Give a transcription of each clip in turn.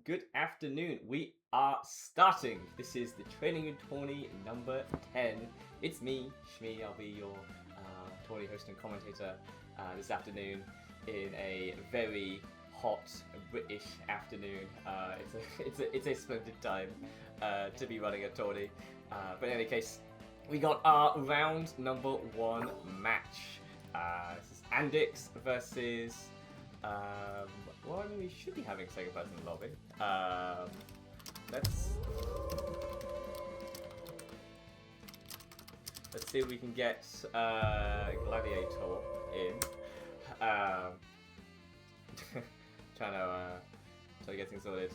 good afternoon. We are starting. This is the Training and Tourney number 10. It's me, Shmi. I'll be your tourney host and commentator this afternoon in a very hot British afternoon. It's a splendid time to be running a tourney. But in any case, we got our round number 1 match. This is Andix versus... well, I mean, we should be having second person in the lobby. Let's see if we can get Gladiator in. Trying to get things sorted.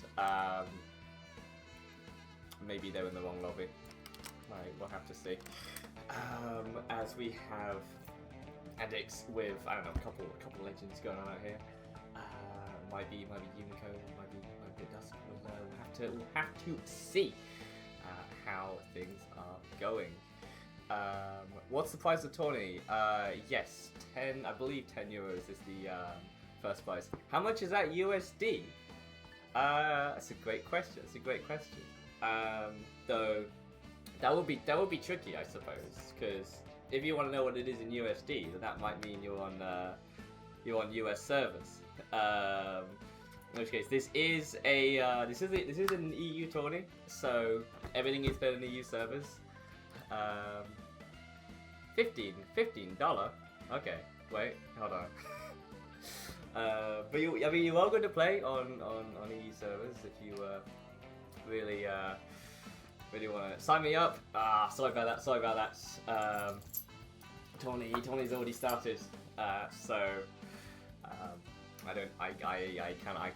Maybe they're in the wrong lobby. We'll have to see. As we have Andix with, I don't know, a couple legends going on out here. Might be Yumiko, might be Dusk. We'll have to see how things are going. What's the price of the tourney? Yes, I believe 10 euros is the first prize. How much is that USD? That's a great question. Though that would be tricky, I suppose, because if you want to know what it is in USD, then that might mean you're on US servers. In which case, this is an EU tourney, so everything is done in EU servers. $15. Okay, wait, hold on. But you are going to play on EU servers if you really want to sign me up. Sorry about that. Tourney's already started, so I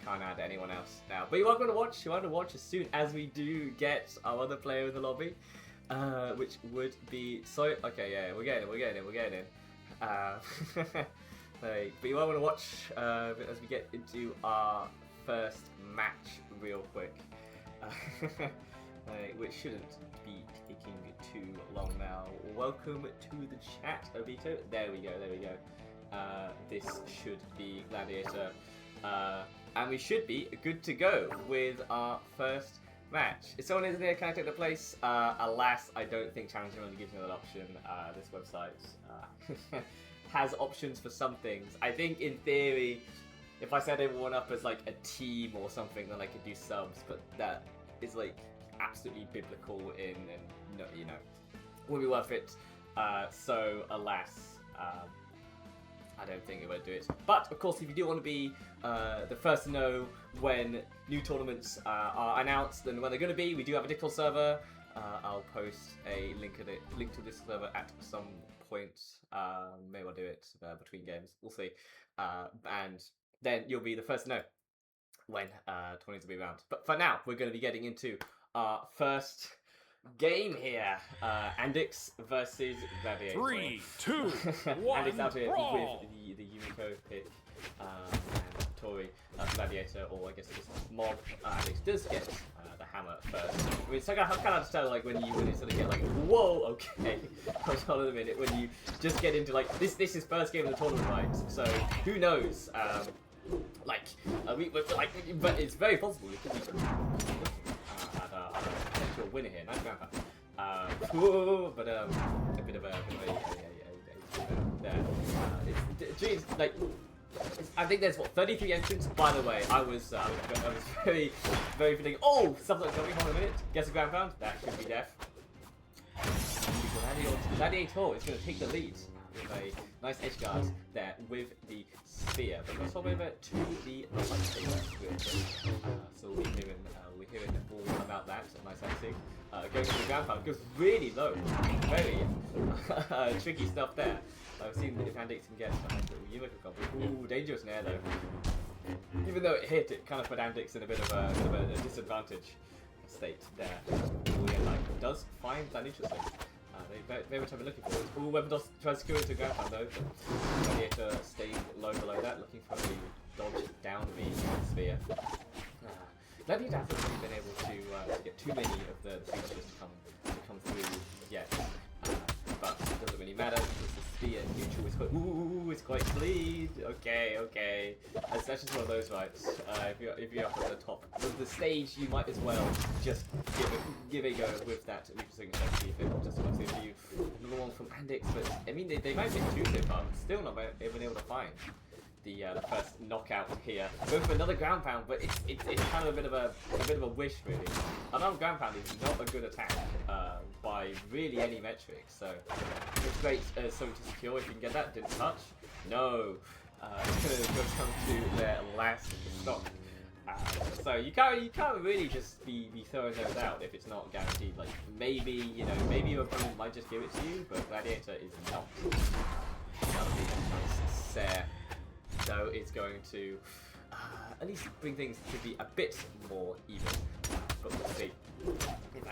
can't add anyone else now. But you're welcome to watch. You want to watch as soon as we do get our other player in the lobby, which would be so. Okay, yeah, we're getting in. But you want to watch as we get into our first match real quick, which shouldn't be taking too long now. Welcome to the chat, Obito. There we go. This should be Gladiator, and we should be good to go with our first match. If someone isn't here, can I take the place? Alas, I don't think Challenging really gives me that option. This website has options for some things. I think in theory, if I set everyone up as like a team or something, then I could do subs, but that is like absolutely biblical and no, will be worth it. So alas, I don't think it would do it. But of course, if you do want to be the first to know when new tournaments are announced and when they're going to be, we do have a Discord server. I'll post a link to this server at some point. Maybe I'll do it between games. We'll see. And then you'll be the first to know when tournaments will be around. But for now, we're going to be getting into our first game here. Andix versus Gladiator. 3, 2, 1, Andix out here brawl! with the Yumiko pick and Tori Gladiator, or I guess it's Mob. Andix does get the hammer first. I mean, it's like, I kind of understand like when you sort of get like, whoa, okay, hold on a minute, when you just get into like this is first game of the tournament, right? So who knows? But it's very possible we could be potential winner here. Nice grandpa. But a bit of a there. Geez, like I think there's 33 entrants. By the way, I was very thinking. Oh, something's coming. Hold on a minute. Guess a ground pound. That should be death. Gladiator is going to take the lead with a nice edge guard there with the spear. But let's hop over to the lightsaber. So we'll be hearing all about that. Nice acting. Going to the ground pound goes really low. Very tricky stuff there. I've seen if Andix can get a nice little Yumiko combo. Ooh, dangerous nair though. Even though it hit, it kind of put Andix in a bit of a disadvantage state there. Ooh, yeah, like does find that interesting. Very much I've been looking for it. Ooh, Weapon tries to secure into a ground pound though. Gladiator staying low below that, looking for the dodge down the spear. Gladiator hasn't really been able to get too many of the features to come through yet. but it doesn't really matter because the spear neutral is quite. Ooh, it's quite clean. Okay, okay. That's just one of those, right? If you're up at the top of the stage, you might as well just give a go with that neutral signature. See if it just comes into you. Another one from Andix, but I mean they might be two so far. Still not been able to find the first knockout here. Going for another ground pound, but it's kind of a bit of a wish really. Another ground pound is not a good attack by really any metric, so it's great something to secure if you can get that. Didn't touch. No. It's gonna go down to their last stock. So you can't really just be throwing those out if it's not guaranteed. Like maybe your opponent might just give it to you, but Gladiator is not. That'll be nice, Sare. So it's going to at least bring things to be a bit more even. But we'll see if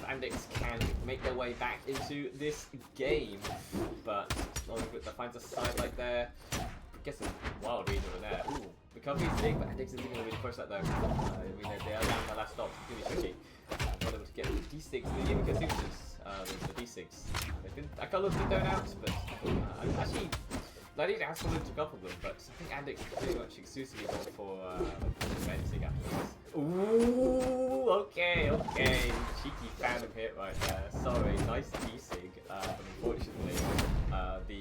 Andix can make their way back into this game. But that finds a side like there. I guess a wild read over there. Ooh, recovery is big, but Andix isn't going to really push that though. They are down the last stop. It's going to be tricky. Not able to get the D6, the Yumika Suitors, the D6. A couple of them don't out, but actually. Gladiator has fallen into a couple of them, but I think Andix is pretty much exclusively gone for fencing afterwards. Ooh, okay. Cheeky phantom hit right there. Sorry, nice D-sig, but unfortunately, the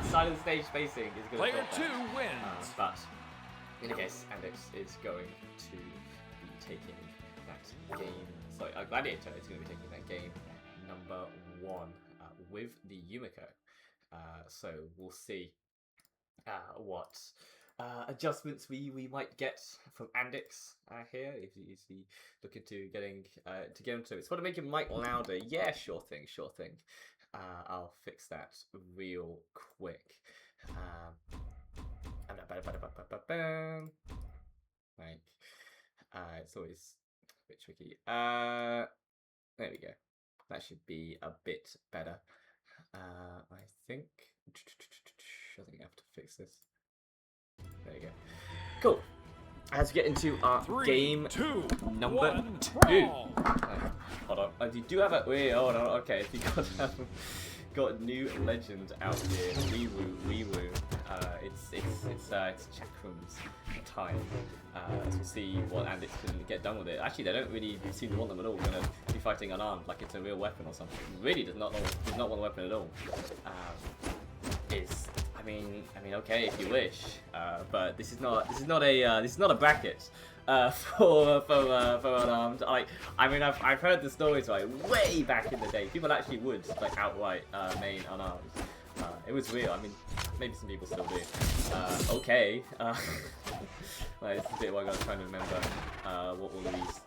side of the stage spacing is going to Player 2 wins. But in any case, Andix is going to be taking that game. Sorry, Gladiator is going to be taking that game number 1 with the Yumiko. So we'll see what adjustments we might get from Andix here. If he's looking to get into it, so to make your mic louder. Yeah, sure thing. I'll fix that real quick. Like, it's always a bit tricky. There we go. That should be a bit better. I think I have to fix this. There you go. Cool. As we get into our game number 2. Hold on. You do have a wait. Oh no. Okay. You got new legend out here. Wee woo. It's Chakrams time. As we'll see what Andix can get done with it. Actually, they don't really seem to want them at all. They're gonna be fighting unarmed like it's a real weapon or something. Really does not want a weapon at all. I mean, okay if you wish, but this is not a bracket for unarmed. I've heard the stories way back in the day. People actually would outright main unarmed. It was real. I mean, maybe some people still do. Okay. This is a bit what I got trying to remember what all of these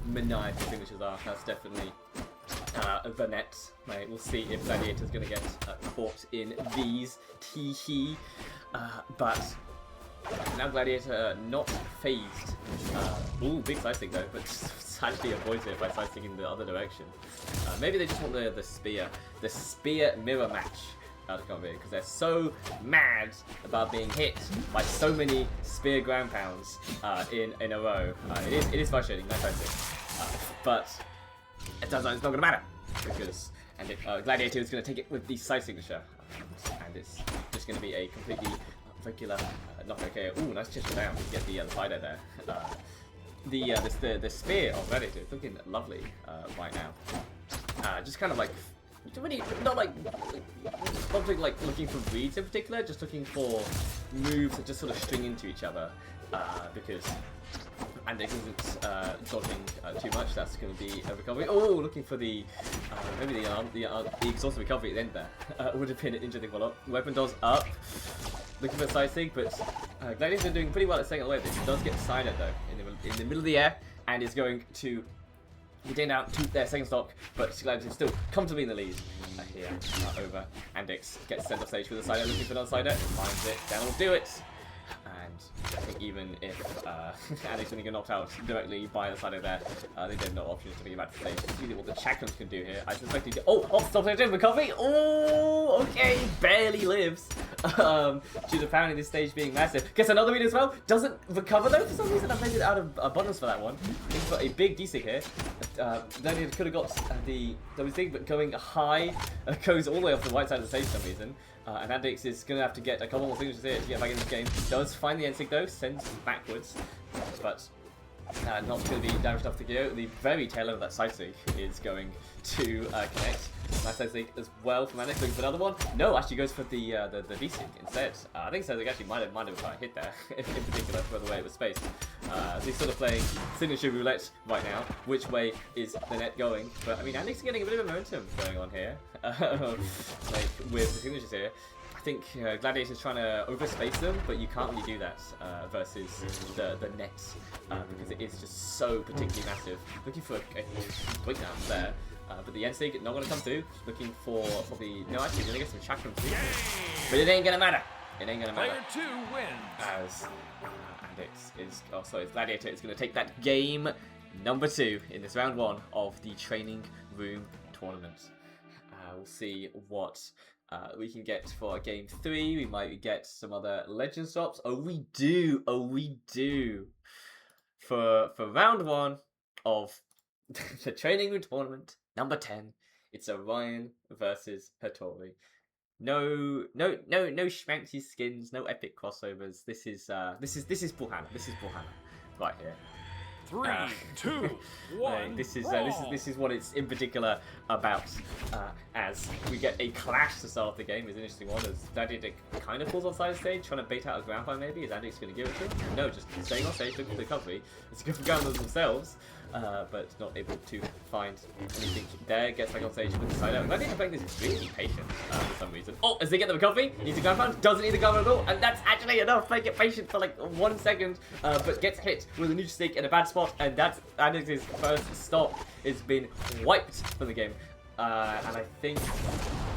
maniacal signatures are. That's definitely the net. Right, we'll see if Gladiator's going to get caught in these. Tee-hee. But now Gladiator not phased. Ooh, big side-stick though, but actually avoids it by side-sticking the other direction. Maybe they just want the spear mirror match to come in because they're so mad about being hit by so many spear ground pounds in a row. It is frustrating, nice side-stick. But it turns out it's not going to matter because Gladiator is going to take it with the side signature, and it's just going to be a completely regular knock. Okay, ooh, nice chest down to get the fighter there. The spear of Gladiator is looking lovely right now. Just kind of like really not looking for reads in particular, just looking for moves that just sort of string into each other because. And it isn't dodging too much. That's going to be a recovery. Oh, looking for the maybe the exhaustive recovery at the end there would have been an interesting follow-up. Weapon does up, looking for a side sig, but Gladiator are doing pretty well at staying away. This does get sided though in the middle of the air, and is going to be taken down to their second stock. But Gladiator still comfortably in the lead here over. Andix gets sent off stage with a sider, looking for another sider, finds it. Down will do it, and I think even if Alex didn't get knocked out directly by the side of there, they did have no options to bring him back to the stage. See what the Chakrams can do here. I suspect he did. Oh, stop it, recovery! Oh, okay, barely lives. Due to apparently this stage being massive. Gets another read as well. Doesn't recover though for some reason. I've made it out of abundance for that one. He's got a big D-stick here. Then he could have got the W thing, but going high goes all the way off the right side of the stage for some reason. And Andix is going to have to get a couple more signatures here to get back in this game. Does find the N-stick though, sends him backwards, but not going to be damaged enough to go. The very tail end of that side stick is going to connect. Nice side stick as well from Andix. Looking for another one. No, actually goes for the V-stick instead. I think Cedric actually might have hit there, in particular, for the way it was spaced. So he's sort of playing signature roulette right now. Which way is the net going? But I mean, Andix is getting a bit of momentum going on here, like with the signatures here. I think Gladiator's trying to overspace them, but you can't really do that versus the net because it is just so particularly massive. Looking for a quick dance there. But the N-stick not going to come through. Looking for the... No, actually, going to get some Chakram too. But it ain't going to matter. It ain't going to matter. Player 2 wins. As Andix is... Oh, sorry. Gladiator is going to take that game number 2 in this round 1 of the training room tournament. We'll see what we can get for game 3. We might get some other legend stops. Oh, we do. Oh, we do. For round 1 of the training room tournament. Number 10, it's Orion versus Hattori. No schmancy skins, no epic crossovers. This is Brawlhalla. This is Brawlhalla right here. 3, 2, 1. This is what it's in particular about. As we get a clash to start off the game, is an interesting one. As Gladiator kind of falls on side of stage, trying to bait out a ground pound maybe. Is Andix going to give it to him? No, just staying on stage, looking for the recovery. It's good for grounders themselves. But not able to find anything there. Gets back on stage with the side out. Gladiator playing this extremely patient for some reason. Oh, as they get the recovery, needs a ground pound, doesn't need the ground pound at all, and that's actually enough. Make it patient for like 1 second, but gets hit with a neutral stick in a bad spot, and that's Andix's first stop. It's been wiped from the game, and I think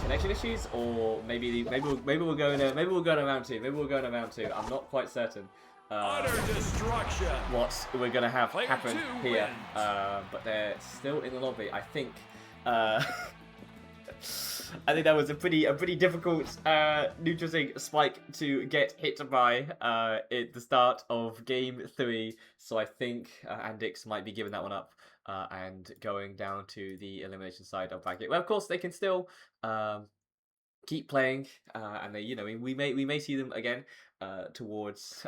connection issues, or maybe we'll go in a round 2. Maybe we'll go in a round 2. I'm not quite certain. Utter destruction. What we're gonna have Player happen 2 here, wins. but they're still in the lobby. I think. I think that was a pretty difficult neutral stick spike to get hit by at the start of game 3. So I think Andix might be giving that one up and going down to the elimination side of bracket. Well, of course they can still keep playing, and they, we may see them again towards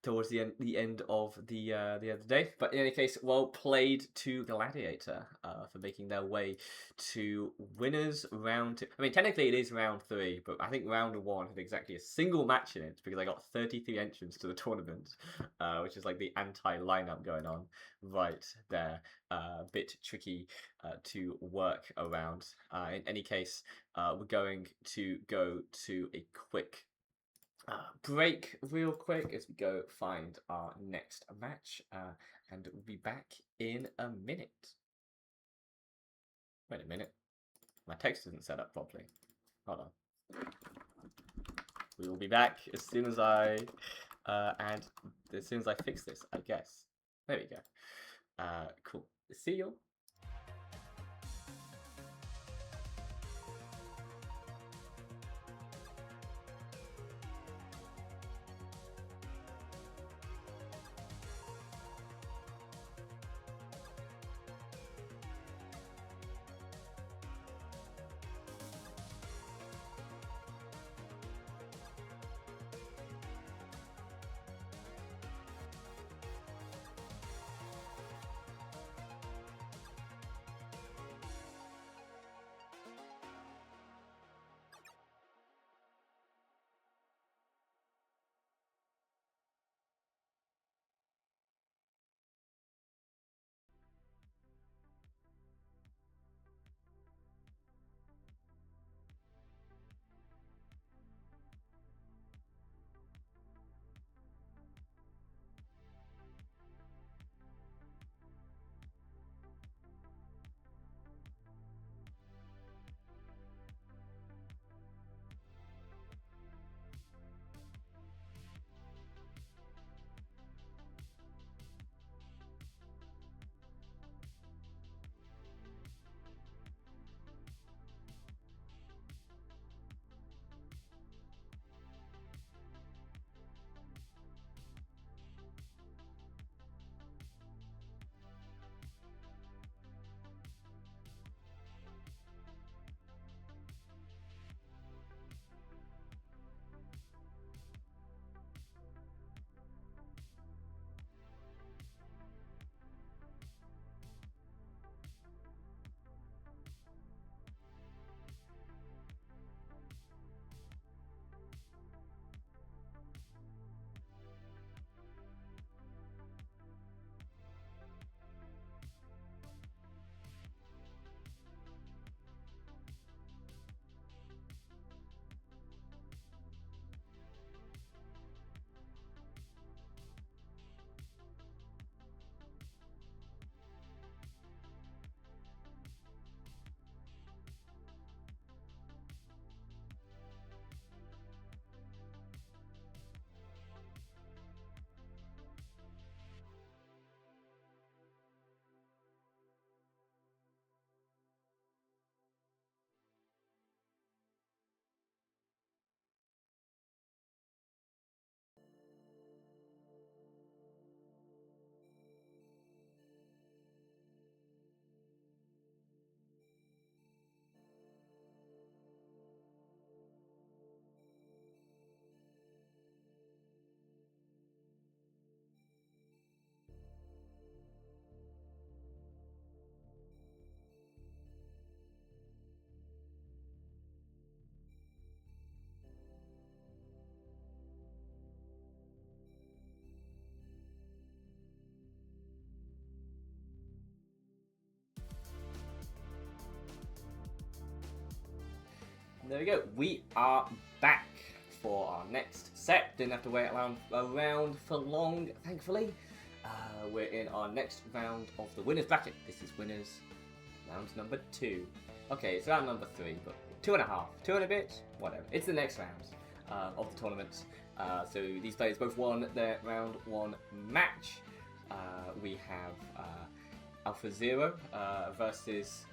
towards the end of the other day. But in any case, well played to Gladiator for making their way to winners round 2. I mean, technically it is round 3, but I think round 1 had exactly a single match in it because I got 33 entrants to the tournament, which is like the anti-lineup going on right there. Bit tricky to work around. In any case, we're going to go to a quick break real quick as we go find our next match, and we'll be back in a minute. Wait a minute, my text isn't set up properly. Hold on. We will be back as soon as I fix this, I guess. There we go. Cool. See you. There we go. We are back for our next set. Didn't have to wait around for long, thankfully. We're in our next round of the winners bracket. This is winners round number 2. Okay, it's round number 3, but 2.5, 2 and a bit, whatever. It's the next round of the tournament. So these players both won their round 1 match. We have Alpha Zero versus.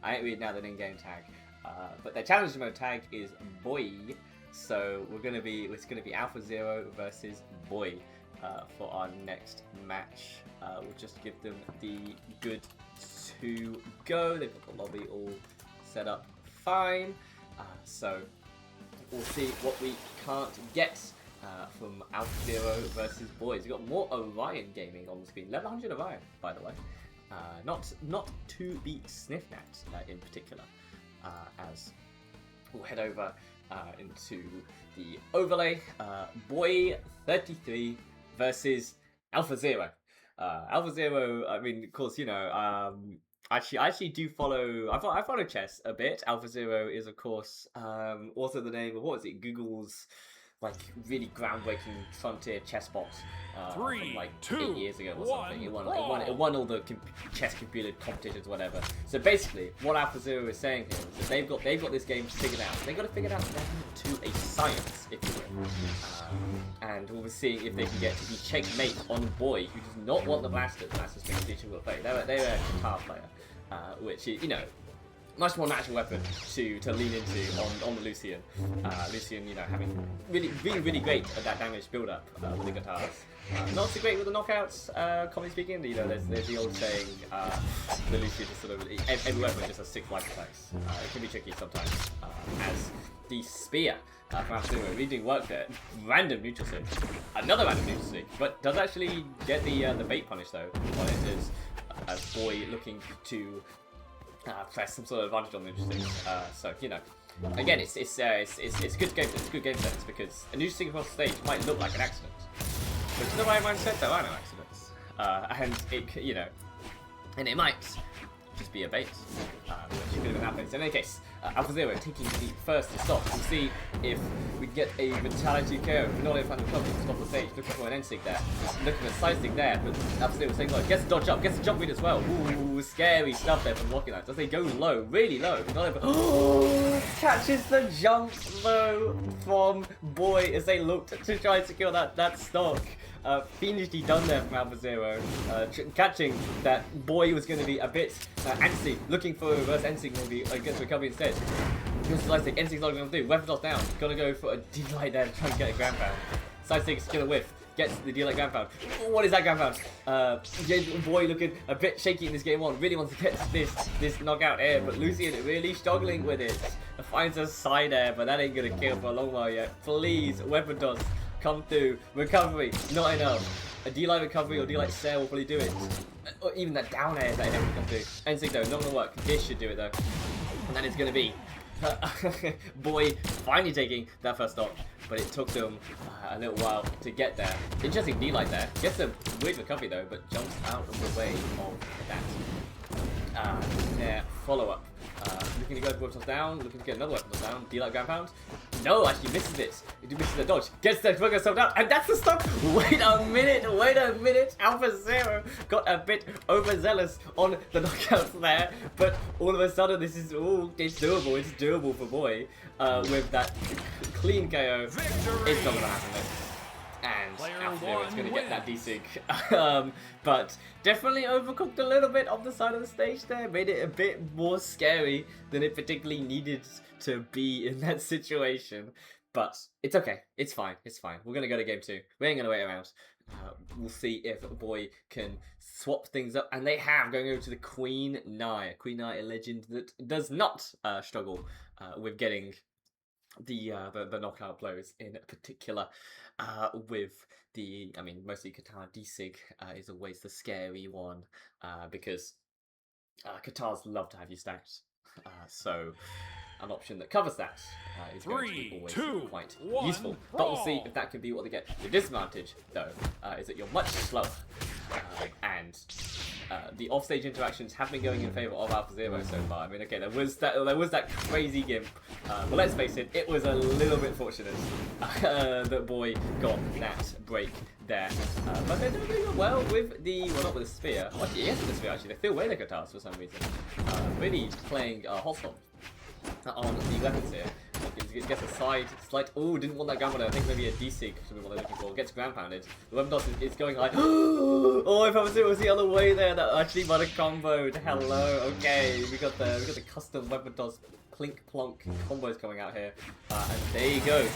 I ain't reading out the in-game tag, but their challenge mode tag is Boy. So it's gonna be Alpha Zero versus Boy for our next match. We'll just give them the good to go. They've got the lobby all set up fine. So we'll see what we can't get from Alpha Zero versus Boys. We've got more Orion Gaming on the screen. Level 100 Orion, by the way. Not to be sniffed at in particular. As we'll head over into the overlay. Boy 33 versus Alpha Zero. Alpha Zero, I mean, of course, you know, I actually do follow. I follow chess a bit. Alpha Zero is, of course, also the name of what was it? Google's like really groundbreaking frontier chess bot from like 8 years ago or something. It won all the chess computer competitions, whatever. So basically, what Alpha Zero is saying here is that they've got this game figured out. They've got to figure it out down to a science, if you will. And we'll be seeing if they can get to the checkmate on Boy, who does not want the blasters. Blasters being difficult to play. They're a guitar player, which is, you know, much more natural weapon to lean into on the Lucian. Lucian, you know, having really great at that damage build up with the guitars. Not so great with the knockouts, commonly speaking. You know, there's the old saying, the Lucian is sort of every weapon just has 6 life attacks. It can be tricky sometimes. As the spear from Absolument really doing work there. Random neutral switch, another random neutral switch, but does actually get the bait punish though on it as Boy looking to press some sort of advantage on the neutral switch. So you know, again, it's good game. It's good game sense because a neutral switch across the stage might look like an accident, but in the right mindset there are no accidents, and it, you know, and it might just be a bait, which could have been happening. So in any case, Alpha Zero taking the first to stop. We'll see if we can get a Vitality KO. We're not in front of the cover to stop the stage. Looking for an N-Sig there. Looking at a side stick there, but Alpha Zero saying like, gets the dodge up, gets the jump read as well. Ooh, scary stuff there from Rocket Knights. As they go low, really low. Not over. Catches the jump though from Boy as they looked to try and secure that stock. Fiendishly done there from Alpha Zero, catching that Boy was going to be a bit antsy, looking for a reverse N-Sig maybe against recovery instead. Just side stick, N-Sig's not going to do, weapon toss down, gonna go for a D-light there to try and get a ground pound. Side stick's gonna whiff, gets the D-light ground pound. What is that ground pound? Boy looking a bit shaky in this game 1, really wants to get this knockout air, but Lucian really struggling with it. Finds a side air, but that ain't gonna kill for a long while yet. Please, weapon toss. Come through. Recovery, not enough. A D-light recovery or D-light sail will probably do it. Or even that down air that never can do. N-Sig though, not gonna work. This should do it though. And that is gonna be Boy finally taking that first stop, but it took them a little while to get there. Interesting D-light there. Gets a weird recovery though, but jumps out of the way of that. Their follow-up. Looking to go for weapon toss down, looking to get another weapon toss down. D-light ground pound. No, actually misses it. It misses the dodge. Gets the trigger yourself down, and that's the stop. Wait a minute. Alpha Zero got a bit overzealous on the knockouts there, but all of a sudden this is it's doable. It's doable for Boy with that clean KO. Victory! It's not gonna happen. And Alpha Zero is going to get that D-Sig. But definitely overcooked a little bit on the side of the stage there. Made it a bit more scary than it particularly needed to be in that situation. But it's okay. It's fine. It's fine. We're going to go to game 2. We ain't going to wait around. We'll see if Boy can swap things up. And they have, going over to the Queen Nai. Queen Nai, a legend that does not struggle with getting the knockout blows in particular. With the, I mean, mostly Katana D-Sig is always the scary one because Katars love to have you stacked. So an option that covers that is going to be always quite useful. But we'll see if that can be what they get. The disadvantage, though, is that you're much slower. And the offstage interactions have been going in favour of Alpha Zero so far. I mean, okay, there was that crazy gimp, but let's face it, it was a little bit fortunate that Boy got that break there. But they're doing well with the, well, not with the spear. Well, actually, yes, with the spear, actually. They threw away the guitars for some reason. Really playing hot stop on the weapons here. Gets a slight, oh, didn't want that ground pounder. I think maybe a D-sig should be what they're looking for. Gets ground pounded. The weapon toss is going like, oh, if I was it was the other way there, that actually might have comboed. Hello, okay, we got the custom weapon toss plink plonk combos coming out here. And there you go.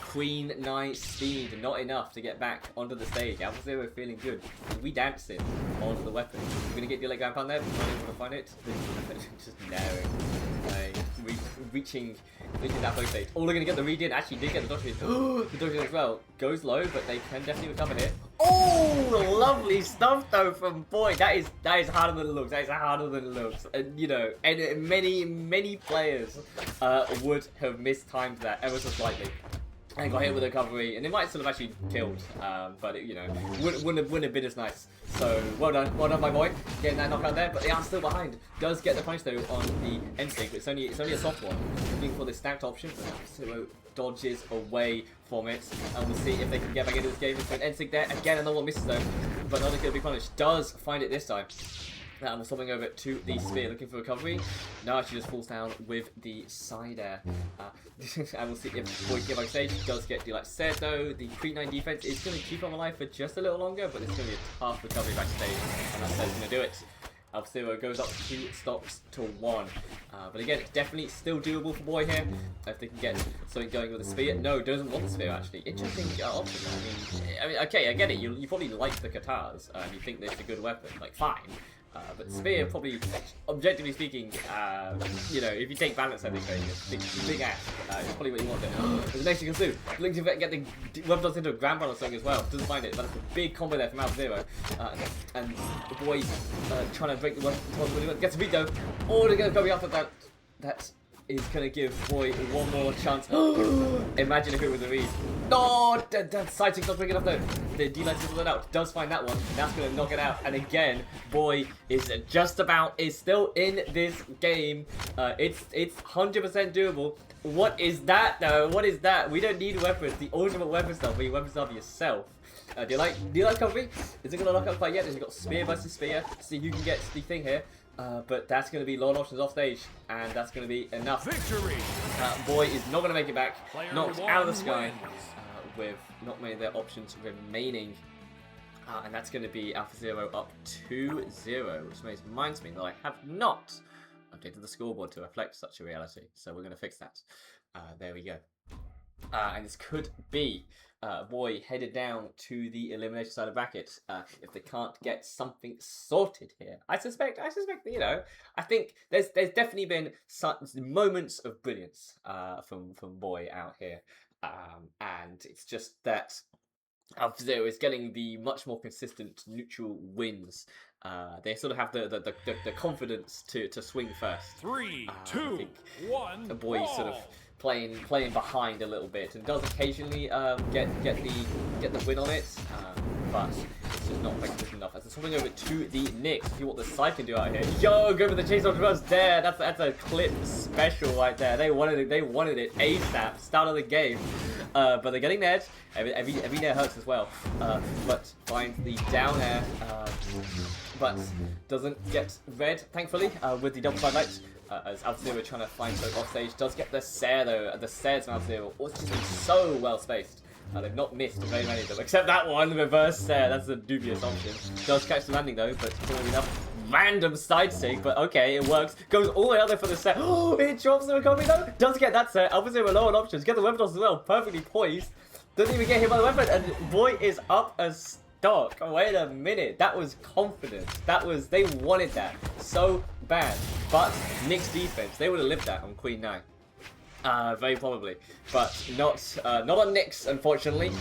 Queen 9 speed, not enough to get back onto the stage. Alpha Zero feeling good. We dancing on the weapon. We're gonna get the leg ground pound there. We're able to find it. Just narrowing. Reaching that both stage. Oh, they're gonna get the read in. Actually, did get the dodge in. The dodge in as well. Goes low, but they can definitely recover here. Oh, lovely stuff though from Boy. That is harder than it looks. That is harder than it looks. And you know, and many players would have mistimed that ever so slightly. And got hit with a recovery, and it might still have actually killed, but it, you know, wouldn't have been as nice. So well done my boy, getting that knockout there. But they are still behind. Does get the punch though on the end stage, but it's only a soft one. Looking for the stacked option, but Zero dodges away from it, and we'll see if they can get back into this game. It's an end stage there again, another one misses though, but another gonna be punished. Does find it this time. And we're swapping over to the spear, looking for recovery. No, she just falls down with the side air. And we'll see if Boy can get back stage. Does get like said though, the Queen 9 defense is going to keep him alive for just a little longer, but it's going to be a tough recovery backstage, and that's going to do it. Alpha Zero goes up 2 stops to 1. But again, definitely still doable for Boy here. If they can get something going with the spear. No, doesn't want the spear actually. Interesting option. I mean, okay, I get it. You probably like the katars. You think it's a good weapon. Like, fine. But spear probably, objectively speaking, you know, if you take balance, I think big ass. It's probably what you want there. There's an extra consume. Link to get the weapon toss into a grand run or something as well. Doesn't find it, but it's a big combo there from Alpha Zero. And the Boy trying to break the weapon toss. Gets a beat though. Oh, they're going to go after that. That is going to give Boy one more chance. Imagine if it was a read. No, that side chick's not big enough though. The D-line sizzles it out. Does find that one. That's going to knock it out. And again, Boy is still in this game. It's 100% doable. What is that though? What is that? We don't need weapons. The ultimate weapon stuff. Where you weapon stuff yourself. Do you like recovery? Is it going to knock out quite yet? Has he got spear versus spear? See who can get the thing here. But that's going to be Lord Options off stage, and that's going to be enough. Victory! Boy is not going to make it back. Player Knocked out of the sky wins. with not many of their options remaining. And that's going to be Alpha Zero up 2-0, which reminds me that I have not updated the scoreboard to reflect such a reality. So we're going to fix that. There we go. And this could be Boy headed down to the elimination side of bracket if they can't get something sorted here. I suspect that, you know, I think there's definitely been some moments of brilliance from Boy out here, and it's just that Alpha Zero is getting the much more consistent neutral wins. They sort of have the confidence to swing first. 3, 2, 1. The Boy sort of playing behind a little bit, and does occasionally get the win on it, but it's just not effective enough. As it's swapping over to the Knicks, see what the side can do out here. Yo, go for the chase on reverse there. That's a clip special right there. They wanted it ASAP, start of the game. But they're getting nared. Every nair hurts as well. But finds the down air, but doesn't get red, thankfully, with the double side light. As Alpha Zero trying to find folk off stage. Does get the Sair though. The Sairs from Alpha Zero. It's just been so well spaced. They've not missed very many of them, except that one, the reverse Sair. That's a dubious option. Does catch the landing though, but probably enough. Random side stick, but okay, it works. Goes all the way out there for the Sair. Oh, it drops the recovery though. Does get that Sair. Alpha Zero low on options. Get the weapon toss as well. Perfectly poised. Doesn't even get hit by the weapon, and Boy is up as stock. Wait a minute. That was confidence. They wanted that so bad. But Nick's defense, they would have lived that on Queen 9. Very probably, but not on Nyx, unfortunately.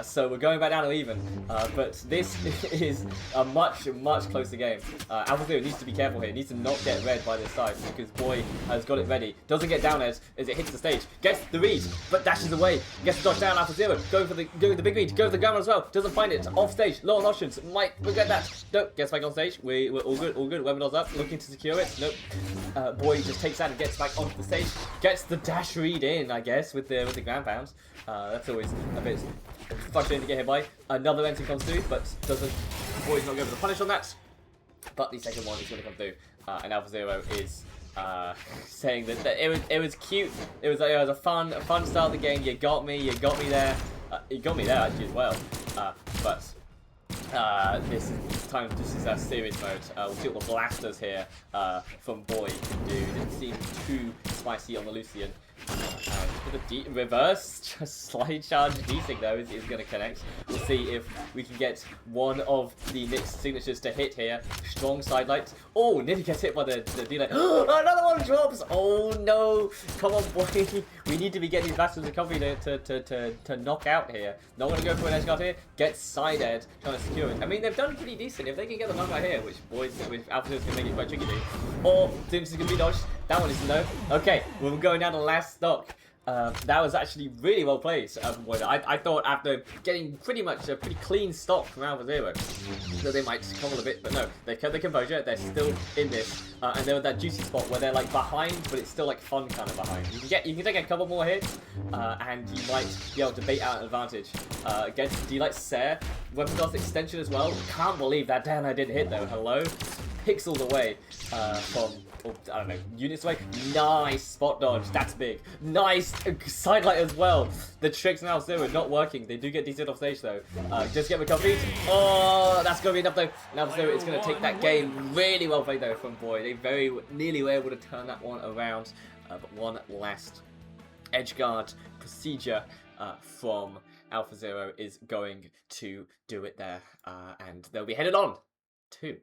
So we're going back down to even. But this is a much closer game. AlphaZero needs to be careful here. Needs to not get read by this side because Boy has got it ready. Doesn't get down as it hits the stage. Gets the read, but dashes away. Gets the dodge down. AlphaZero going for the big read. Going for the ground as well. Doesn't find it. Off stage. Low on options. Might regret that. Nope. Gets back on stage. We're all good. All good. Webinar's up. Looking to secure it. Nope. Boy just takes that and gets back onto the stage. Gets the dash read in, I guess, with the ground pounds. That's always a bit frustrating to get hit by. Another entry comes through, but doesn't. Boy's not going for the punish on that. But the second one is going to come through, and AlphaZero is saying that it was cute. It was a fun start of the game. You got me there. You got me there actually as well. But this is a serious mode. We'll see what the blasters here from Boy can do. Didn't seem too spicy on the Lucian. With a reverse slide charge desync though is going to connect. We'll see if we can get one of the Nyx signatures to hit here. Strong side light. Oh, nearly gets hit by the delay. Another one drops. Oh no! Come on, Boy. We need to be getting these blasters recovery to knock out here. Not going to go for an edge guard here. Gets side edge, trying to secure it. I mean, they've done pretty decent. If they can get the knock out here, which AlphaZero's going to make it quite tricky to do. Or Sims is going to be dodged. That one is no. Okay, we're going down to last stock. That was actually really well played. I thought after getting pretty much a pretty clean stock from AlphaZero that they might crumble a bit, but no, they kept the composure. They're still in this, and they're at that juicy spot where they're like behind, but it's still like fun kind of behind. You can take a couple more hits, and you might be able to bait out an advantage against D-Light Sare. Weapon Dust extension as well. Can't believe that down I didn't hit though. Hello, pixels away from. I don't know, units away. Nice spot dodge. That's big. Nice side light as well. The tricks now are not working. They do get decent off stage though. Just get recovery. Oh, that's going to be enough though. Now it's going to take that game. Really well played though from Boy. They very nearly were able to turn that one around. But one last edgeguard procedure from AlphaZero is going to do it there. And they'll be headed on to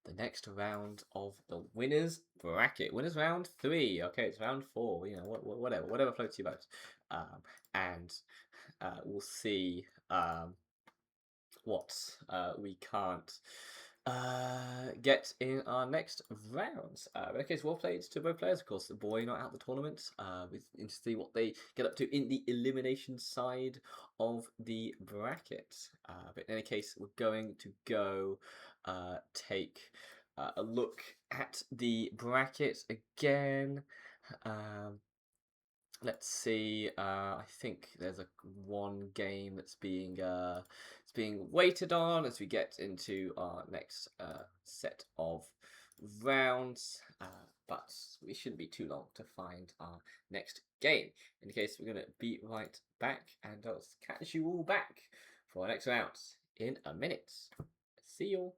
the next round of the winners bracket. Winners round 3. Okay, it's round 4. You know, whatever floats your boat. And we'll see what we can't get in our next rounds. In case well played to both players, of course. The Boy not out the tournament. We're interested to see what they get up to in the elimination side of the bracket. But in any case, we're going to go take a look at the bracket again. Let's see. I think there's one game that's being waited on as we get into our next set of rounds. But we shouldn't be too long to find our next game. In case, we're going to be right back, and I'll catch you all back for our next rounds in a minute. See you all.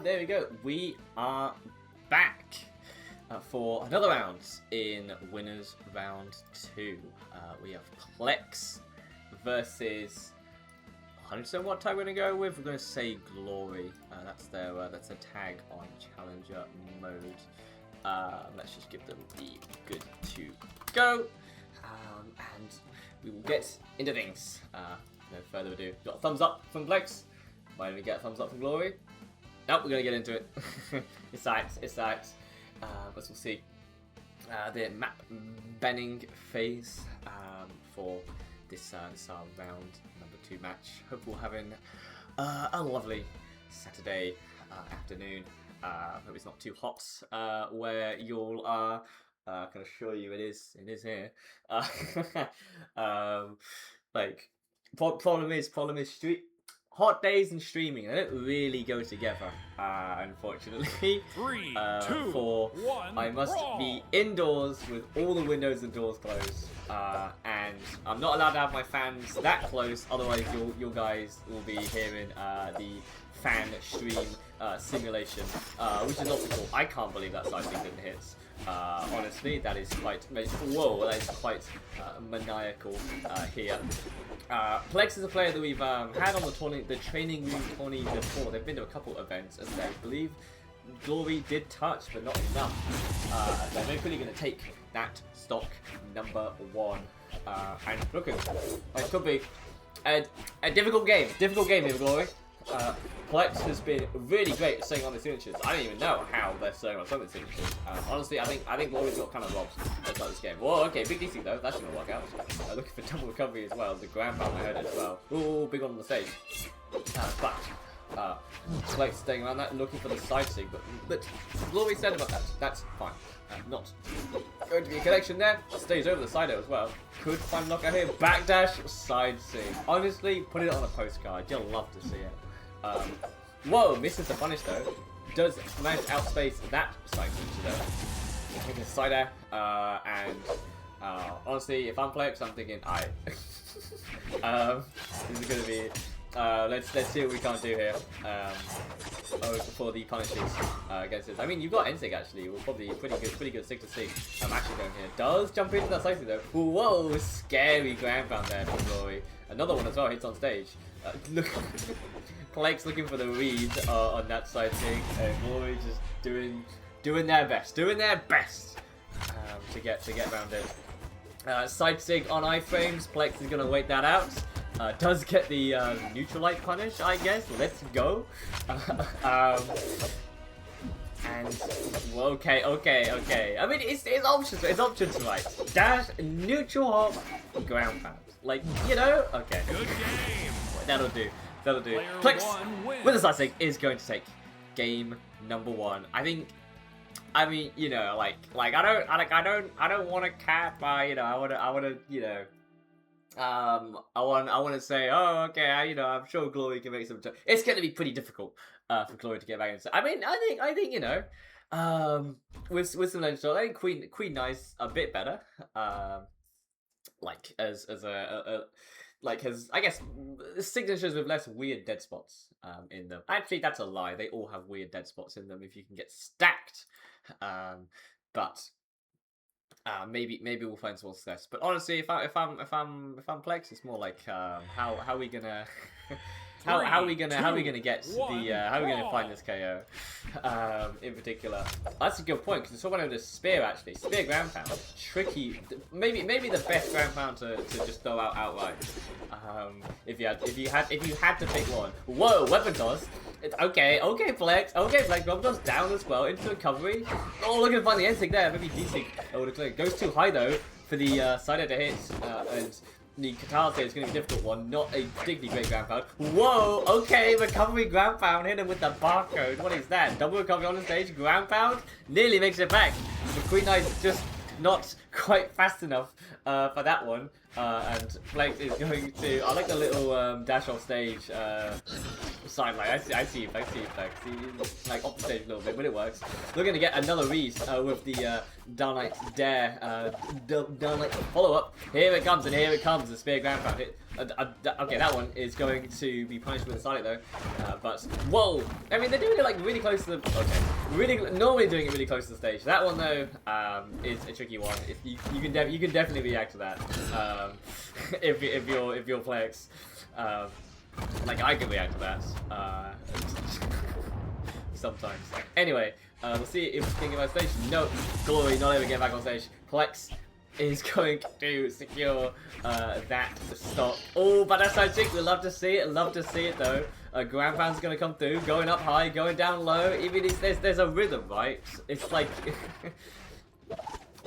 there we go. We are back for another round in winners round 2. We have Plex versus. I don't know what tag we're gonna go with. We're gonna say Glory. That's their tag on Challenger mode. Let's just give them the good to go, and we will get into things. No further ado. Got a thumbs up from Plex. Why don't we get a thumbs up from Glory? Nope, we're gonna get into it. It's science. But we'll see. The map banning phase for this round number 2 match. Hope we're having a lovely Saturday afternoon. Hope it's not too hot where you'll are. I can assure you it is here. Like problem is hot days and streaming, they don't really go together, unfortunately. 3, 2, 1, I must be indoors with all the windows and doors closed, and I'm not allowed to have my fans that close, otherwise you guys will be hearing the fan stream simulation, which is also cool. I can't believe that side thing didn't hit. Honestly, that is quite maniacal here. Plex is a player that we've had on the training room tourney before. They've been to a couple events, and I believe Glory did touch, but not enough. They're hopefully going to take that stock number 1. And look at it could be a difficult game here, Glory. Plex has been really great at staying on the signatures. I don't even know how they're staying on some of the signatures. Honestly, I think Glory's got kind of robbed at this game. Whoa, okay, big DC though. That's gonna work out. Looking for double recovery as well. The ground pound I heard as well. Ooh, big one on the stage. But Plex staying around that, looking for the side sig. But Glory said about that. That's fine. Not going to be a connection there. Stays over the side as well. Could find knockout here. Backdash, side sig. Honestly, put it on a postcard. You'll love to see it. Whoa, misses the punish though. Does manage to outspace that side switch though. Taking the side air, and honestly, if I'm Plex, I'm thinking this is gonna be. Let's see what we can't do here. For the punishes against this. I mean, you've got NSIG actually. We're probably pretty good 6 to 6. I'm actually going here. Does jump into that side though. Whoa, scary ground pound there from Glory. Another one as well hits on stage. Look, Plex looking for the read on that side thing, and Glory just doing their best to get around it. Side sig on iframes. Plex is gonna wait that out. Does get the neutral light punish, I guess. Let's go. And well, okay. I mean, it's options right. Dash, neutral hop, ground pound. Like, you know, okay. Good game. That'll do. Plex with the side sig is going to take game number 1. I mean, you know, like I don't want to cap. You know, I want to, you know. I want to say, oh, okay, I'm sure Glory can make some. It's going to be pretty difficult for Glory to get back into. I mean, I think you know, with some legends, I think Queen Nice a bit better. Like as I guess signatures with less weird dead spots in them. Actually, that's a lie. They all have weird dead spots in them if you can get stacked. But. Maybe we'll find some success. But honestly, if I'm Plex, it's more like how are we gonna how are we gonna get the how are we gonna find this KO in particular? That's a good point because it's someone with a spear actually. Spear ground pound, tricky. Maybe the best ground pound to just throw out outright. If you had to pick one. Whoa, weapon toss. Okay, Plex. Weapon toss down as well into recovery. Oh, looking to find the NSIG there. Maybe D-Sig would have cleared. Goes too high though for the side air to hit, and the Katana is going to be a difficult one. Not a particularly great ground pound. Whoa, okay, recovery ground pound. Hit him with the barcode. What is that? Double recovery on the stage. Ground pound nearly makes it back. The Queen Knight's just not quite fast enough for that one. And Plex is going to. I like the little dash off stage. Sideline. I see effects. See, like off the stage a little bit, but it works. We're gonna get another read with the Downlight Dare, Downlight follow-up. Here it comes, and here it comes. The spear ground pound hit. Okay, that one is going to be punished with a silent though. But whoa! I mean, they're doing it like really close to the. Okay, really normally doing it really close to the stage. That one though is a tricky one. If you can definitely react to that. If you're Flex. Like I can react to that. Sometimes. Anyway, we'll see if we can get on stage. No, Glory not able to get back on stage. Plex is going to secure that stock. Oh, but that's side chick. We love to see it. Love to see it though. Ground pound's gonna come through, going up high, going down low. Even if there's a rhythm, right? It's like.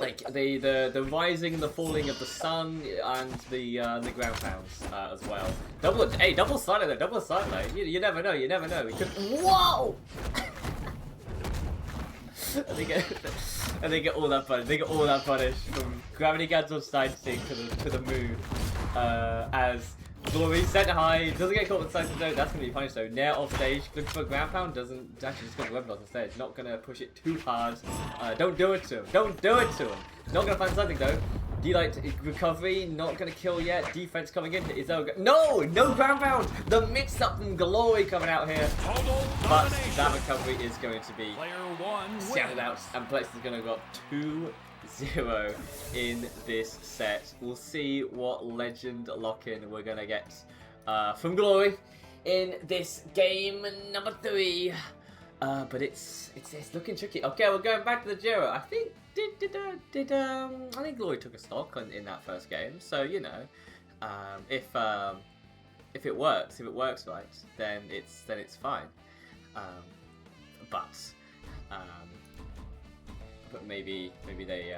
Like the rising and the falling of the sun and the ground pounds as well. Double sided though, double sided. You never know, We could. Whoa! and they get all that punish. They get all that punish from gravity cancel side stick to the move as. Glory set high, doesn't get caught with the side though, that's going to be punished though. Nair off stage, looking for a ground pound, doesn't actually just got the weapon off the stage. Not going to push it too hard. Don't do it to him. Don't do it to him. Not going to find something though. D-Light recovery, not going to kill yet. Defense coming in. Is there no ground pound. The mix up from Glory coming out here. But that recovery is going to be shouted out, and Plex is going to go 2-0 in this set. We'll see what legend lock-in we're gonna get from Glory in this game number 3. But it's looking tricky. Okay, we're going back to the Giro. I think I think Glory took a stock in that first game. So you know, if it works right, then it's fine. But maybe they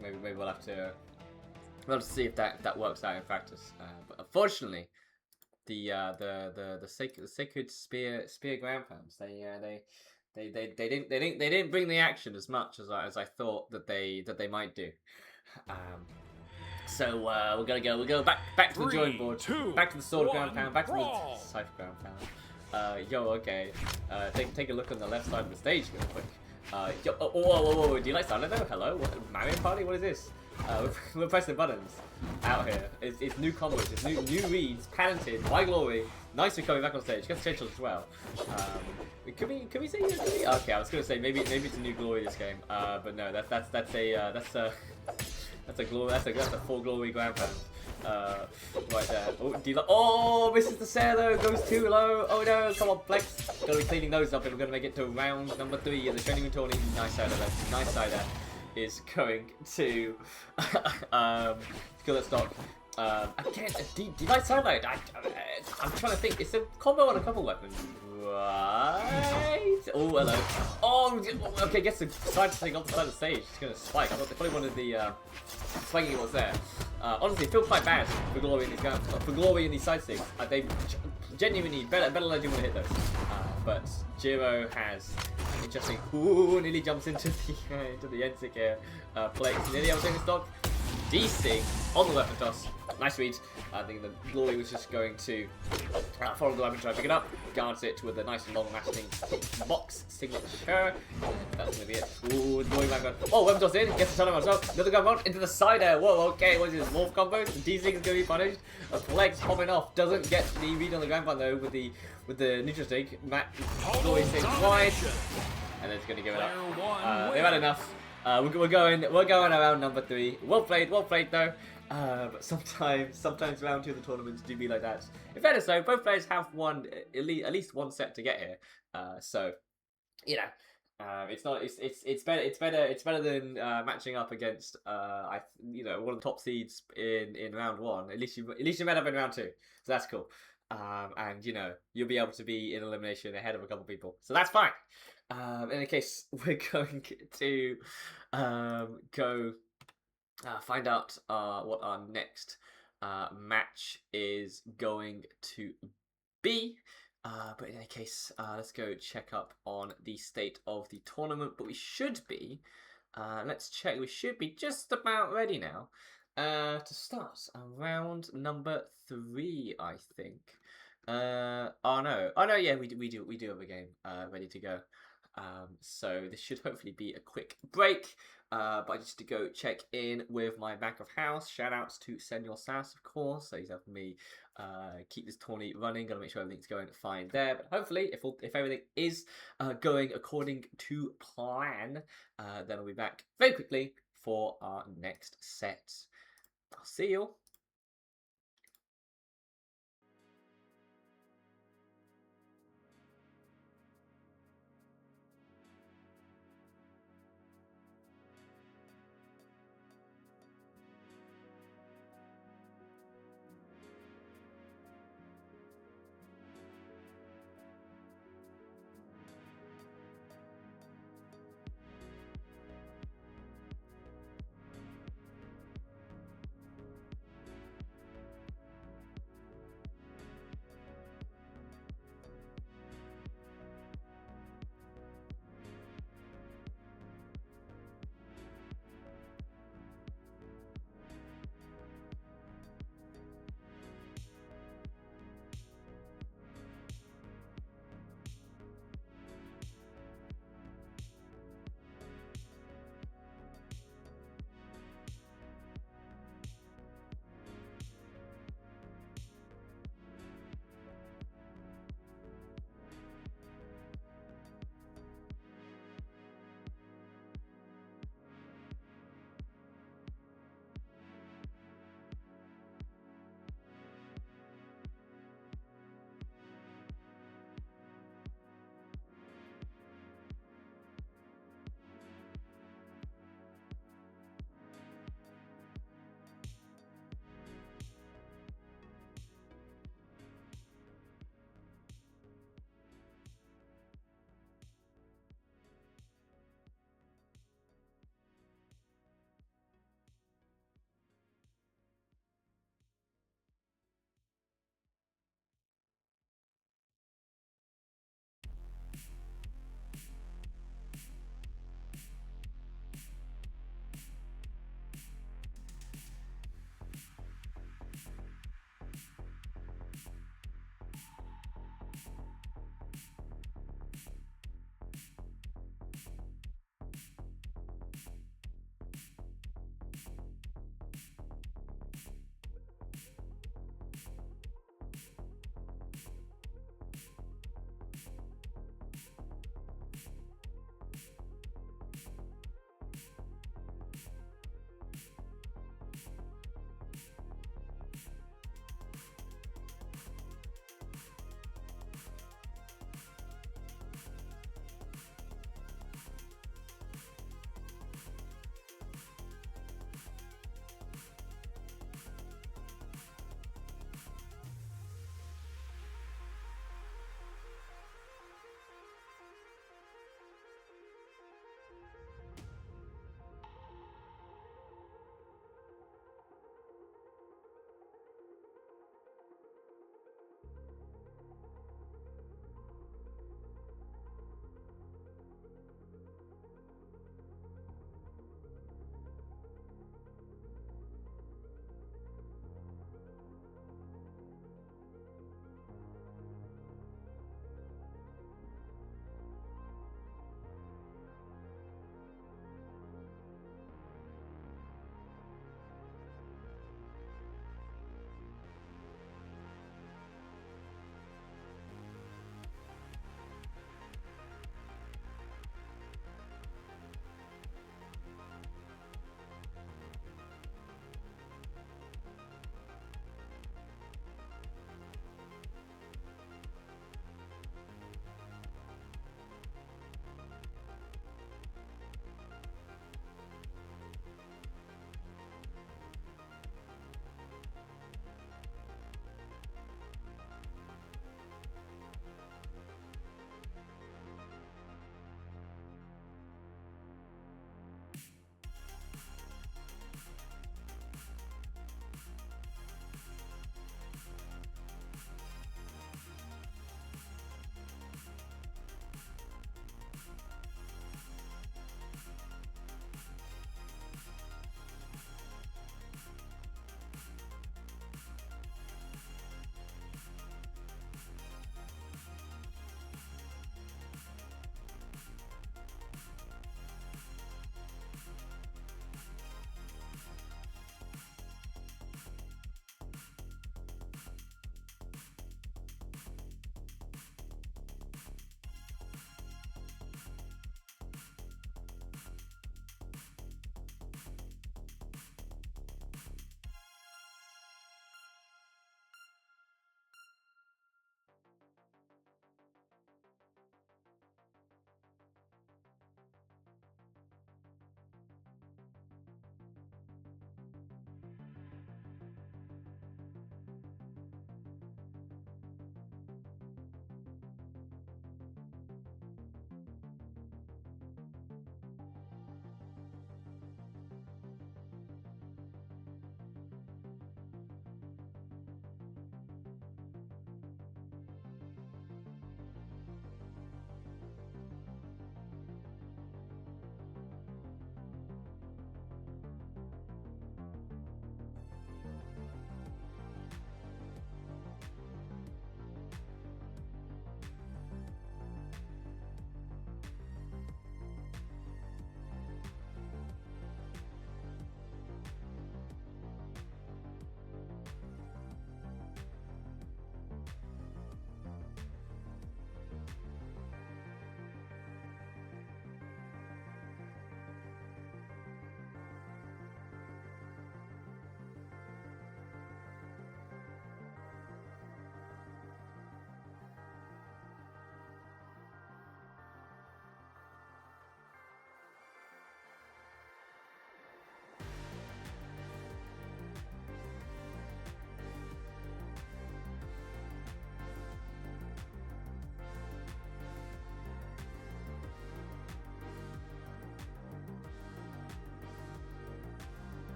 maybe we'll have to see if that works out in practice. But unfortunately, the sacred spear ground pounds they didn't bring the action as much as I thought that they might do. So we're gonna go back to the drawing board, back to the sword ground pound, back to the scythe ground pound. Okay. Take a look on the left side of the stage real quick. Whoa, do you like Thunder though? Hello? What, Mario Party? What is this? We're pressing buttons out here. It's new combos, it's new reads, patented, by Glory. Nice recovery back on stage, gets potential as well. Can we say okay, I was gonna say maybe it's a new Glory this game. But no, that's a full Glory ground pound. Right there. Oh, misses the sail though, goes too low. Oh no, come on, Flex. Gotta be cleaning those up if we're gonna make it to round number 3 of the training tourney. Nice side there. Nice side there is going to kill that stock. Again, D-Light Sunlight. I'm trying to think. It's a combo on a couple weapons. Right. Oh, hello. Oh, okay, gets the side thing off the side of the stage. It's going to spike. I thought they probably wanted the spiking it was there. Honestly, it feels quite bad for Glory in these guns. For Glory in these side sticks. They genuinely better legend want to hit those. But Giro has interesting. Ooh, nearly jumps into the end stick here. Plex nearly able to take the stock. D-Sting on the weapon toss. Nice read. I think the Glory was just going to follow the weapon, try to pick it up, guards it with a nice long-lasting box signature. That's going to be it. Ooh, Glory back on. Oh, weapon toss in, gets the ton of myself. Another gun on into the side air. Whoa, okay, what is this? Wolf combos? D-Sting is going to be punished. Plex popping off. Doesn't get the read on the ground pound though with the neutral stick. Glory stays wide. And then it's going to give it up. They've had enough. We're going around number 3. Well played though. But sometimes round 2 of the tournaments do be like that. In fairness though, both players have won at least one set to get here. So you know, it's better than matching up against one of the top seeds in round 1. At least you met up in round 2. So that's cool. And you know, you'll be able to be in elimination ahead of a couple people. So that's fine. In any case, we're going to go find out what our next match is going to be. But in any case, let's go check up on the state of the tournament. But we should be, let's check, we should be just about ready now to start round number 3, I think. Oh no, yeah, we do have a game ready to go. So this should hopefully be a quick break. But I just to go check in with my back of house. Shout outs to Senor Sass, of course. So he's helping me keep this tourney running. Gotta make sure everything's going fine there. But hopefully, if everything is going according to plan, then I'll be back very quickly for our next set. I'll see you.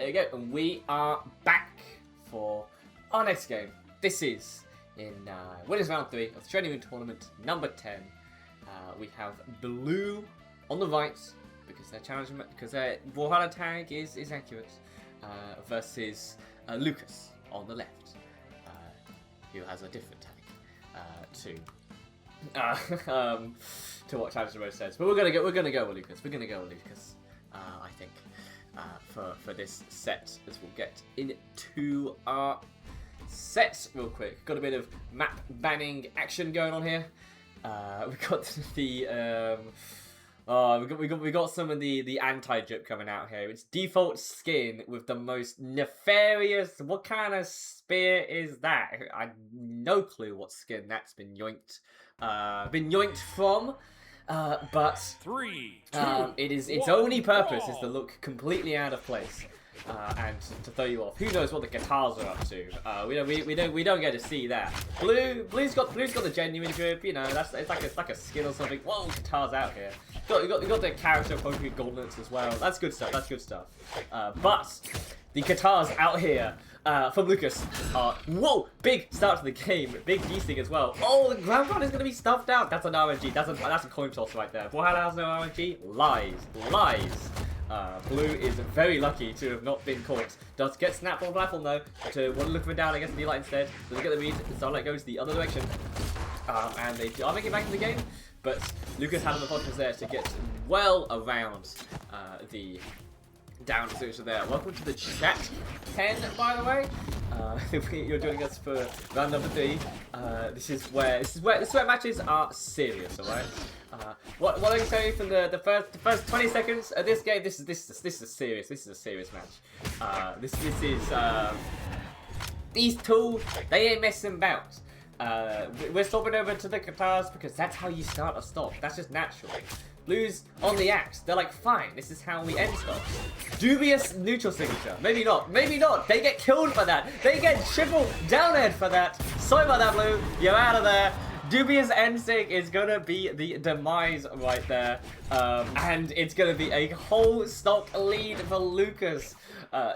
there you go. And we are back for our next game. This is in winners round 3 of the TOURNEY tournament number 10. We have Blue on the right because their challenge, because their BRAWLHALLA tag is accurate, versus Lucas on the left, who has a different tag to what Challenge Rose says. But we're gonna go with Lucas. We're gonna go with Lucas. I think for this set, as we'll get into our sets real quick. Got a bit of map banning action going on here. We got the we got some of the anti-drip coming out here. It's default skin with the most nefarious. What kind of spear is that? I no clue what skin that's been yoinked from. But 3, 2, its only purpose is to look completely out of place. And to throw you off. Who knows what the guitars are up to? We don't get to see that. Blue's got the genuine drip. You know, it's like a skin or something. Whoa, guitars out here. You got the character appropriate gauntlets as well. That's good stuff. But the guitars out here from Lucas are big start to the game. Big G-Sting as well. Oh, the ground round is going to be stuffed out. That's an RNG. That's a coin toss right there. BRAWLHALLA has no RNG. Lies. Blue is very lucky to have not been caught. Does get snapped on the platform though, to want to look for down, I guess, the light instead. Doesn't get the read, the Starlight goes the other direction. And they are making it back in the game, but Lucas had an advantage there to get well around the down situation there. Welcome to the chat 10, by the way. If you're joining us for round number 3, this is where matches are serious, alright? What I can tell you from the first 20 seconds of this game, this is a serious match. This is these two, they ain't messing about. We're swapping over to the guitars because that's how you start a stock. That's just natural. Blues on the axe. They're like, fine, this is how we end stocks. Dubious neutral signature. Maybe not. They get killed for that. They get triple down head for that. Sorry about that, Blue. You're out of there. Dubious end sig is gonna be the demise right there, and it's gonna be a whole stock lead for Lucas.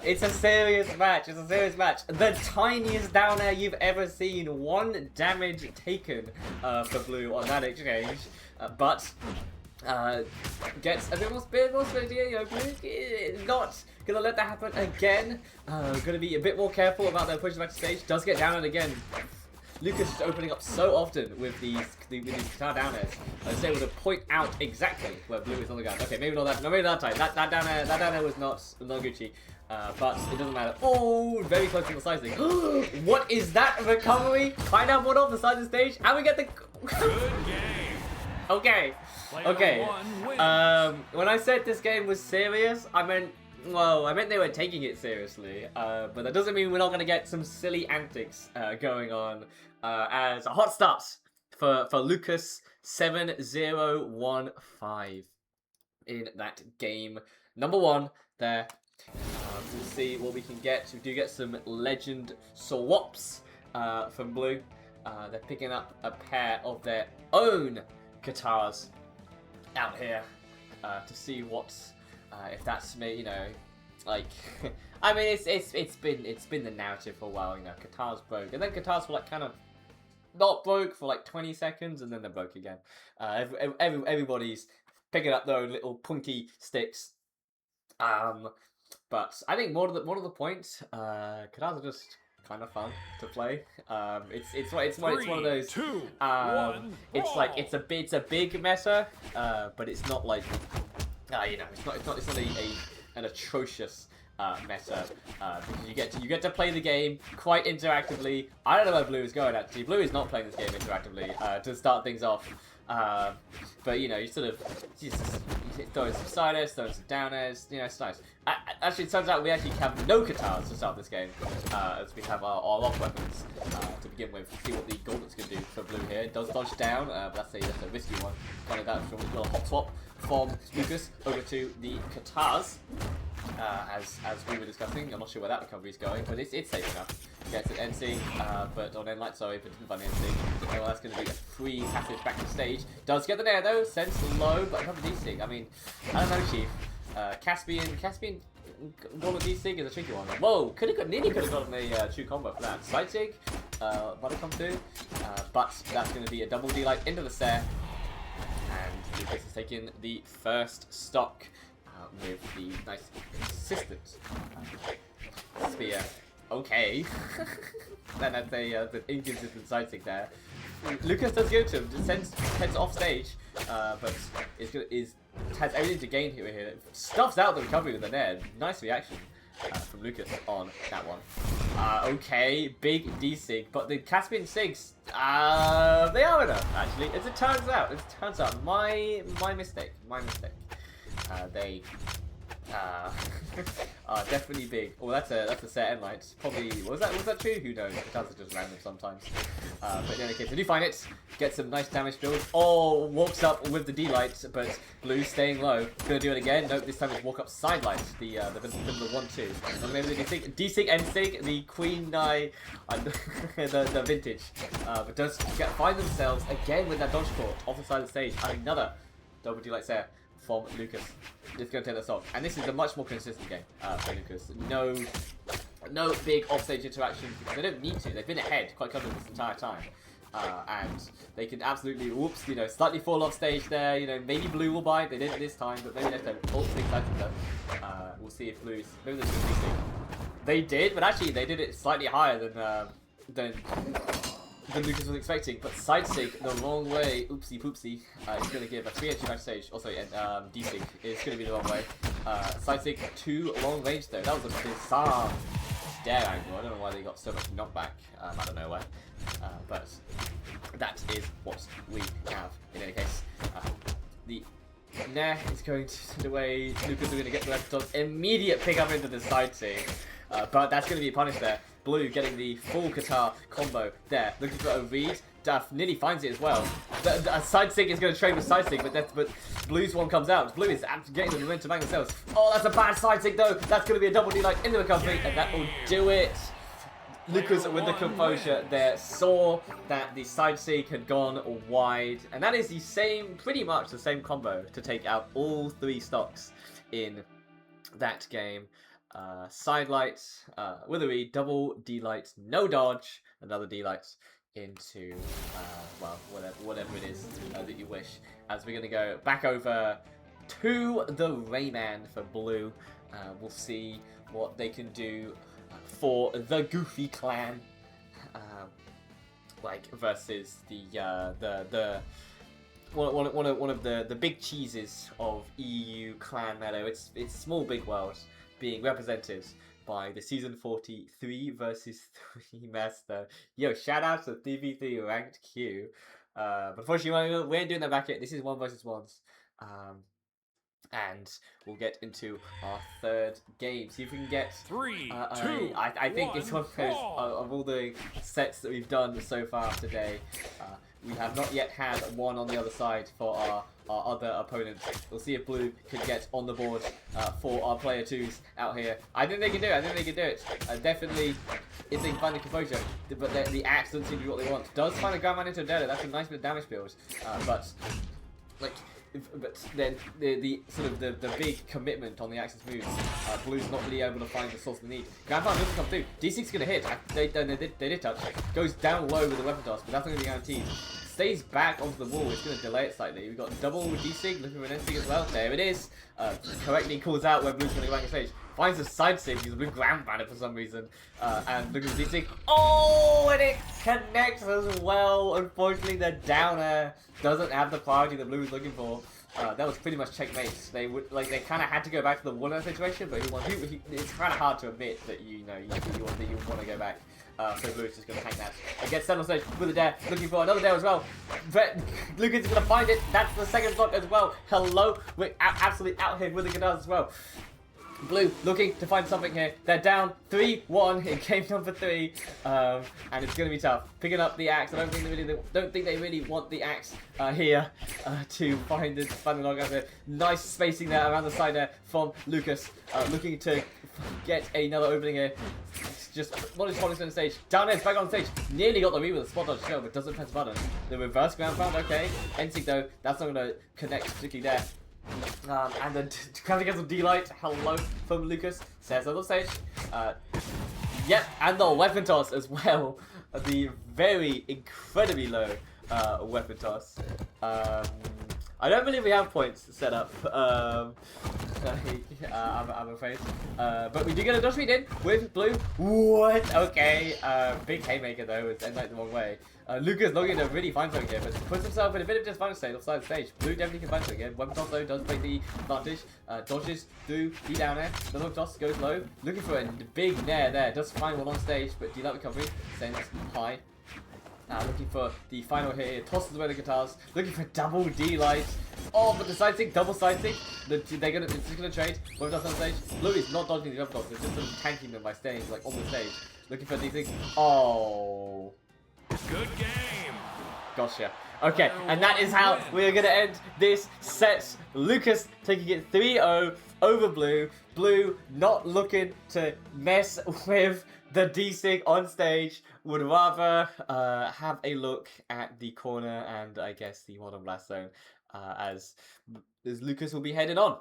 It's a serious match. The tiniest down air you've ever seen. 1 damage taken for Blue on that exchange, but gets a bit more speed. You know, Blue not gonna let that happen again. Gonna be a bit more careful about their push back to stage. Does get down and again. Lucas is opening up so often with these guitar down airs. He's able to point out exactly where Blue is on the ground. Okay, maybe not that time. That down air was not Gucci. But it doesn't matter. Oh, very close to the side stage. What is that recovery? Find out what off the side of the stage, and we get the good game. Okay. When I said this game was serious, I meant they were taking it seriously, but that doesn't mean we're not going to get some silly antics going on as a hot start for Lucas 7-0-1-5 in that game number 1 there. We'll see what we can get. We do get some legend swaps from Blue. They're picking up a pair of their own guitars out here to see what's if that's me, you know, like I mean it's been the narrative for a while, you know, guitars broke, and then guitars were like kind of not broke for like 20 seconds, and then they're broke again. Everybody's picking up their own little punky sticks. But I think more to the point, guitars are just kind of fun to play. It's one of those. 2, 1, it's a big meta, but it's not like you know, it's not an atrocious meta, because you get to play the game quite interactively. I don't know where Blue is going actually. Blue is not playing this game interactively to start things off. But you know, you throw some side airs, throw some down airs, you know, it's nice. Actually, it turns out we actually have no guitars to start this game, as we have our lock weapons to begin with. See what the gauntlets can do for Blue here. It does dodge down, but that's a risky one. Kind of that from a little hot swap from Lucas over to the guitars. As we were discussing, I'm not sure where that recovery is going, but it's safe enough. Gets an NC, but on end light, sorry, but didn't find NC. Well, that's going to be a free passage back to stage. Does get the nair though, sense low, but another DC. I mean, I don't know, Chief. Caspian, Waller D-Sig is a tricky one. Whoa, nearly could have gotten a true combo for that. Side Sig, Buttercome through, but that's going to be a double D-Light into the stair. And Lucas has taken the first stock with the nice consistent spear. Okay. Then that's the inconsistent side Sig there. Lucas does go to him, just heads off stage, but has everything to gain here. Stuffs out the recovery with the Nair. Nice reaction from Lucas on that one. Okay, big D-Sig, but the Caspian Sigs, they are enough, actually. As it turns out, my mistake. They are definitely big. Oh, that's a set end light. Probably was that true? Who knows? It does just random sometimes. But in any case, I do find it. Get some nice damage build. Oh, walks up with the D light, but Blue staying low. Gonna do it again. Nope, this time it's walk up side light. The 1-2. Not maybe the D-Sig, N-Sig, the Queen Eye, the vintage. But does find themselves again with that dodge court off the side of the stage. And another double D light there from Lucas. Just going to take this off. And this is a much more consistent game for Lucas. No big offstage interaction because they don't need to. They've been ahead quite comfortably this entire time. And they can absolutely, whoops, slightly fall off stage there. Maybe Blue will buy. They didn't this time, but maybe next time. Oh, big side them. We'll see if Blue's. Maybe they're just missing. They did, but actually they did it slightly higher than Lucas was expecting, but side Sig the wrong way. Oopsie poopsie. It's going to give a 3 entry back stage. Also, D-Sig is going to be the wrong way. Side Sig too long range though. That was a bizarre dare angle. I don't know why they got so much knockback out of nowhere. But that is what we have in any case. The Nair is going to send away. Lucas is going to get the left dodge. Immediate pick up into the side Sig. But that's going to be punished there. Blue getting the full Qatar combo there. Looking for a read. Duff nearly finds it as well. The side Sig is going to trade with side Sig, but Blue's one comes out. Blue is getting the momentum back themselves. Oh, that's a bad side Sig though. That's going to be a double D-Light into the recovery, and that will do it. Lucas with the composure there saw that the side Sig had gone wide, and that is pretty much the same combo to take out all 3 stocks in that game. Side light with a read, double D-Light, no dodge, another D-Light into, well, whatever it is that you wish. As we're going to go back over to the Rayman for Blue. We'll see what they can do for the Goofy clan, versus the one of the big cheeses of EU clan meadow. It's small big world being represented by the season 43 versus 3 master. Yo, shout out to 3v3 ranked Q. But unfortunately, we ain't doing that back yet. This is 1 versus 1s. And we'll get into our 3rd game. See if we can get 3, 2, I think it's one of those of all the sets that we've done so far today. We have not yet had one on the other side for our other opponents. We'll see if Blue can get on the board for our player 2s out here. I think they can do it. Definitely, if they can find the composure. But the axe doesn't seem to be what they want. Does find a Grandman into a Data. That's a nice bit of damage build. But then the sort of the big commitment on the Axis moves, Blue's not really able to find the source of the need. Grandfather doesn't come through. D6's gonna hit. They did touch. Goes down low with the weapon toss, but that's not gonna be guaranteed. Stays back onto the wall. It's gonna delay it slightly. We've got double D-Sig looking for an N-Sig as well. There it is. Correctly calls out where Blue's gonna go back on stage. Finds a side Sig. He's a blue Grandfather for some reason. And look at the D-Sig. Oh, and it connects as well. Unfortunately, the downer doesn't have the priority that Blue was looking for. That was pretty much checkmate. They kind of had to go back to the Waller situation, but it's kind of hard to admit that you want to go back. So Blue is just going to tank that. And gets set on stage with a dare, looking for another dare as well. But Lucas is going to find it. That's the 2nd block as well. Hello, we're absolutely out here with the guitars as well. Blue looking to find something here. They're down 3-1 in game number 3, and it's going to be tough. Picking up the axe. I don't think they really want the axe here to find the knockout there. Nice spacing there around the side there from Lucas, looking to get another opening here. Just what is Hollis on the stage? Down there, back on stage. Nearly got the read with a spot dodge show, but doesn't press the button. The reverse ground pound, okay. N-Sig though, that's not going to connect particularly there. And then counting against D-Light, hello from Lucas, says on the stage. Yep, and the weapon toss as well. The very incredibly low weapon toss. I don't believe we have points set up. I'm afraid. But we do get a dodge read in with blue. What? Okay. Big haymaker though. It's ended the wrong way. Lucas looking to really find something here, but puts himself in a bit of disadvantage state offside the stage. Blue definitely can find something again. Weapon toss though does play the advantage. Dodges through the down air. The low toss goes low. Looking for a big nair there. Does find one on stage, but D-Light recovery sends high. Looking for the final hit here. Tosses away the guitars. Looking for double D-Light. Oh, but the side stick, double side stick. It's just gonna trade. Weapon toss on stage. Blue is not dodging the weapon toss. It's just sort of tanking them by staying like on the stage. Looking for these things. Oh. Good game. Gotcha. Okay, and that is how we're going to end this set. Lucas taking it 3-0 over Blue. Blue not looking to mess with the D-Sig on stage. Would rather have a look at the corner and I guess the modern blast zone as Lucas will be headed on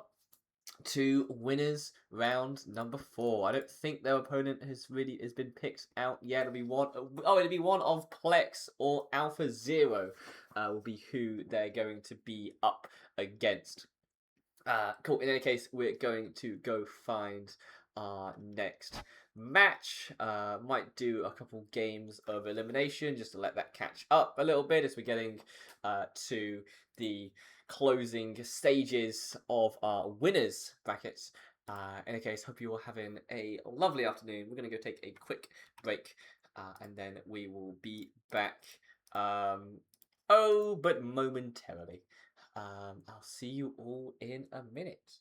to winners round number 4. I don't think their opponent has been picked out yet. It'll be one of Plex or Alpha Zero will be who they're going to be up against. Cool. In any case, we're going to go find our next match. Might do a couple games of elimination just to let that catch up a little bit as we're getting to the closing stages of our winners brackets. In any case, hope you all having a lovely afternoon. We're going to go take a quick break and then we will be back. But momentarily. I'll see you all in a minute.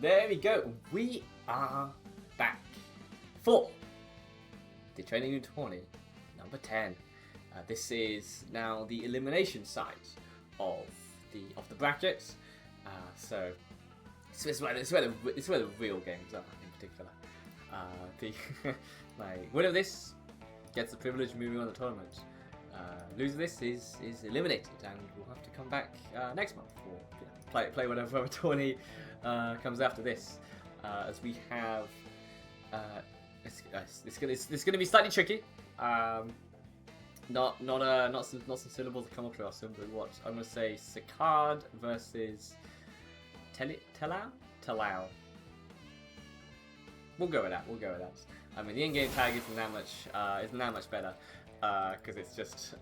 there we go. We are back for the training tourney number 10. This is now the elimination side of the brackets. So it's where the real games are in particular. The winner of this gets the privilege of moving on the tournament. Loser of this is eliminated, and we'll have to come back next month or play whatever tourney comes after this. As we have, it's gonna be slightly tricky. Not some syllables that come across them, but what I'm gonna say: Sakard versus Talau. We'll go with that. I mean, the in-game tag isn't that much better because it's just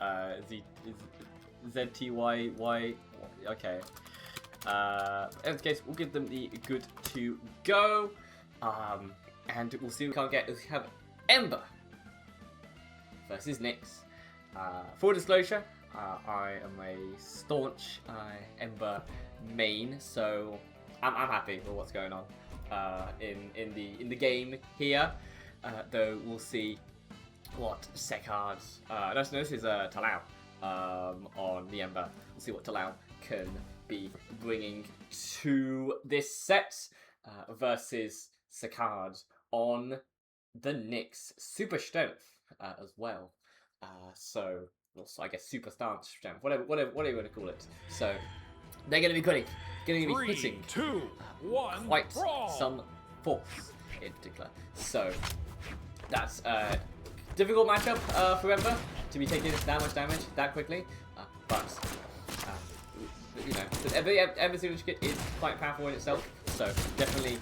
ZTYY. Okay. In this case, we'll give them the good to go, and we'll see what we can't get. We have Ember versus Nyx. Full disclosure, I am a staunch Ember main, so I'm happy with what's going on in the game here. Though we'll see what Sekard. No, this is Talau on the Ember. We'll see what Talau can be bringing to this set versus Sekard on the Nyx super strength as well. So also I guess super stance strength, whatever you want to call it. So they're going to be putting 2, 1, quite brawl. some force in particular. So that's a difficult matchup for Ember to be taking that much damage that quickly. But you know, Ember signature kit is quite powerful in itself. So definitely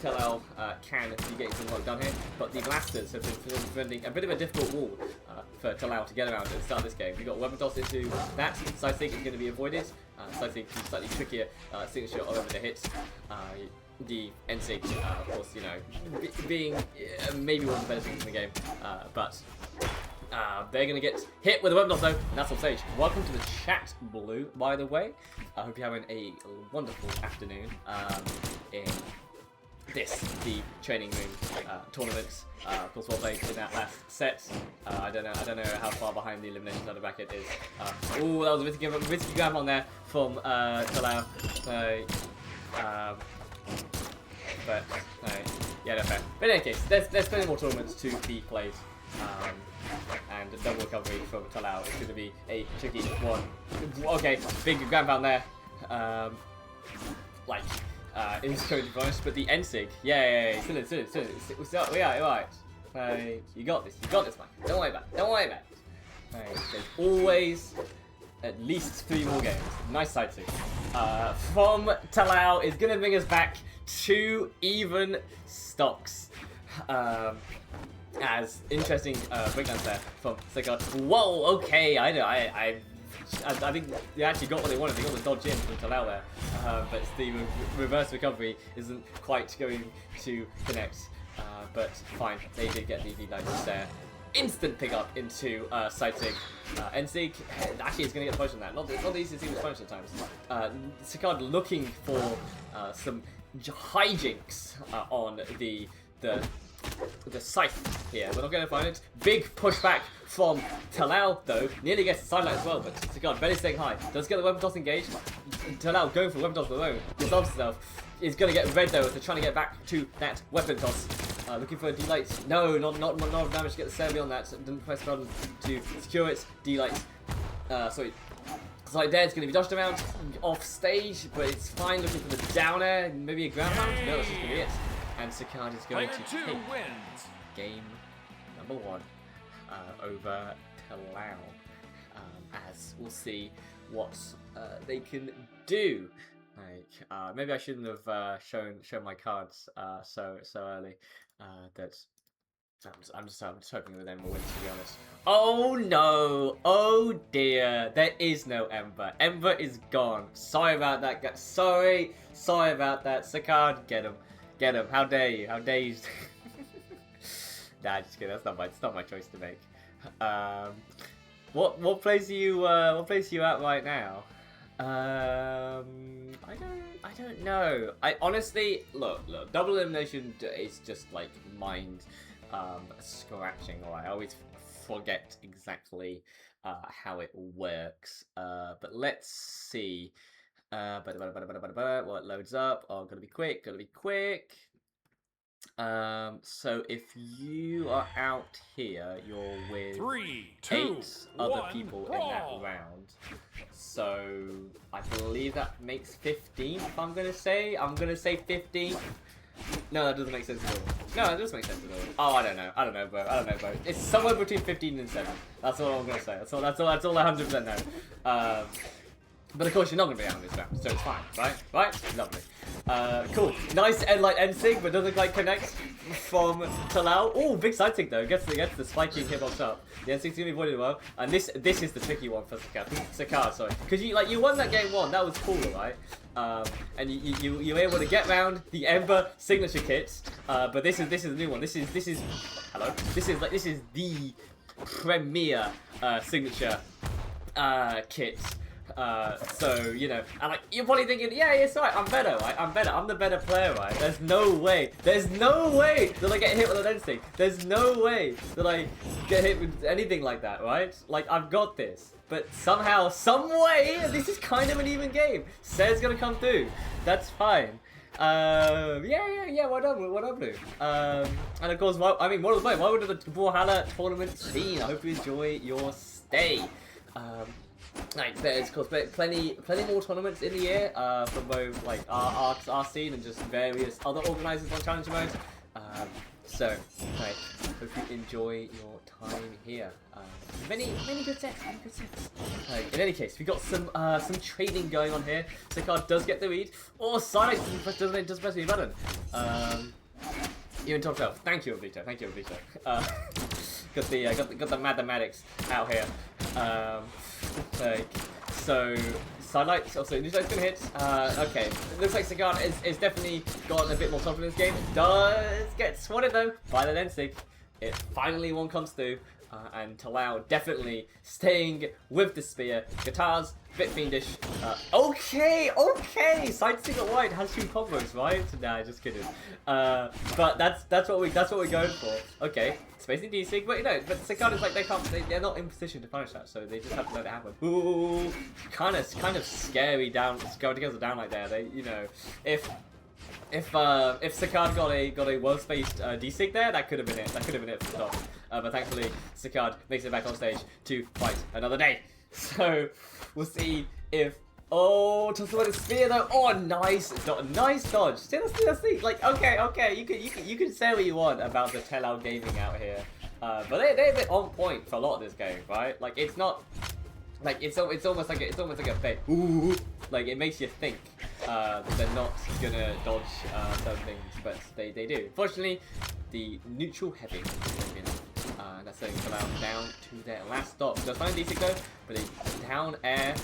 Talau can be getting some work done here. But the blasters have been presenting a bit of a difficult wall for Talau to get around at the start of this game. We've got weapon toss into that. Side sync is going to be avoided. Side sync is slightly trickier signature of Ember to hit. The N-Sig, of course, you know, being maybe one of the better things in the game, but they're going to get hit with a weapon toss though, and that's on stage. Welcome to the chat, Blue, by the way. I hope you're having a wonderful afternoon in the training room tournaments. Of course, well played in that last set. I don't know how far behind the elimination side of the bracket is. Oh, that was a risky grab on there from Talau. But yeah, no fair. But in any case, there's plenty more tournaments to be played, and a double recovery from Talau is going to be a tricky one. Okay, big grab down there. It was going to be honest, but the N-Sig, yeah, still yeah, right. You got this, man. Don't worry about it. There's always at least 3 more games. Nice side sync. From Talau is going to bring us back to even stocks. As interesting breakdowns there from Sekard. Whoa, okay, I think they actually got what they wanted. They got the dodge in from Talau there. But the reverse recovery isn't quite going to connect. But fine, they did get the lights there. Instant pickup into side sig. N-Sig actually is going to get the push on that. Not the easiest thing to punch at times. Sekard looking for some hijinks on the scythe here. We're not going to find it. Big pushback from Talau though. Nearly gets the sidelight as well, but Sekard barely staying high. Does get the weapon toss engaged. Talau going for the weapon toss alone. Dissolves himself. Is going to get red though as they're trying to get back to that weapon toss. Looking for a D-light. No, not enough damage to get the save on that. Didn't press the button to secure it. D-light. Sorry. Slight dead's going to be dodged around off stage, but it's fine. Looking for the down air. Maybe a ground pound. No, that's just going to be it. And Sekard is going to take game number 1 over Talau. As we'll see what they can do. Maybe I shouldn't have shown my cards so early. I'm just hoping that Ember wins, to be honest. Oh no! Oh dear! There is no Ember. Ember is gone. Sorry about that, guys. Sorry about that. Sekard, get him. How dare you? Nah, just kidding. That's not my choice to make. What place are you at right now? I don't. I don't know. I honestly look. Double elimination is just like mind scratching. Or I always forget exactly how it works. But let's see. What loads up? Oh, gotta be quick. Gotta be quick. So if you are out here, you're with 3, 2, 8 other 1, people brawl. in that round. So I believe that makes 15. If I'm gonna say 15. No, that doesn't make sense at all. No, that does make sense at all. Oh, I don't know, bro. It's somewhere between 15 and 7. That's all I'm gonna say. That's all I 100% know. But of course you're not going to be out of this round, so it's fine, right? Lovely. Cool. Nice end sync, but doesn't quite connect from Talau. Oh, big side sync though. Gets the spiky hitbox up. The end sync's going to be avoided well. And this is the tricky one for Sakar, sorry. Because you won that game 1, that was cool, right? And you were able to get round the Ember signature kits. But this is the new one. This is hello. This is the premier signature kit. So, you know, and like, you're probably thinking, yeah, it's right, I'm better, right? I'm the better player, right? There's no way that I get hit with an instinct. There's no way that I get hit with anything like that, right? Like, I've got this. But somehow, some way, this is kind of an even game. Say's gonna come through. That's fine. Yeah, well done, Blue. And of course, why would the BRAWLHALLA tournament scene? I hope you enjoy your stay. Like, there's of course plenty more tournaments in the year for both like our scene and just various other organisers on challenger mode. So, right, hope you enjoy your time here. Many good sets, in any case, we got some trading going on here. Sakar does get the read. Oh, Sonic doesn't press the button. You're in top 12. Thank you, Vito. Got the mathematics out here. So sidelights, also new side's gonna hit. Okay, it looks like Sakar is definitely gotten a bit more confidence game. Does get swatted though by the Lensig. It finally one comes through, and Talau definitely staying with the spear. Guitars, bit fiendish. Okay, side single white has 2 combos, right? Nah, just kidding. But that's what we're going for. Okay, spacing DC, but you know, but Sakar is like they're not in position to punish that, so they just have to let it happen. Ooh, kind of scary down. Going together down like there. They, you know, if Sakard got a well spaced D-Sig there, that could have been it. That could have been it for the top. But thankfully, Sakard makes it back on stage to fight another day. So we'll see if tosses with a spear though. Oh, nice dodge. See, let's see. Like, okay. You can say what you want about the Telao gaming out here, but they're a bit on point for a lot of this game, right? Like, it's not. Like, it's almost like a fake. Ooh, like it makes you think they're not gonna dodge certain things, but they do. Fortunately, the neutral heavy that's going to allow down to their last stop. Just find decent go, but a down air.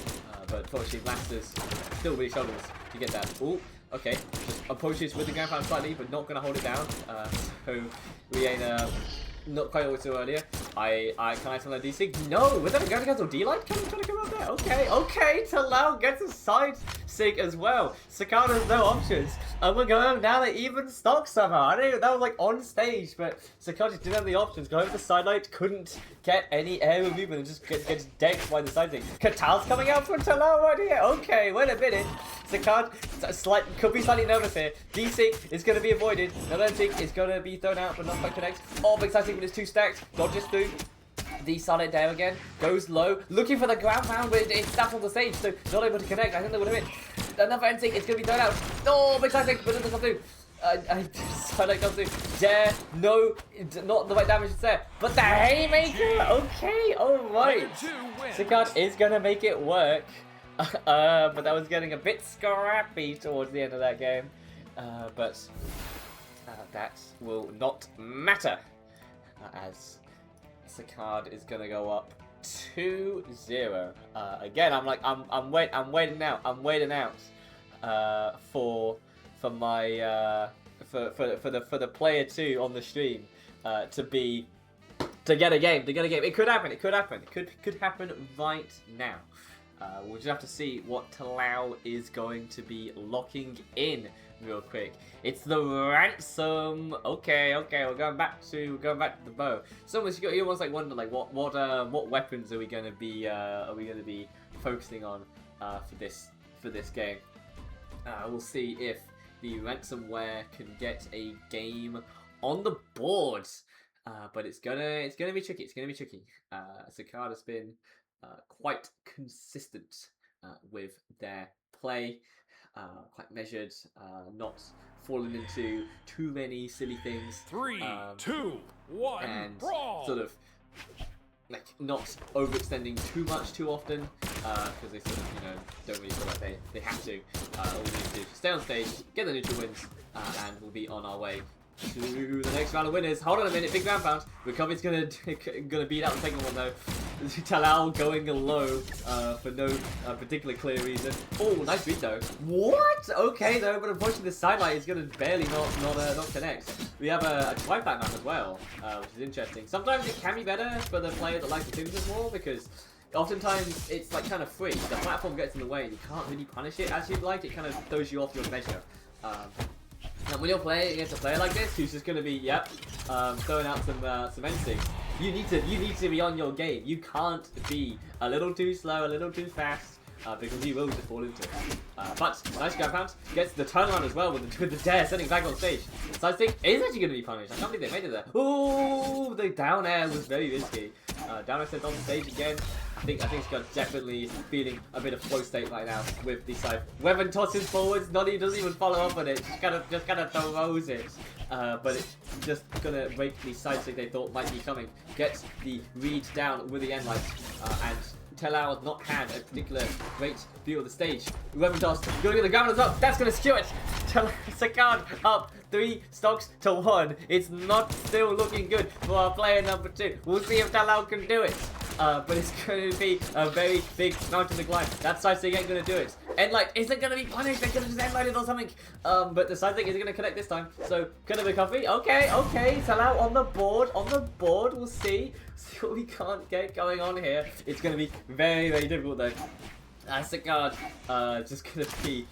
But unfortunately, Blasters still really struggles to get that. Ooh, okay, just approaches with the ground pound slightly, but not gonna hold it down. So we ain't not quite always too earlier. Can I tell a D-Sig? No! Was that a going to cancel D-Light trying to come out there? Okay, Talau gets a side sig as well. Sakana has no options. And we're going now they even stock somehow. I don't know, that was like on stage, but Sakana just didn't have the options. Going for the side light, couldn't get any air movement and just gets decked by the side thing. Katal's coming out for Talau right here. Okay, wait a minute. Sakana could be slightly nervous here. D-Sig is going to be avoided. Sig is going to be thrown out, but not quite connect. Oh, big side sig with his 2 stacks. Dodges through. The silent down again, goes low, looking for the ground pound, but it's stuck on the stage, so not able to connect. I think they would have hit. Another end sync, it's going to be thrown out. Oh, big side sync, but it doesn't come through. Silent comes through. Dare, no, not the right damage is there. But the haymaker, okay, alright. Sakard is going to make it work. But that was getting a bit scrappy towards the end of that game. But that will not matter. As Sakard is gonna go up 2-0. Again, I'm waiting out for the player 2 on the stream to get a game. It could happen. It could happen right now. We'll just have to see what Talau is going to be locking in real quick. It's the ransom. Okay, we're going back to the bow. So you almost like wonder like what weapons are we gonna be focusing on for this game. We'll see if the ransomware can get a game on the board. But it's gonna be tricky. It's gonna be tricky. Sakard has been quite consistent with their play, quite measured, not falling into too many silly things. 3, 2, 1, and brawl! Sort of like not overextending too much too often, because they sort of don't really feel like they have to. All we need to do is stay on stage, get the neutral wins, and we'll be on our way to the next round of winners. Hold on a minute, big ground pound. Recovery's gonna beat out the second one though. Talal going low for no particular clear reason. Oh, nice read though. What? Okay though, but unfortunately the sidelight is gonna barely not connect. We have a tri-plat map as well, which is interesting. Sometimes it can be better for the player that likes the signatures more, because oftentimes it's like kind of free. The platform gets in the way and you can't really punish it as you'd like. It kind of throws you off your measure. And when you're playing against a player like this, who's just going to be, throwing out some instincts, you need to be on your game. You can't be a little too slow, a little too fast, because you will just fall into it. But nice ground pound, gets the turnaround as well with the dare, sending back on stage. Side stick is actually going to be punished. I can't believe they made it there. Ooh, the down air was very risky. Down air sent on stage again. I think Scott's definitely feeling a bit of flow state right now with the side. Weapon tosses forwards, Noddy doesn't even follow up on it, just kind of throws it. But it's just gonna break the side stick they thought might be coming. Gets the read down with the end light, and Telau has not had a particular great view of the stage. Weapon toss, gonna get the ground up, that's gonna skew it. Sakard up 3 stocks to 1. It's not still looking good for our player number 2. We'll see if Telau can do it. But it's going to be a very big mountain to climb. That side stick ain't going to do it. Endlight isn't going to be punished. They're going to just endlight it or something. But the side stick isn't going to connect this time. So, kind of recovery. Okay. Salau on the board. We'll see. See what we can't get going on here. It's going to be very, very difficult though. Sakard just going to be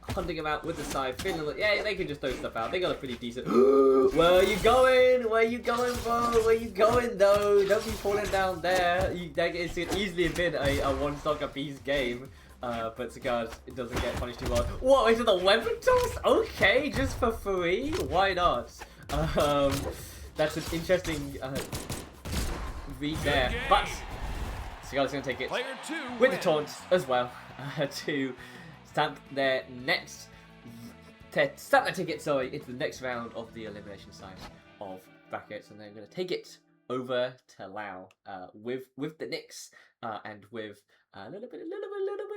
hunting him out with the side, feeling like, yeah, they can just throw stuff out. They got a pretty decent... Where are you going? Where you going, bro? Where you going, though? Don't be falling down there. It could easily have been a one-stock apiece game. But Sakard doesn't get punished too hard. What, is it the weapon toss? Okay, just for free? Why not? That's an interesting read there. But Sakard's going to take it with the taunt as well to stamp their ticket, into the next round of the elimination side of brackets, and they're going to take it over to Lao with the Knicks and with a little bit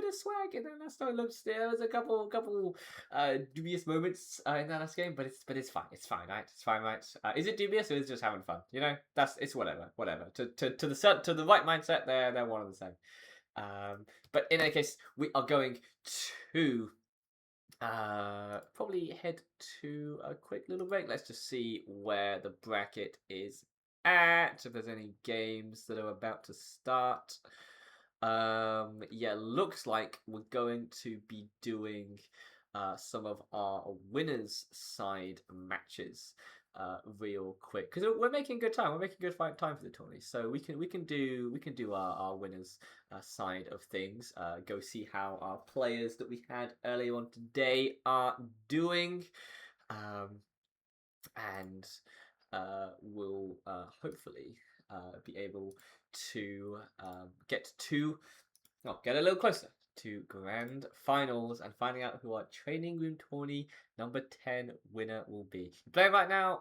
of swag in that last time. There was a couple dubious moments in that last game, but it's fine. It's fine, right? Is it dubious or is it just having fun? It's whatever. To the right mindset, they're one and the same. But in any case, we are going to probably head to a quick little break. Let's just see where the bracket is at, if there's any games that are about to start. Yeah, looks like we're going to be doing some of our winners side matches real quick, because we're making good time. We're making good time for the tourney, so we can do our winners side of things. Go see how our players that we had earlier on today are doing, and we'll hopefully be able to get a little closer to grand finals and finding out who our training room tourney number 10 winner will be. Playing right now?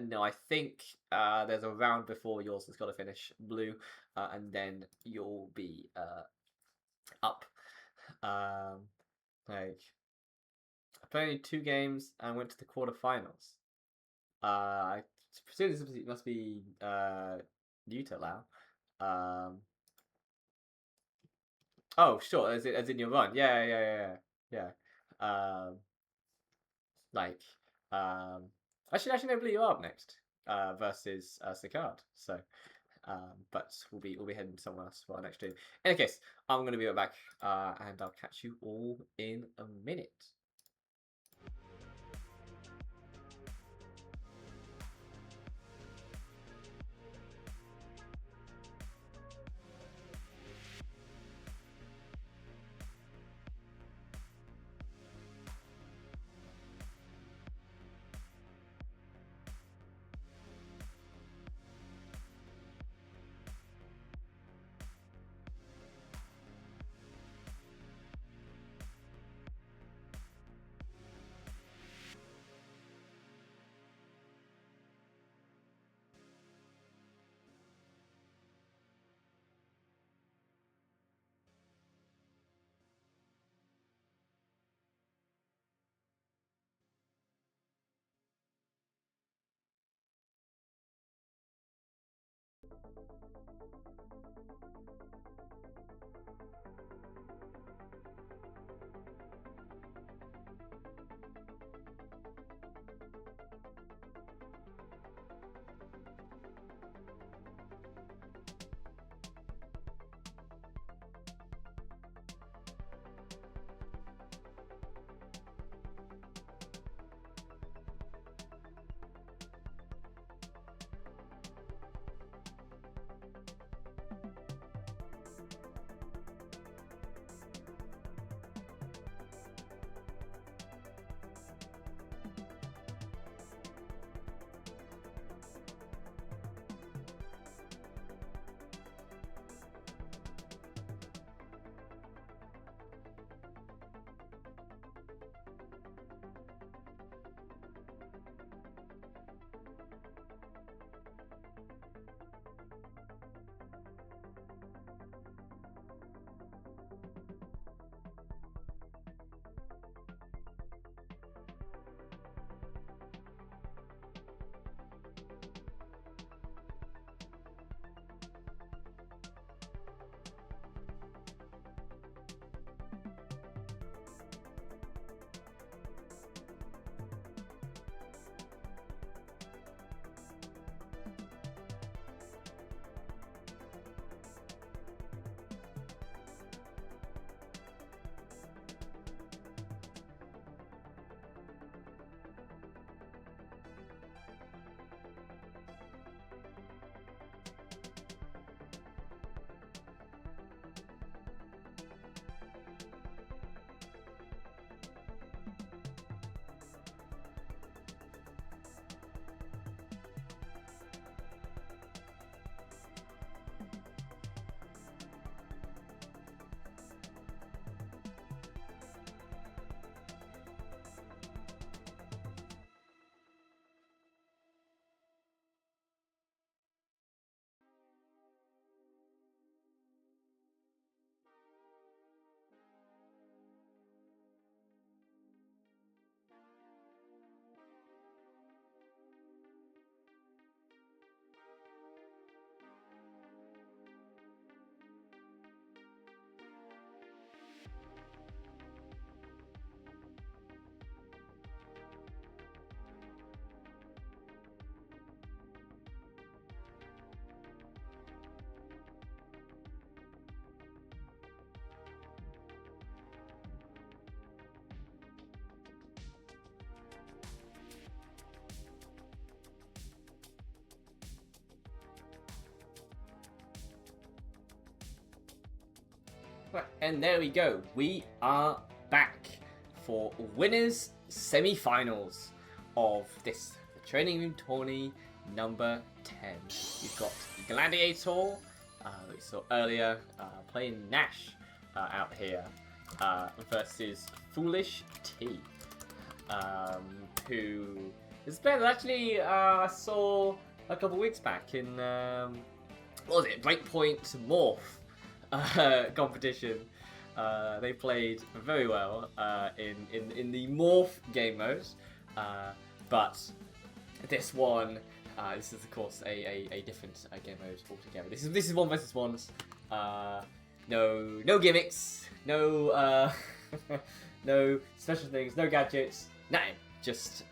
No, I think there's a round before yours that's got to finish blue, and then you'll be up. Like, I played only 2 games and went to the quarterfinals. I presume this must be new to Lao. Oh, sure, as in your run. Yeah. Actually, I believe you are up next versus Sakard. So, but we'll be heading somewhere else for our next stream. In any case, I'm going to be right back, and I'll catch you all in a minute. Right, and there we go. We are back for winners semi-finals of this training room tourney number 10. We've got Gladiator, we saw earlier, playing Nash out here, versus Foolish T, who is a player that actually I saw a couple of weeks back in, what was it, Breakpoint Morph competition. They played very well in the Morph game mode, but this one, this is of course a different game mode altogether. This is 1 versus 1s. No gimmicks, no no special things, no gadgets, nothing. Just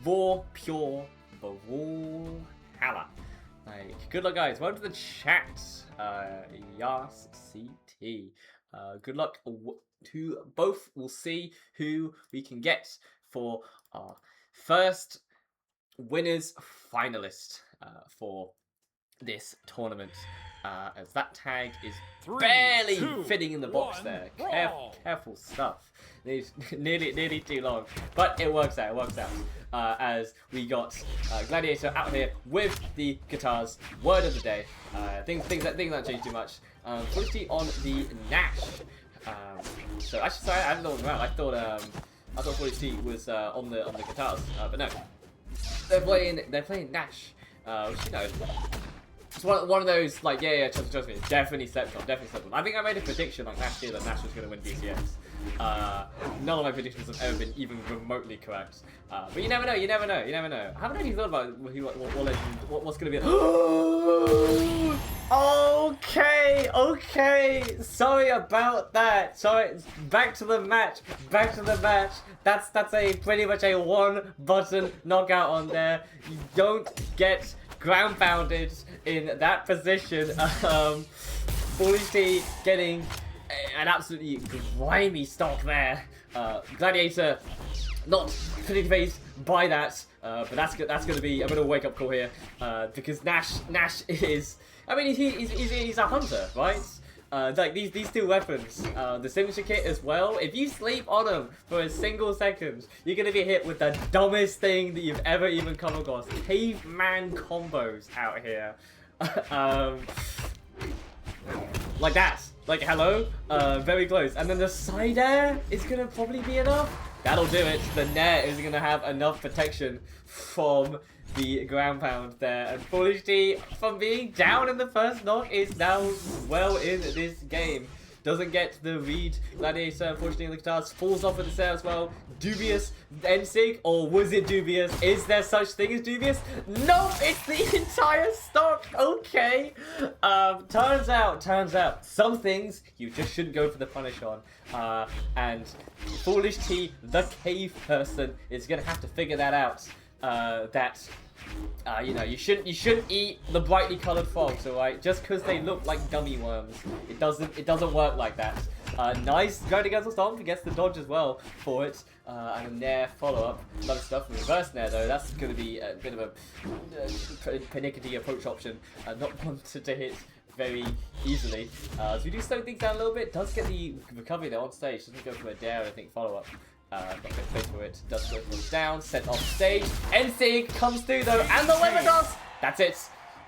raw, pure BRAWLHALLA. Good luck, guys. Welcome to the chat. Yas CT. Good luck to both. We'll see who we can get for our first winners finalist for this tournament. As that tag is barely fitting in the box there. Careful stuff. Nearly too long, but it works out. As we got Gladiator out here with the guitars. Word of the day. Things that changed too much. Quality on the Nash. So actually, sorry, I haven't thought around. I thought 40 was on the guitars, but no. They're playing Nash. Which, you know, it's one of those, like, yeah, trust me, definitely slept on. I think I made a prediction like last year that Nash was going to win BCS. None of my predictions have ever been even remotely correct. But you never know. I haven't really thought about what's going to be. Okay. Sorry about that. Sorry. Back to the match. That's a pretty much a one-button knockout on there. You don't get ground pounded in that position. Foolish T getting an absolutely grimy stock there. Gladiator not pretty phased by that, but that's going to be a bit of a wake up call here, because Nash is, I mean, he's a hunter, right? Like these two weapons, the signature kit as well. If you sleep on them for a single second, you're gonna be hit with the dumbest thing that you've ever even come across. Caveman combos out here, like that. Like hello, very close. And then the side air is gonna probably be enough. That'll do it. The net is gonna have enough protection from the ground pound there, and Foolish T, from being down in the first knock, is now well in this game. Doesn't get the read. Gladiator, unfortunately, the guitars falls off at the set as well. Dubious NSYNC, or was it dubious? Is there such thing as dubious? No, it's the entire stock. Okay. Turns out, some things you just shouldn't go for the punish on. And Foolish T, the cave person, is gonna have to figure that out. You know, you shouldn't eat the brightly coloured frogs, alright? Just because they look like gummy worms, it doesn't work like that. Nice going against the stomp, gets the dodge as well for it, and a nair follow up. Love stuff. Reverse nair though, that's going to be a bit of a panicky approach option, not wanted to hit very easily. So we do slow things down a little bit. Does get the recovery there on stage. Doesn't go for a dare, I think, follow up. Got a bit place for it. Does go down, sent off stage. NSYNC comes through though, and the winner does. That's it.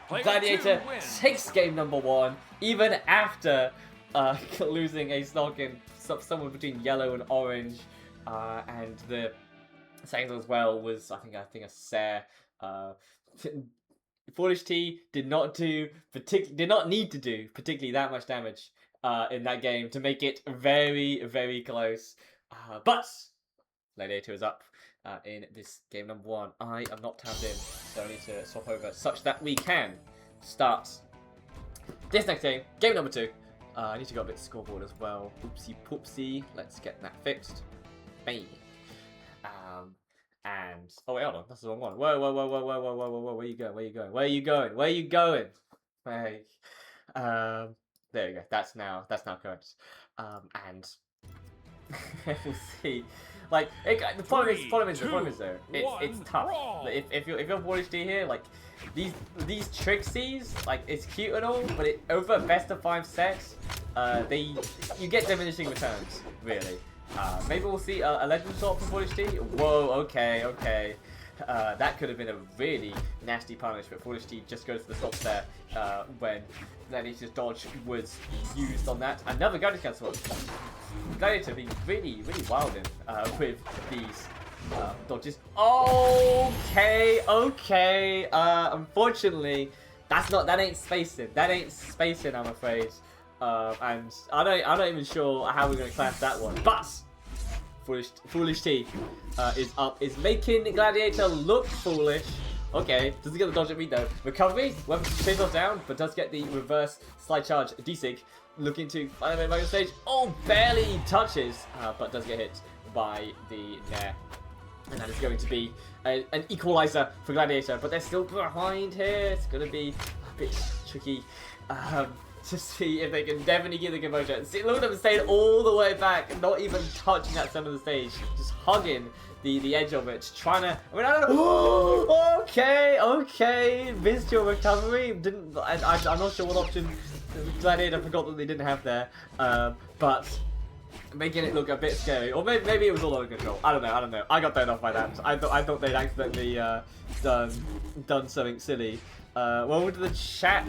Gladiator takes game number 1, even after losing a stock in somewhere between yellow and orange, and the second as well was I think a Sare. Foolish T did not need to do particularly that much damage in that game to make it very, very close. But Gladiator is up in this game number 1. I am not tabbed in, so I need to swap over such that we can start this next game, game number 2. I need to go a bit scoreboard as well. Oopsie poopsie. Let's get that fixed. Bang. And oh wait, hold on, that's the wrong one. Whoa! Where you going? Hey. There you go. That's now correct. And we'll see. Like the problem is though, it's tough. Like, if you're Foolish T here, like these Trixies, like it's cute and all, but over a best of 5 sets, you get diminishing returns really. Maybe we'll see a legend swap from Foolish T. Whoa, okay. That could have been a really nasty punish, but Foolish T just goes to the stops there when Gladiator's dodge was used on that. Another Gladiator cancel. Gladiator being really wilding with these dodges. Okay. Unfortunately, that ain't spacing. I'm afraid. And I'm not even sure how we're gonna class that one. But Foolish T is up, is making Gladiator look foolish. Okay, doesn't get the dodge at me though. Recovery, weapon stays off down, but does get the reverse slide charge D-Sig. Looking to find a way back on stage. Oh, barely touches, but does get hit by the nair. And that is going to be an equalizer for Gladiator, but they're still behind here. It's going to be a bit tricky to see if they can definitely get the composure. See, look at them staying all the way back, not even touching that center of the stage, just hugging the edge of it, trying to. I mean, I don't know. Okay, missed your recovery. Didn't. I'm not sure what option Gladiator forgot that they didn't have there, but making it look a bit scary, or maybe it was all under control. I don't know. I got thrown off by that. I thought they'd accidentally done something silly. Welcome to the chat.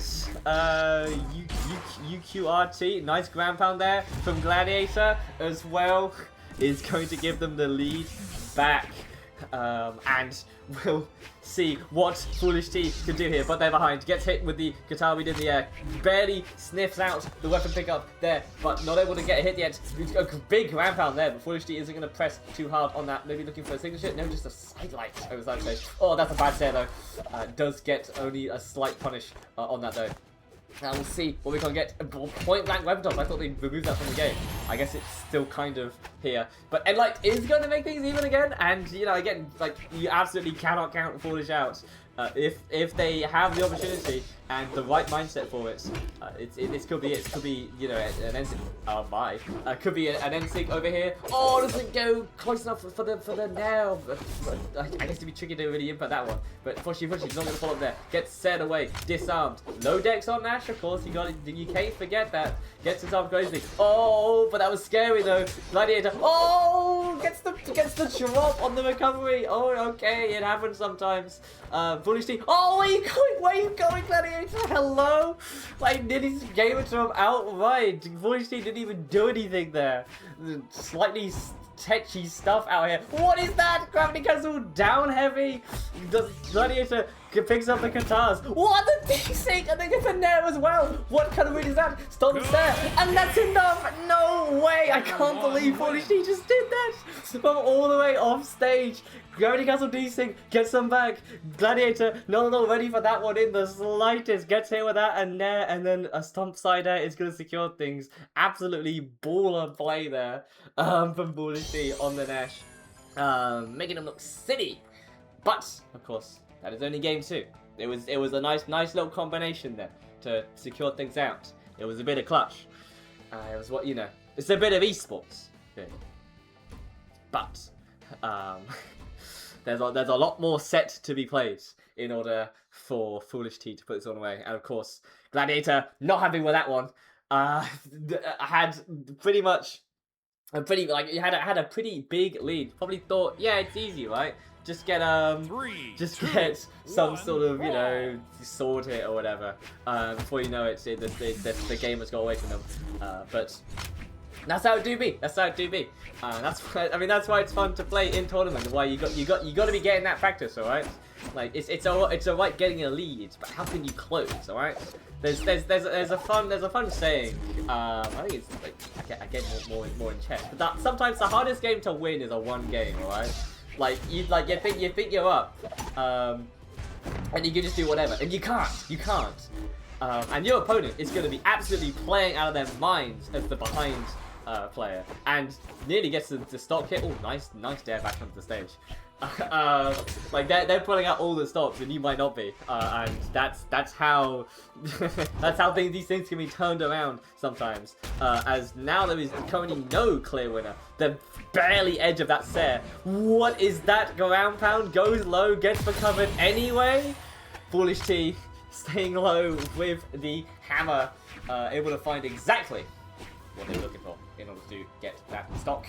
UQRT, nice ground pound there from Gladiator as well. Is going to give them the lead back, and we'll see what Foolish T can do here. But they're behind. Gets hit with the guitar weed in the air. Barely sniffs out the weapon pickup there, but not able to get a hit yet. A big ground pound there, but Foolish T isn't going to press too hard on that. Maybe looking for a signature. No, just a sidelight over side stage. Oh, that's a bad stare though. Does get only a slight punish on that though. Now we'll see what we can get. Point blank weapon toss. I thought they removed that from the game. I guess it's still kind of here. But Endlight is going to make things even again. And, you know, again, like, you absolutely cannot count Foolish out. If they have the opportunity and the right mindset for it, this could be it. It could be, you know, an NSYNC. Oh my! Could be an NSYNC over here. Oh, doesn't go close enough for the nail. But I guess it'd be tricky to really input that one. But Fushy, not going to follow up there. Gets set away, disarmed. Low dex on Nash, of course. You can't forget that. Gets disarmed crazily. Oh, but that was scary though. Gladiator. Oh, gets the drop on the recovery. Oh, okay, it happens sometimes. Foolish T. Oh, where are you going, Gladiator? Hello? Like, nearly gave it to him outright. Foolish T didn't even do anything there. Slightly tetchy stuff out here. What is that? Gravity cancel down heavy. Does Gladiator picks up the guitars. What the D-sync? And they get the nair as well. What kind of read is that? Stop the stare. And that's enough. No way. I can't believe Foolish T just did that. From all the way off stage. Gravity Castle D-sync, gets them back. Gladiator, not ready for that one in the slightest. Gets hit with that and nair, and then a stomp side air is going to secure things. Absolutely baller play there from Foolish T on the Nash. Making him look silly. But, of course, that is only game 2. It was a nice little combination there to secure things out. It was a bit of clutch. It was what, you know, it's a bit of esports. Okay. But, there's a lot more set to be played in order for Foolish T to put this one away. And of course, Gladiator not happy with that one. Had pretty much a pretty had a pretty big lead. Probably thought, yeah, it's easy, right? Just get some sort of, you know, sword hit or whatever. Before you know it, the game has got away from them. But that's how it do be. That's how it do be. That's why it's fun to play in tournament. Why you got to be getting that practice, all right? Like it's alright getting a lead, but how can you close, all right? There's a fun saying. I think it's like I get more in chess, but sometimes the hardest game to win is a one game, all right? Like you think you're up, and you can just do whatever, and you can't. And your opponent is going to be absolutely playing out of their minds as the behind player, and nearly gets the stock hit. Oh, nice dare back onto the stage. Like they're pulling out all the stops, and you might not be. And that's how these things can be turned around sometimes. As now there is currently no clear winner. The barely edge of that stare. What is that? Ground pound goes low, gets recovered anyway. Foolish T staying low with the hammer, able to find exactly what they're looking for in order to get that stock.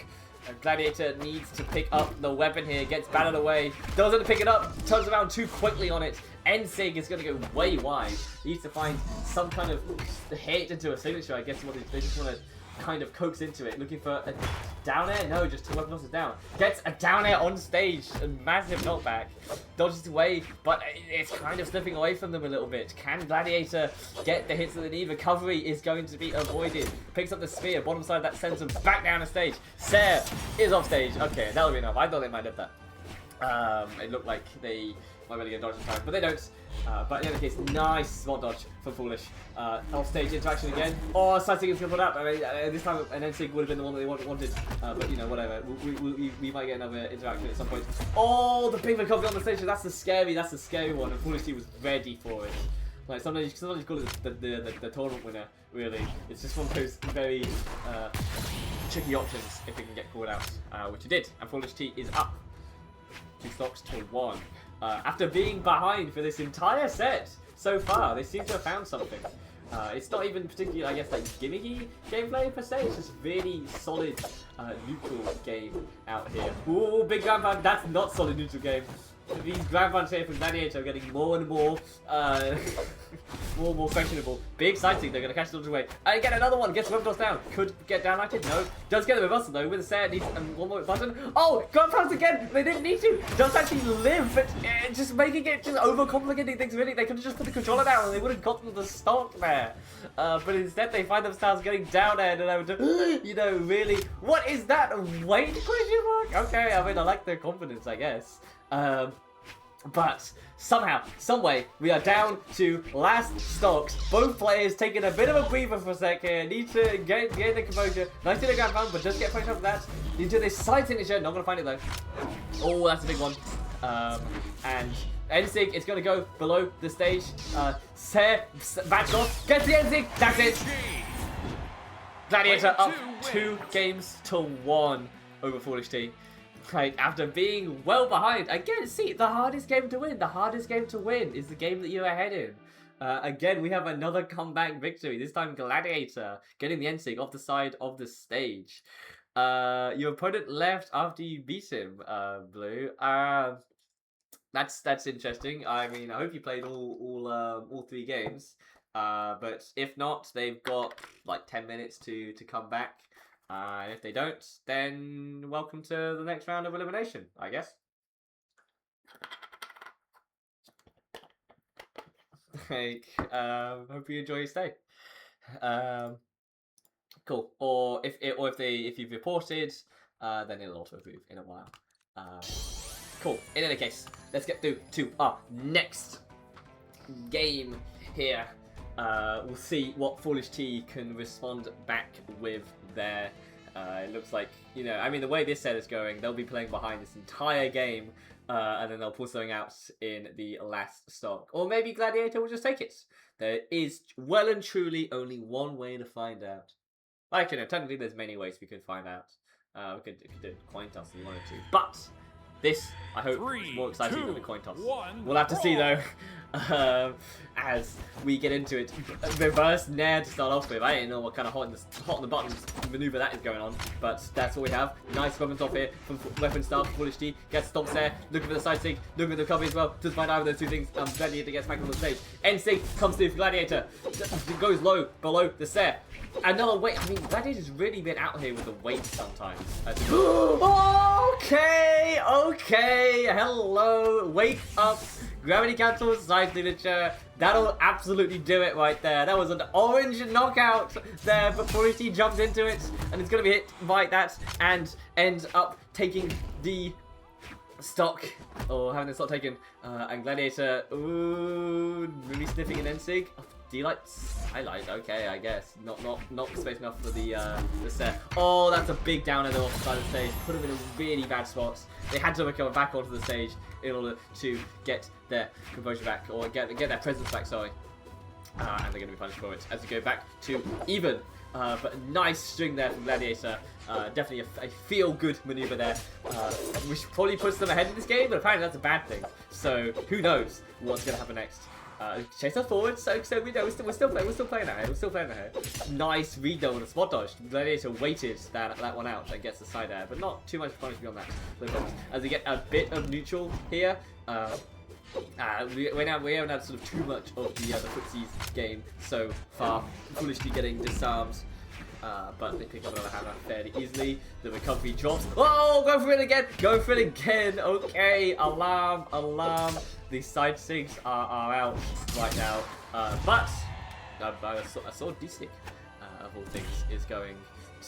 Gladiator needs to pick up the weapon here, gets battered away, doesn't pick it up, turns around too quickly on it. NSYNC is going to go way wide. He needs to find some kind of hit into a signature, I guess. They just want to kind of coax into it. Looking for a down air? No, just two weapon tosses down. Gets a down air on stage. A massive knockback. Dodges away, but it's kind of slipping away from them a little bit. Can Gladiator get the hits that they need? Recovery is going to be avoided. Picks up the spear. Bottom side of that sends him back down the stage. Sarah is off stage. Okay, that'll be enough. I thought they might have that. It looked like they might be able to get a dodge in time, but they don't. But in any case, nice spot dodge from Foolish. Off-stage interaction again. Oh, Sightseeing is going to put up. I mean, this time an N-Sig would have been the one that they wanted. But, you know, whatever. We might get another interaction at some point. Oh, the ping recovery on the stage. That's the scary one. And Foolish T was ready for it. Like, sometimes you call it the tournament winner, really. It's just one of those very tricky options if it can get called out, which it did. And Foolish T is up 2 stocks to 1. After being behind for this entire set so far, they seem to have found something. It's not even particularly, I guess, like gimmicky gameplay per se. It's just really solid neutral game out here. Ooh, big ground pound. That's not solid neutral game. These ground pounds here from Gladiator are getting more and more, more and more questionable. Big sighting, they're going to catch it all the way. And get another one, gets Webdos down. Could get downlighted, no. Does get the reversal though, with a set, needs one more button. Oh, ground pounds again, they didn't need to. Does actually live, but just making it, just overcomplicating things really. They could have just put the controller down and they would have gotten the stock there. But instead they find themselves getting down air and I would, you know, really, what is that? Wait, question mark? Okay, I mean, I like their confidence, I guess. But somehow, someway, we are down to last stocks. Both players taking a bit of a breather for a sec here. Need to gain the composure. Nice to the ground pound, but just get punished off that. Into this side signature. Not gonna find it though. Oh, that's a big one. And N-Sig is gonna go below the stage. Backs off. Gets the N-Sig. That's it. Gladiator up 2 games to 1 over Foolish T. Like, after being well behind, again, see, the hardest game to win. The hardest game to win is the game that you're ahead in. Again, we have another comeback victory. This time, Gladiator getting the N-Sig off the side of the stage. Your opponent left after you beat him, Blue. That's interesting. I mean, I hope you played all 3 games. But if not, they've got like 10 minutes to come back. And if they don't, then welcome to the next round of elimination, I guess. Like, hope you enjoy your stay. Cool. Or if you've reported, then it'll auto move in a while. Cool. In any case, let's get through to our next game here. We'll see what Foolish T can respond back with there. It looks like, you know, I mean, the way this set is going, they'll be playing behind this entire game, and then they'll pull something out in the last stock. Or maybe Gladiator will just take it. There is well and truly only one way to find out. Actually, no, technically there's many ways we could find out. We could do a coin toss if we wanted to. But this, I hope, is more exciting than the coin toss. We'll have to see, though, as we get into it. Reverse Nair to start off with. I didn't know what kind of hot on the buttons maneuver that is going on, but that's what we have. Nice weapons off here from Weapon Start. Foolish T gets stomps there, looking for the side sig, looking for the recovery as well. To find either of those 2 things, Gladiator gets back on the stage. N-Sig comes through for Gladiator, goes low, below the set. Another weight. I mean, Gladiator's really been out here with the weight sometimes. Okay, hello, wake up. Gravity cancel, side signature. That'll absolutely do it right there. That was an orange knockout there, but Foolish T jumped into it, and it's going to be hit by that, and ends up taking the stock, or having the stock taken. And Gladiator, ooh, really sniffing an N-Sig. D-Light, highlight, okay, I guess. Not space enough for the set. Oh, that's a big downer though off the side of the stage. Put him in a really bad spot. They had to recover back onto the stage in order to get their composure back, or get their presence back, sorry. And they're going to be punished for it as we go back to even. But a nice string there from Gladiator. Definitely a feel-good maneuver there, which probably puts them ahead in this game, but apparently that's a bad thing. So who knows what's going to happen next. Chase us forward, so we know we're still playing that here. Nice read though on a spot dodge. Gladiator waited that one out and gets the side air, but not too much punish beyond that. As we get a bit of neutral here. We haven't had sort of too much of the footsies game so far. Foolishly getting disarmed. But they pick up another hammer fairly easily. The recovery drops. Oh, go for it again. Okay, alarm. The side sigs are out right now. But I saw D-Stick, of all things, is going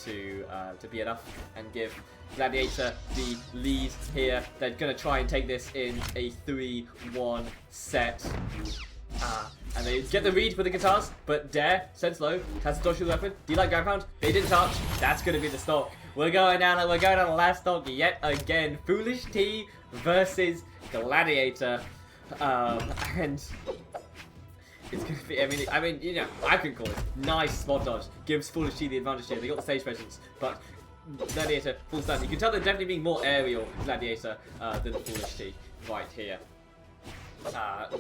to be enough and give Gladiator the lead here. They're going to try and take this in a 3-1 set. And they get the read with the guitars, but Dare, sends low, has to dodge the weapon. Do you like ground pound? They didn't touch. That's going to be the stock. We're going down the last stock yet again. Foolish T versus Gladiator. And it's going to be, I mean, you know, I can call it. Nice spot dodge. Gives Foolish T the advantage here. They got the stage presence, but Gladiator full stand. You can tell they're definitely being more aerial Gladiator than Foolish T right here.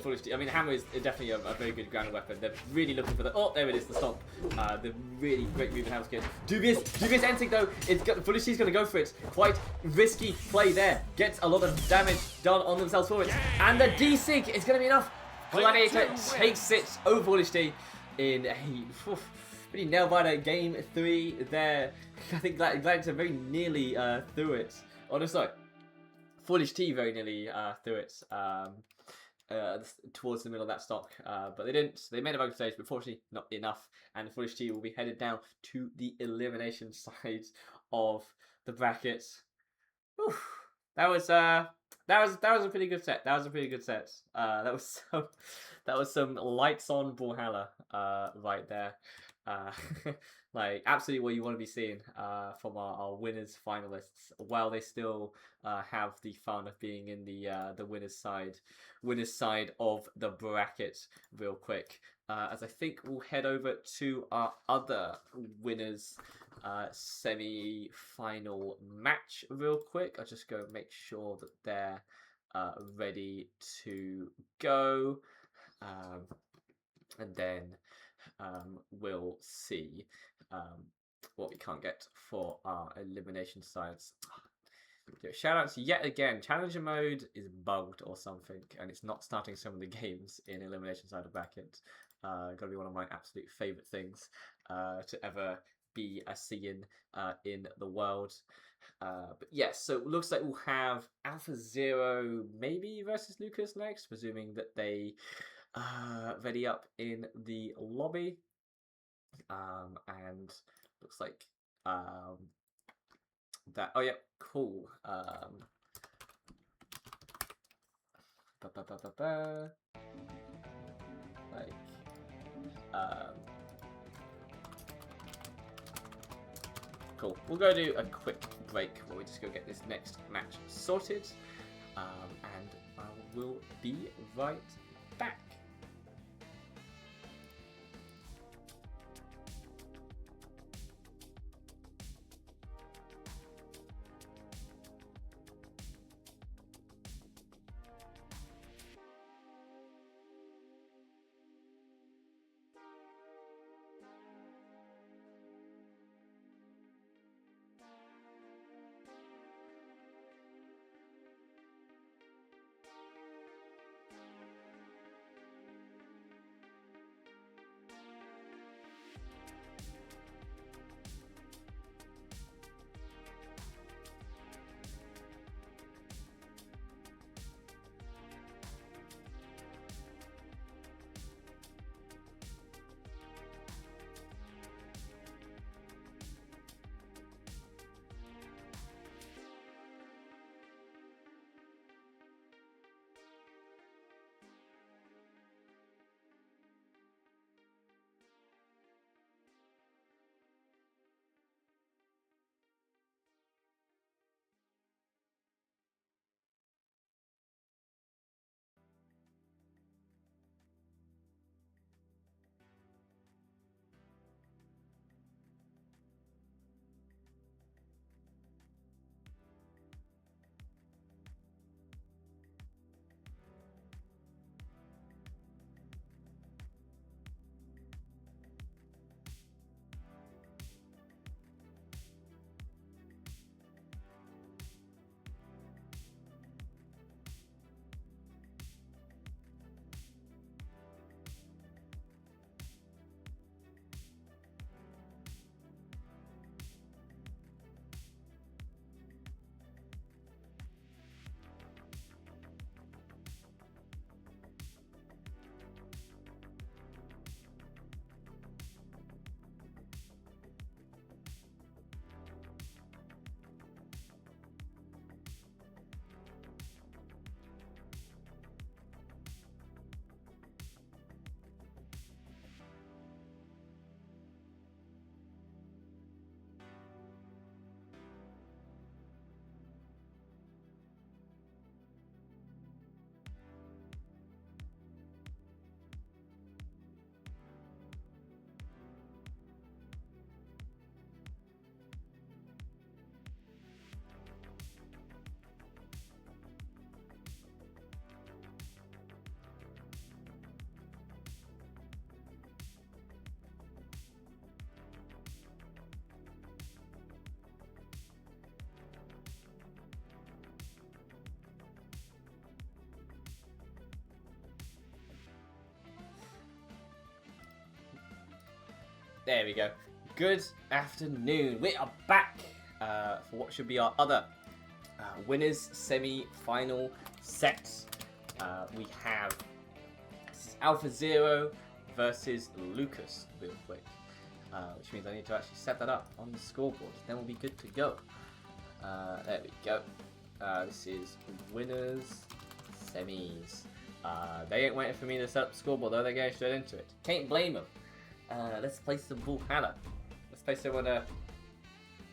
Foolish T. I mean, Hammer is definitely a very good ground weapon. They're really looking for the. Oh, there it is, the stop. The really great move in Hammer's kit. Dubious ending though. Foolish T's going to go for it. Quite risky play there. Gets a lot of damage done on themselves for it. And the D-Sig is going to be enough. Gladiator takes it over Foolish T in a pretty nail-biter game 3 there. I think Gladiator very nearly threw it. Oh no, sorry. Foolish T very nearly threw it. Towards the middle of that stock, but they didn't. They made a bug stage, but fortunately not enough. And Foolish T will be headed down to the elimination side of the bracket. Whew. That was a pretty good set. That was some lights on Brawlhalla right there. Like absolutely what you want to be seeing from our winners finalists, while they still have the fun of being in the winners side of the bracket real quick. As I think we'll head over to our other winners semi-final match real quick. I'll just go make sure that they're ready to go, and then we'll see what we can't get for our elimination sides. Shoutouts yet again. Challenger mode is bugged or something, and it's not starting some of the games in elimination side of bracket. Gotta be one of my absolute favourite things to ever be seeing in the world. But yes, so it looks like we'll have Alpha Zero maybe versus Lucas next, presuming that they ready up in the lobby. And looks like that. Oh yeah, cool. Like cool. We'll go do a quick break where we just go get this next match sorted, and I will be right back. There we go. Good afternoon. We are back for what should be our other winners semi-final set. We have Alpha Zero versus Lucas real quick, which means I need to actually set that up on the scoreboard. Then we'll be good to go. There we go. This is winners semis. They ain't waiting for me to set up the scoreboard though. They're going straight into it. Can't blame them. Let's play some BRAWLHALA. Let's play some of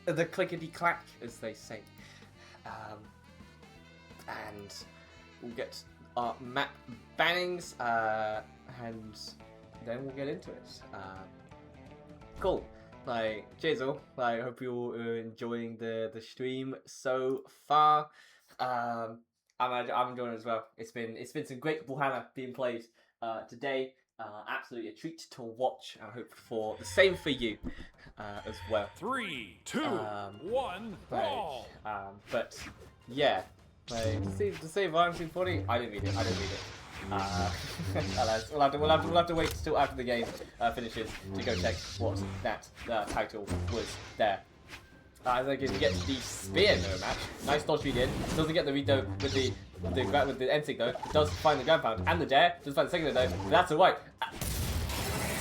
the clickety-clack, as they say. And we'll get our map bannings, and then we'll get into it. Cool. Like, cheers all. I hope you all are enjoying the stream so far. I'm enjoying it as well. It's been some great BRAWLHALA being played today. Absolutely a treat to watch. I hope for the same for you as well. 3, 2, 1, brawl! But yeah, like, to say Violence 240, I didn't read it. We'll have to wait till after the game finishes to go check what that title was there. I think if you get the spear no match, nice dodge we did. Doesn't get the read though with the NSIG though. It does find the ground pound and the dare. Does find the second though. But that's alright.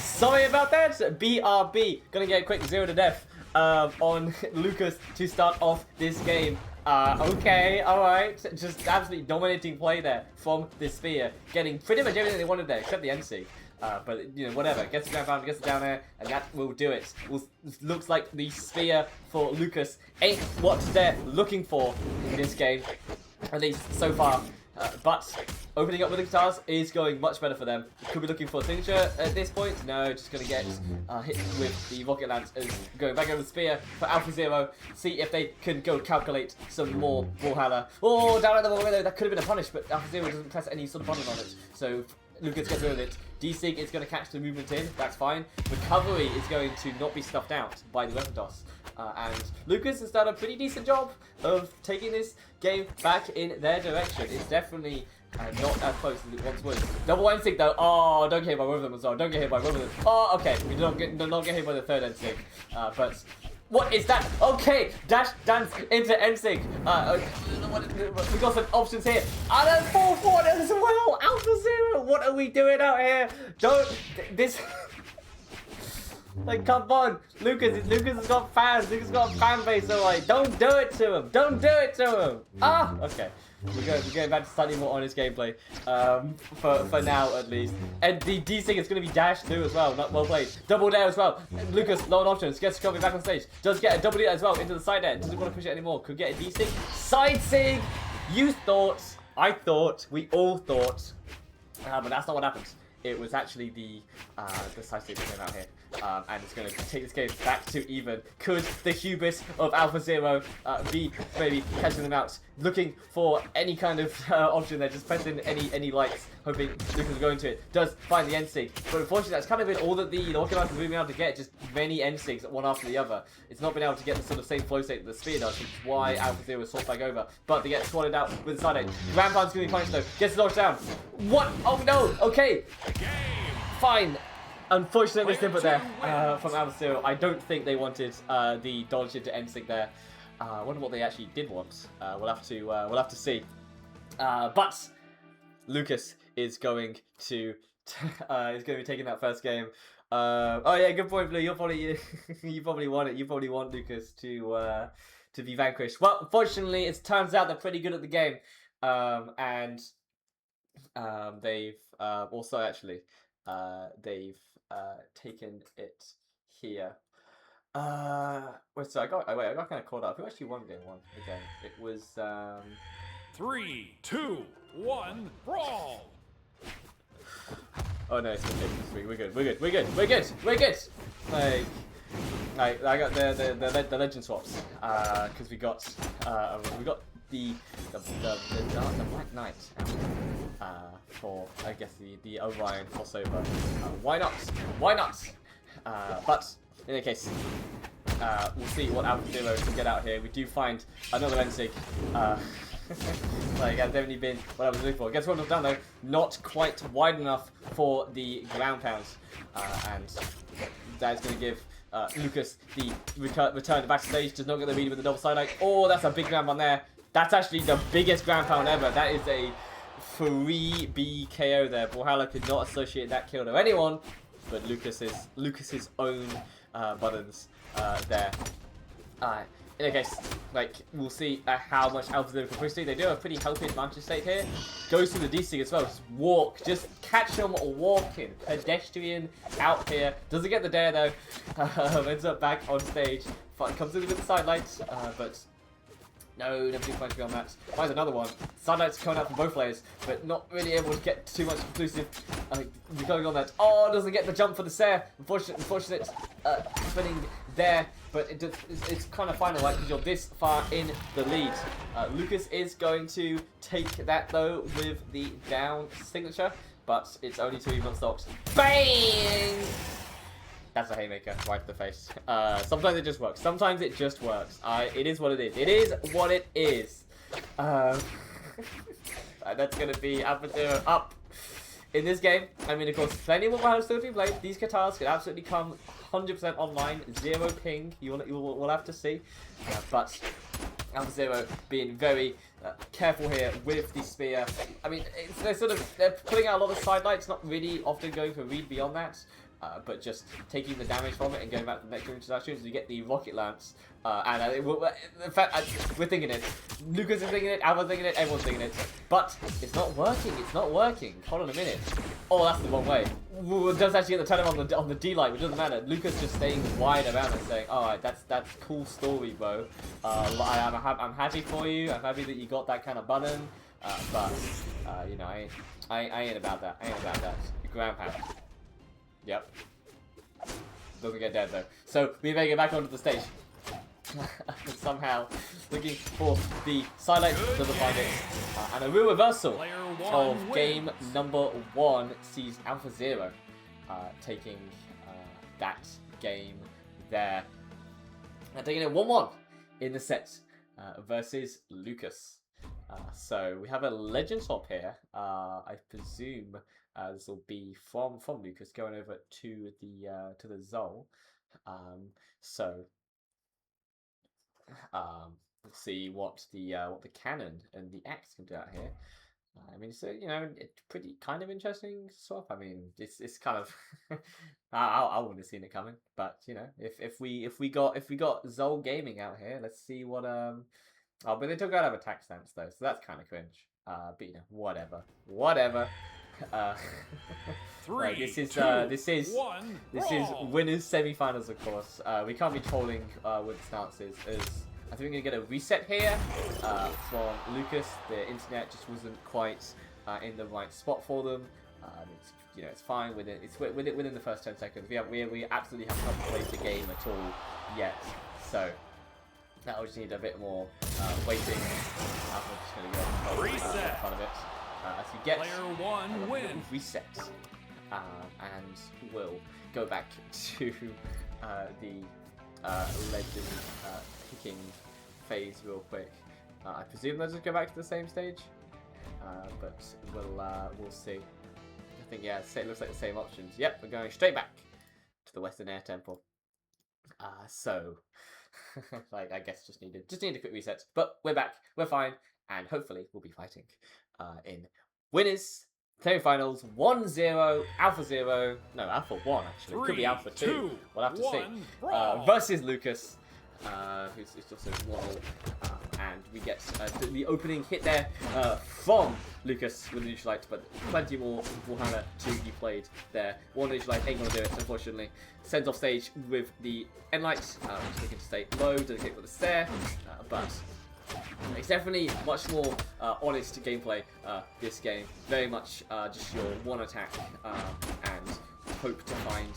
Sorry about that. BRB gonna get a quick 0 to death on Lucas to start off this game. Okay, alright. Just absolutely dominating play there from the spear. Getting pretty much everything they wanted there, except the NSIG. But, you know, whatever. Gets the ground pound, gets it down there, and that will do it. Looks like the spear for Lucas ain't what they're looking for in this game. At least so far. But opening up with the guitars is going much better for them. Could be looking for a signature at this point. No, just going to get hit with the rocket lance. Going back over the spear for Alpha Zero. See if they can go calculate some more BRAWLHALA. Oh, down at the bottom. That could have been a punish, but Alpha Zero doesn't press any sort of button on it. So Lucas gets rid of it. D-Sig is going to catch the movement in. That's fine. Recovery is going to not be stuffed out by the weapon toss. And Lucas has done a pretty decent job of taking this game back in their direction. It's definitely not as close as it once was. Double NSIG though. Oh, don't get hit by one of them as well. Don't get hit by one of them. Oh, okay. We don't get hit by the third NSIG. But what is that? Okay, dash dance into NSIG. We got some options here. And then 4-4 as well. Alpha Zero. What are we doing out here? This. Like, come on, Lucas has got fans. Lucas has got a fan base. So like, don't do it to him. Don't do it to him. Ah, okay. We're going back to slightly more honest gameplay, for now at least. And the D-Sig is going to be dashed too as well. Not well played. Double dare as well. Lucas, low on options. Gets Kobe back on stage. Does get a double dare as well into the side air. Doesn't want to push it anymore. Could get a D-Sig. Side Sig. You thought. I thought. We all thought. But that's not what happened. It was actually the side Sig that came out here. And it's going to take this game back to even. Could the hubris of Alpha Zero be maybe catching them out? Looking for any kind of option there, just pressing any lights, hoping Lucas will go into it. Does find the NSIG, but unfortunately that's kind of been all that the Rocket Lance has been able to get, just many NSIGs one after the other. It's not been able to get the sort of same flow state that the spear does, which is why Alpha Zero is sort back over. But they get swatted out with the side edge. Grand Pound's going to be punished though, gets the dodge down. What? Oh no, okay. Fine. Unfortunate misinput there from Alpha Zero. I don't think they wanted the dodge into NSIG there. I wonder what they actually did want. We'll have to see. But Lucas is going to be taking that first game. Oh yeah, good point, Blue. You probably want it. You probably want Lucas to be vanquished. Well, unfortunately, it turns out they're pretty good at the game, and they've also actually they've taken it here. Wait, so I got kind of caught up. Who actually won game one again? It was 3, 2, 1, brawl! Oh no, it's okay. We're good. Like I got the legend swaps because we got the Black Knight for I guess the Orion crossover. Why not? But in any case, we'll see what Alpha Zero can get out here. We do find another NSIG. Like, has definitely been what I was looking for. Gets one down though, not quite wide enough for the ground pounds. And that is going to give Lucas the return backstage. Does not get the read with the double side light. Oh, that's a big ground pound there. That's actually the biggest ground pound ever. That is a 3B KO there. Brawlhalla could not associate that kill to anyone, but Lucas's own buttons there. In a case, like, we'll see how much Alpha Zero can push through. They do have a pretty healthy advantage state here. Goes to the DC as well. Just walk. Just catch him walking. Pedestrian out here. Doesn't get the dare though. Ends up back on stage. Comes in with the sidelights, but no, nobody finds beyond that. Finds another one. Sidelights coming out from both players, but not really able to get too much conclusive. Going on that. Oh, doesn't get the jump for the Sair. Unfortunate happening there, but it's kind of final, right? Because you're this far in the lead. Lucas is going to take that though with the down signature, but it's only 2 even stocks. Bang! That's a haymaker right to the face. Sometimes it just works. Sometimes it just works. It is what it is. It is what it is. That's going to be Alpha Zero up in this game. I mean, of course, plenty more battles still to be played. These Katars could absolutely come 100% online. 0 ping. We'll have to see. But Alpha Zero being very careful here with the spear. I mean, they're putting out a lot of sidelights, not really often going for read beyond that. But just taking the damage from it and going back to the next introductions, you get the rocket lance. In fact, we're thinking it. Lucas is thinking it, Alva's thinking it, everyone's thinking it. But it's not working. It's not working. Hold on a minute. Oh, that's the wrong way. It does actually get the turn on the D light, which doesn't matter. Lucas just staying wide around and saying, "Alright, that's cool story, bro. I'm happy for you. I'm happy that you got that kind of button. But you know, I ain't about that. I ain't about that. Ground pound." Yep. Doesn't get dead though. So we make it back onto the stage. Somehow looking for the sidelight, doesn't find it. And a real reversal of game number 1 sees Alpha Zero taking that game there. And taking it 1-1 in the set versus Lucas. So we have a legend swap here. I presume this will be from Lucas going over to the Zol. Let's see what the cannon and the axe can do out here. I mean, so you know, it's pretty kind of interesting swap. I mean, it's kind of I wouldn't have seen it coming, but you know, if we got Zol Gaming out here, let's see what Oh, but they took out of attack stance though, so that's kind of cringe. But you know, whatever. This is winners semi-finals, of course. We can't be trolling with stances, as I think we're gonna get a reset here from Lucas. The internet just wasn't quite in the right spot for them. It's fine within the first 10 seconds. We absolutely have not played the game at all yet, so that will just need a bit more waiting. I'm just gonna go reset in front of it. As you get a reset, and we'll go back to the legend picking phase real quick. I presume they'll just go back to the same stage, but we'll see. I think it looks like the same options. Yep, we're going straight back to the Western Air Temple. So like I guess just need a quick reset, but we're back, we're fine, and hopefully we'll be fighting in winners semi-finals 1-0 Alpha 0, no, Alpha 1 actually. It could be Alpha 2. We'll have to see. Versus Lucas, who's also 1-0. And we get the opening hit there from Lucas with the neutral light, but plenty more Brawlhalla to be played there. One neutral light ain't gonna do it, unfortunately. Sends off stage with the end lights, which looking to stay low, doesn't hit with the Sair, but it's definitely much more honest gameplay, this game. Very much just your one attack and hope to find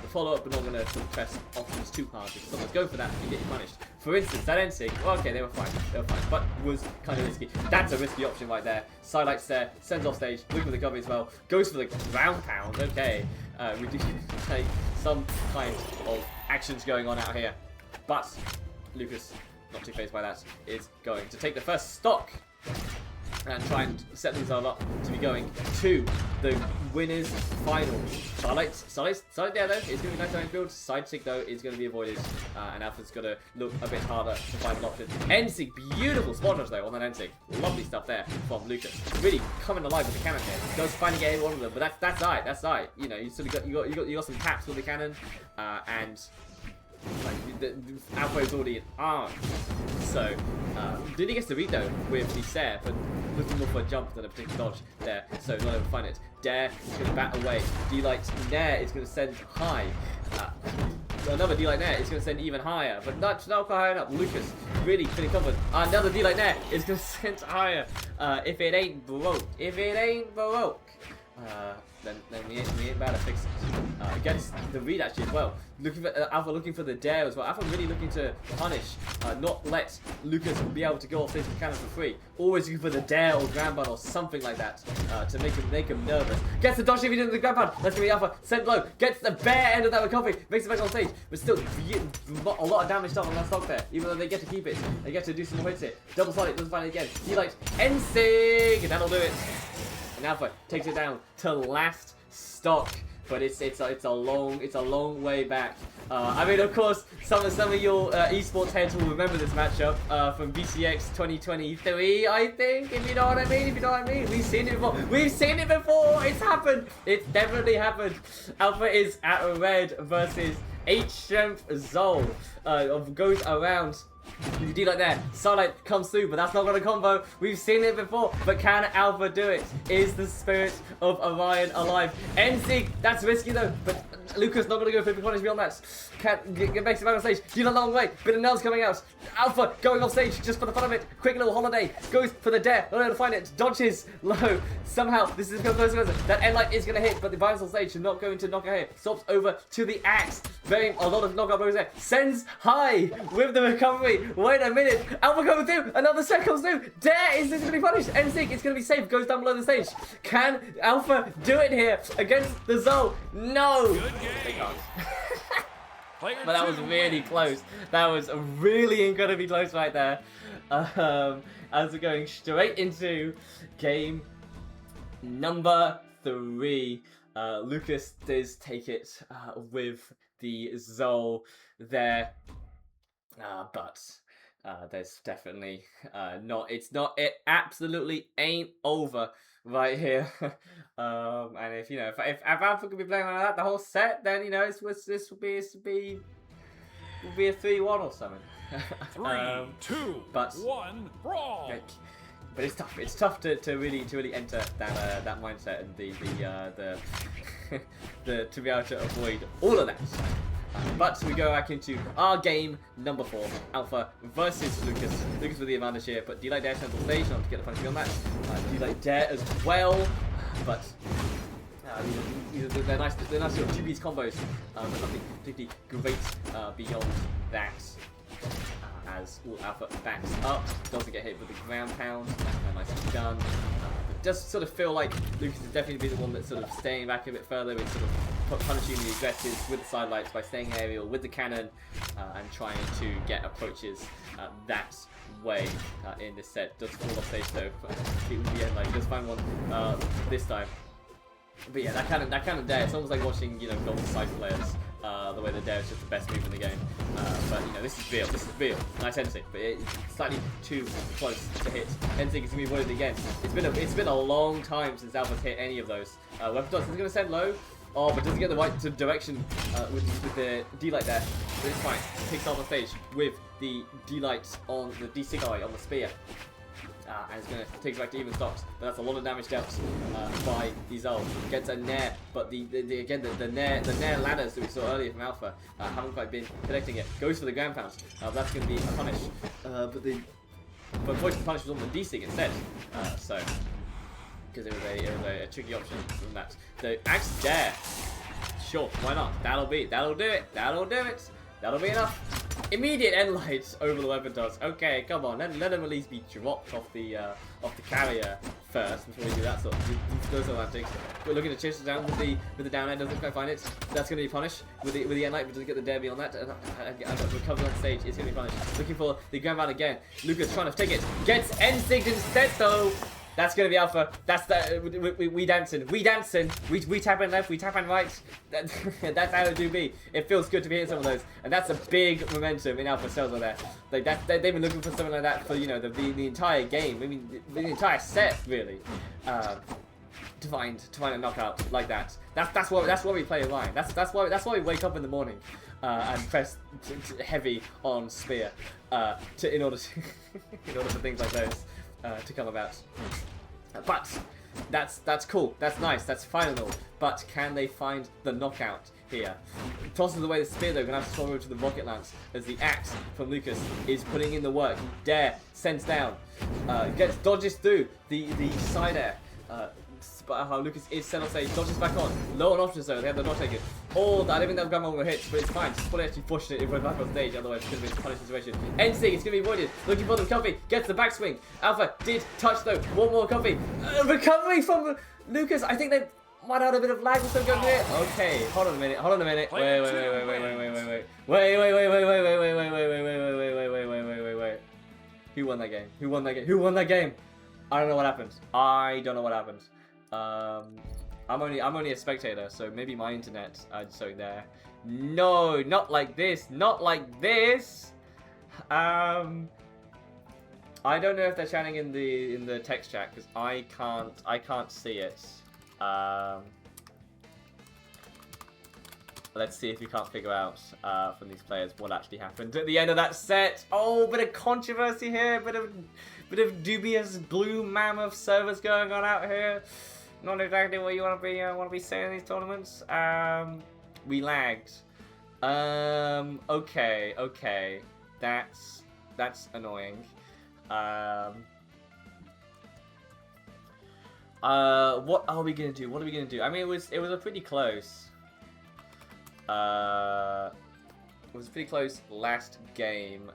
the follow-up, but not going to press options too hard, because someone's going for that and you get punished. For instance, that end sig, well, okay, they were fine, but was kind of risky. That's a risky option right there. Sidelights there, sends off stage, looking for the cover as well, goes for the ground pound, okay. We do take some kind of actions going on out here, but Lucas, not too phased by that, is going to take the first stock and try and set things all up to be going to the winners final. Starlight there though. It's going to be nice damage build. Side sig though is going to be avoided. And Alpha's got to look a bit harder to find an option. N-Sig, beautiful spot dodge though on that N-Sig. Lovely stuff there from Lucas. Really coming alive with the cannon here. Goes finding get one of them, but that's alright. That's alright. You know, you sort of got some taps with the cannon, and like the Alpha is already armed. So Diddy gets the read though with the Sare, but looking more for a jump than a particular dodge there. So not able to find it. Dare is going to bat away. D-Light Nair is going to send high. Another D-Light Nair is going to send even higher, but not quite high enough. Lucas really feeling confident. Another D-Light Nair is going to send higher. If it ain't broke, then we ain't about to fix it. Against the read actually as well. Alpha looking for the dare as well. Alpha really looking to punish, not let Lucas be able to go off stage with the cannon for free. Always looking for the dare or ground pound or something like that to make him nervous. Gets the dodge if he did the ground pound. Let's give me Alpha. Send low. Gets the bare end of that recovery. Makes it back on stage. But still, a lot of damage done on that stock there. Even though they get to keep it. They get to do some more hits here. Double slide it. Doesn't find it again. He likes N-Sig. And that'll do it. And Alpha takes it down to last stock, but it's a long way back. I mean, of course, some of your esports heads will remember this matchup from BCX 2023. I think, if you know what I mean. We've seen it before. It's happened. It's definitely happened. Alpha is at red versus 8 strength Zol. Goes around. You do like that. Starlight comes through, but that's not going to combo. We've seen it before, but can Alpha do it? Is the spirit of Orion alive? N-Sig, that's risky though, but Lucas not going to go for the punish beyond that. Can't get back on stage. Do that long way. Bit of nails coming out. Alpha going off stage just for the fun of it. Quick little holiday. Goes for the dare. Not able to find it. Dodges low. Somehow this is close. That end light is going to hit, but the Violence on stage is not going to knock her here. Stops over to the axe. Very a lot of knockout blows there. Sends high with the recovery. Wait a minute. Alpha coming through. Another set comes through. Dare is this going to be punished? N-Sig, it's going to be safe. Goes down below the stage. Can Alpha do it here against the Zol? No. They can't. But that was really close. That was really incredibly close right there. As we're going straight into game number 3. Lucas does take it with the Zol there. But there's definitely it absolutely ain't over right here. And if Alpha could be playing like that the whole set, then this will be a 3-1 or something. 3, 2, 1, brawl. But it's tough. It's tough to really enter that mindset and the to be able to avoid all of that. But we go back into our game number 4, Alpha versus Lucas. Lucas with the advantage here, but D-Light Dare turns on stage, not to get the punch on that. D-Light Dare as well, but they're nice little 2-piece combos, but nothing particularly great beyond that. As all Alpha backs up, doesn't get hit with the ground pound, nicely done. It does sort of feel like Lucas is definitely the one that's sort of staying back a bit further with sort of punishing the aggressives with the sidelights by staying aerial with the cannon and trying to get approaches that way in this set. Does fall off stage though. It would be like does find one this time. But yeah, that kind of dare. It's almost like watching Golden Side players. The way the dare is just the best move in the game. But this is real. Nice N-Sig, but it's slightly too close to hit. N-Sig is gonna be avoided again. It's been a long time since Alpha's hit any of those. Weapon Dodge is gonna send low. Oh, but doesn't get the right direction with the D-Light there. But it's fine. Takes off the stage with the D-Light on the D-Sig eye on the spear. And it's going to take it back to even stocks, but that's a lot of damage dealt by the Zol. Gets a Nair, but the Nair ladders that we saw earlier from Alpha haven't quite been connecting it. Goes for the ground pound. That's going to be a punish, but unfortunately the punish was on the D-Sig instead. So because it was a tricky option from that. The Axe Dare, sure, why not? That'll do it. That'll be enough. Immediate end lights over the weapon toss. Okay, come on, let them at least be dropped off the carrier first before we do that sort of those sort of antics. We're looking to chase it down with the down end. Doesn't quite find it. That's going to be punished with the end light, but doesn't get the dare beyond that. And recover on stage. It's going to be punished. Looking for the ground round again. Lucas trying to take it. Gets N-Sig instead though. That's gonna be Alpha. That's the we dancing. We dancing. We tapping left. We tapping right. That's how it do be. It feels good to be hitting some of those, and that's a big momentum in Alpha Cells on there. Like they've been looking for something like that for the entire game. I mean the entire set really. To find a knockout like that. That's why we play line. That's why we wake up in the morning and press heavy on spear in order for things like those to come about. But that's cool. That's nice. That's final. But can they find the knockout here? Tosses away the spear though. Gonna have to swallow to the rocket lance as the axe from Lucas is putting in the work. Dare sends down. Dodges through the side air. But how Lucas is set on stage, dodges back on. Low on options though, they have the dodge taken. Oh, I don't think they'll grab more hits, but it's fine. Just fully actually pushed it if we're back on stage, otherwise it's going to be a punish situation. NC, it's going to be avoided. Looking for the recovery, gets the backswing. Alpha did touch though, one more recovery. Recovery from Lucas, I think they might have had a bit of lag or something going here. Okay, hold on a minute. Wait. Who won that game? I don't know what happened. I'm only a spectator, so maybe my internet so there. No, not like this. I don't know if they're chatting in the text chat because I can't see it. Let's see if we can't figure out from these players what actually happened at the end of that set. Oh, bit of controversy here, bit of dubious blue mammoth servers going on out here. Not exactly what you want to be saying in these tournaments. We lagged. Okay. That's annoying. What are we gonna do? I mean, it was a pretty close. It was pretty close last game.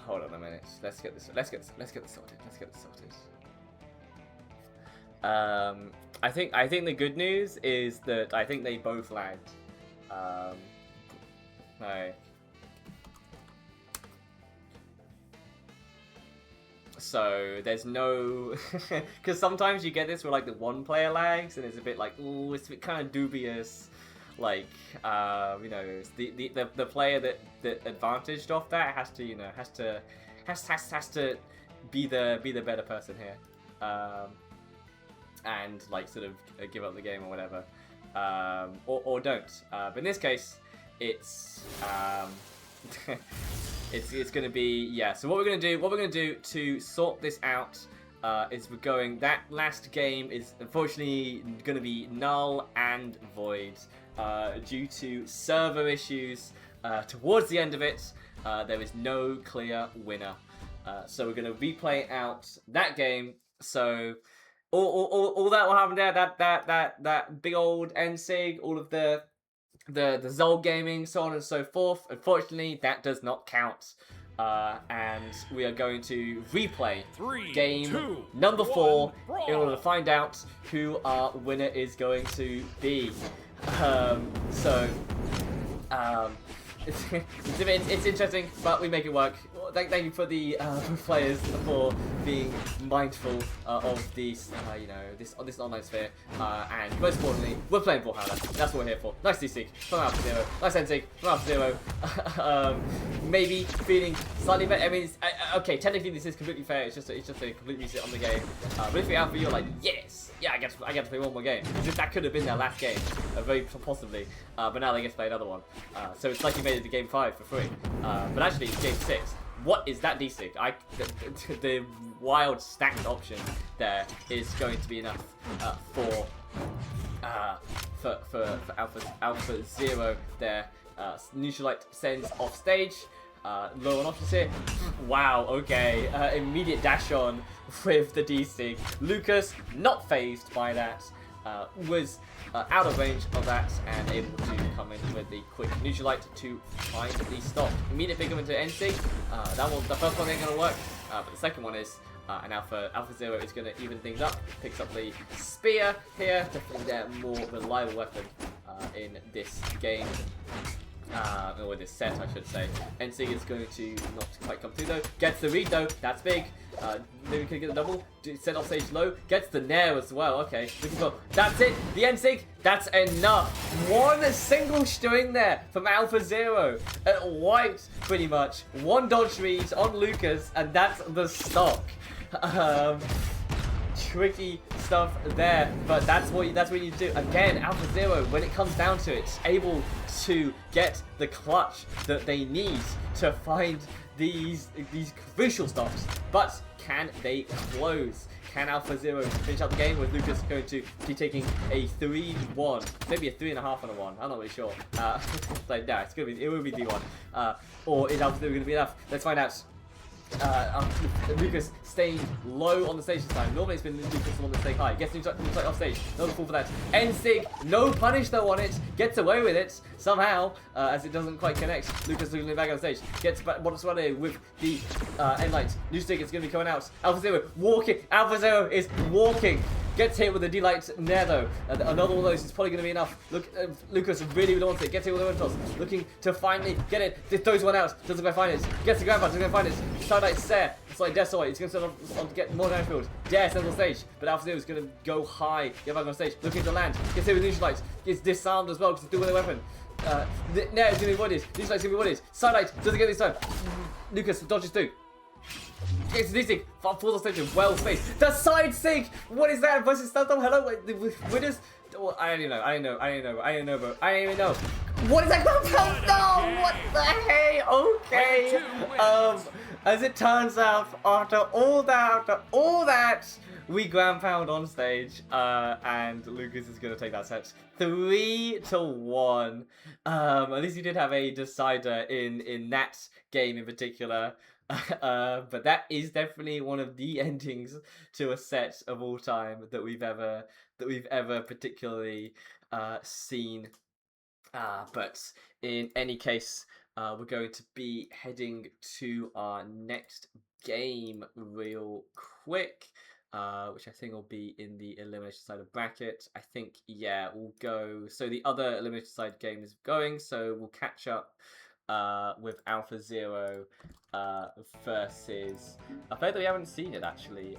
Hold on a minute. Let's get this sorted. I think the good news is that I think they both lagged. Right. So there's no, because sometimes you get this where like the one player lags and it's a bit like, ooh, it's a bit kind of dubious. Like, the player that advantaged off that has to be the better person here, and like sort of give up the game or whatever, or don't. But in this case, it's it's gonna be, yeah. So what we're gonna do to sort this out is that last game is unfortunately gonna be null and void. Due to server issues towards the end of it, there is no clear winner. So we're going to replay out that game. So all that will happen there, that big old NSIG, all of the Zol gaming, so on and so forth. Unfortunately, that does not count. And we are going to replay game number 4 in order to find out who our winner is going to be. It's interesting, but we make it work. Thank you for the players for being mindful of these, this online sphere. And most importantly, we're playing BRAWLHALLA. That's what we're here for. Nice D-Sig from Alpha Zero. Nice N-Sig from Alpha Zero. Maybe feeling slightly better. I mean, okay, technically this is completely fair. It's just a complete reset on the game. But if you're Alpha, you're like, yes, yeah, I get to play one more game. That could have been their last game, very possibly. But now they get to play another one. So it's like you made it to game 5 for free. But actually, it's game 6. What is that D-Sig? The wild stacked option there is going to be enough for Alpha Zero there. Neutralite sends off stage. Low on options here. Wow, okay. Immediate dash on with the D-Sig. Lucas, not phased by that, was out of range of that and able to come in with the quick neutralite to find the stop. Immediate pick him into N-Sig. The first one ain't going to work, but the second one is. And Alpha Zero is going to even things up. Picks up the spear here. Definitely their more reliable weapon in this game. Or this set, I should say. N-Sig is going to not quite come through though. Gets the read though. That's big. Maybe we can get the double. Set off stage low. Gets the nair as well. Okay. That's it. The N-Sig. That's enough. One single string there from Alpha Zero. It wiped pretty much. One dodge read on Lucas, and that's the stock. Tricky stuff there, but that's what you need to do. Again, Alpha Zero, when it comes down to it, able to get the clutch that they need to find these crucial stops. But can they close? Can Alpha Zero finish out the game with Lucas going to be taking a 3-1, maybe a 3.5 and a 1? I'm not really sure. Like no, it will be D1. Or is Alpha Zero going to be enough? Let's find out. Lucas staying low on the stage this time. Normally it's been Lucas the one that's staying high. Gets neutralite off stage. Another fall for that. N-Sig, no punish though on it. Gets away with it somehow, as it doesn't quite connect. Lucas losing it back on stage. Gets back with the N-Light. New-Stick is going to be coming out. Alpha Zero walking. Alpha Zero is walking. Gets hit with the D-Light Nair though. Another one of those is probably going to be enough. Look, Lucas really wants it. Gets hit with the wind toss. Looking to finally get it. Throws one out. Doesn't quite find it. Gets the grab bar. Doesn't quite find it. Side-Light Stare. It's like Desoy. It's going to get more damage field. Dare central stage. But Alpha Zero is going to go high. Get back on stage. Looking to land. Gets hit with neutralite. Gets disarmed as well because it's doing with their weapon. Nair is going to be avoided. Neutralite is going to be avoided. Side-Light doesn't get this time. Lucas dodges through. It's the D-Sig, full of station, well spaced. The side sig! What is that? Versus Stanton? Hello? Winners? Oh, I don't even know. What is that? No! What the hey? Okay. As it turns out, after all that, we ground pound on stage, and Lucas is going to take that set 3-1. At least he did have a decider in that game in particular. But that is definitely one of the endings to a set of all time that we've ever particularly seen. But in any case, we're going to be heading to our next game real quick, which I think will be in the elimination side of bracket. I think we'll go. So the other elimination side game is going. So we'll catch up. With Alpha Zero versus a player that we haven't seen it actually.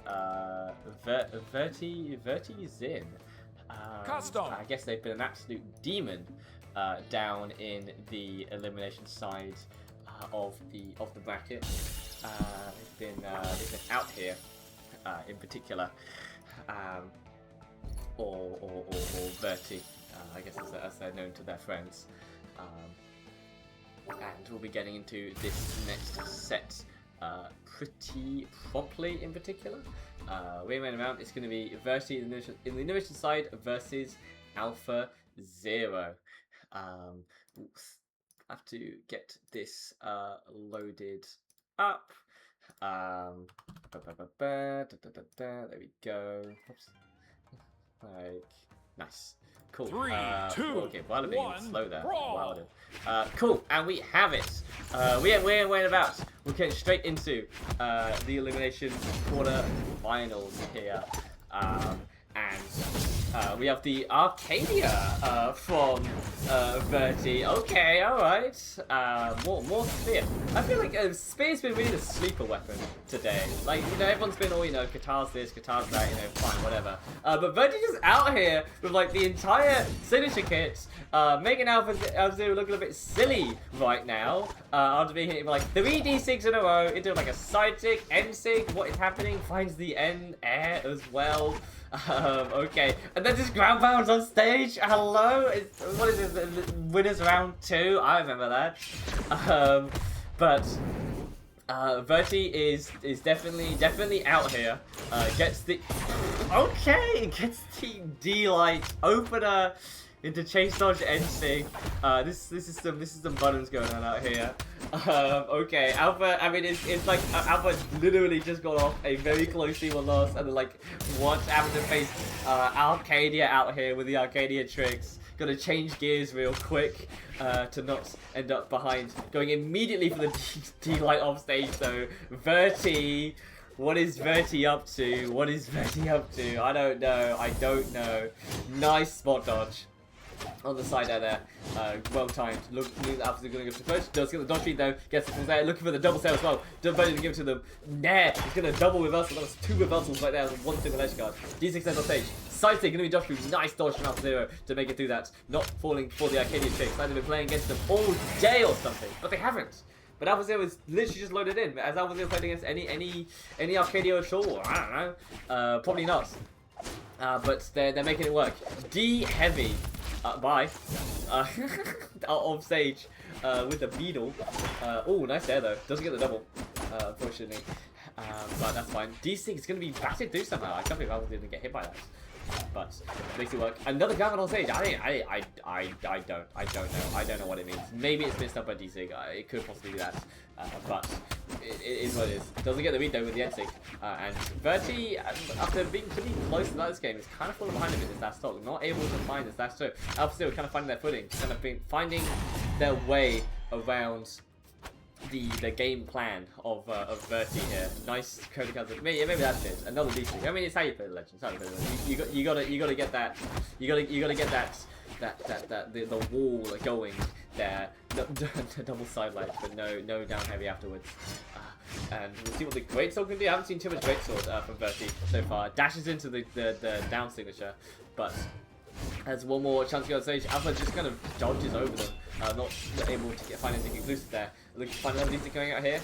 Verti Zin. I guess they've been an absolute demon down in the elimination side of the bracket. They've been out here in particular, or Verti. I guess as they're known to their friends. And we'll be getting into this next set pretty promptly in particular. Way around, it's going to be Verti in the innovation side versus Alpha Zero. Have to get this loaded up. There we go. Oops. Like, nice. Cool. 3, 2, okay, Wilder being slow there. Wilder. Cool, and we have it. We're about. We're getting straight into the elimination quarter-finals here. And we have the Arcadia from Verti. Okay, alright. More Spear. I feel like Spear's been really the sleeper weapon today. Like, everyone's been all, guitar's this, guitar's that, fine, whatever. But Verti's just out here with, like, the entire signature kit, making Alpha Zero look a little bit silly right now. After being hit with, like, 3 D6 in a row, into, like, a side sig, N sig. What is happening? Finds the N air as well. Okay, and then just ground pounds on stage. Hello, what is this? Winners round 2. I remember that. But Verti is definitely out here. Gets the D-Light opener into chase dodge N-Sig. This is some buttons going on out here. Okay, Alpha, I mean, it's like Alpha literally just got off a very close T1 loss, and then, like, what's having to face Arcadia out here with the Arcadia tricks. Gonna change gears real quick to not end up behind. Going immediately for the D-Light off stage, though. Verti, what is Verti up to? What is Verti up to? I don't know. I don't know. Nice spot dodge on the side there. Well timed. Look, Alpha's going to go to the push. Does get the dodge feed though. Gets the full there. Looking for the double sale as well. Ready to give it to them. Nah, he's going to double reversal. That was 2 reversals right there. One single edge guard. D6 ends on stage. Side stick going to be dodge through. Nice dodge from Alpha Zero to make it through that. Not falling for the Arcadia tricks. Like they've been playing against them all day or something. But they haven't. But Alpha Zero is literally just loaded in. As Alpha Zero played against any Arcadia at all? I don't know. Probably not. But they're making it work. D heavy. Bye. Off stage with the beetle. Oh, nice there though. Doesn't get the double, unfortunately. But that's fine. D6 is going to be batted through somehow. I can't believe I didn't get hit by that. But makes it work. Another Gavin on stage. I don't know. I don't know what it means. Maybe it's missed up by D6. It could possibly be that. But it is what it is. Doesn't get the read though with the N-Sig. And Verti, after being pretty close to this game, is kind of falling behind a bit in this last stock. Not able to find this last stock. Alpha Zero kind of finding their footing. Kind of finding their way around the game plan of Verti here. Nice code counter. Maybe that's it. Another D6. I mean, it's how you play the legend. It's how you play the legend. You gotta get that. You gotta get that the wall going there. Double side light, but no down heavy afterwards. And we'll see what the Greatsword can do. I haven't seen too much Greatsword from Verti so far. Dashes into the down signature, but has one more chance to go on stage. Alpha just kind of dodges over them. Not able to find anything conclusive there. Looking to find another D6 going out here.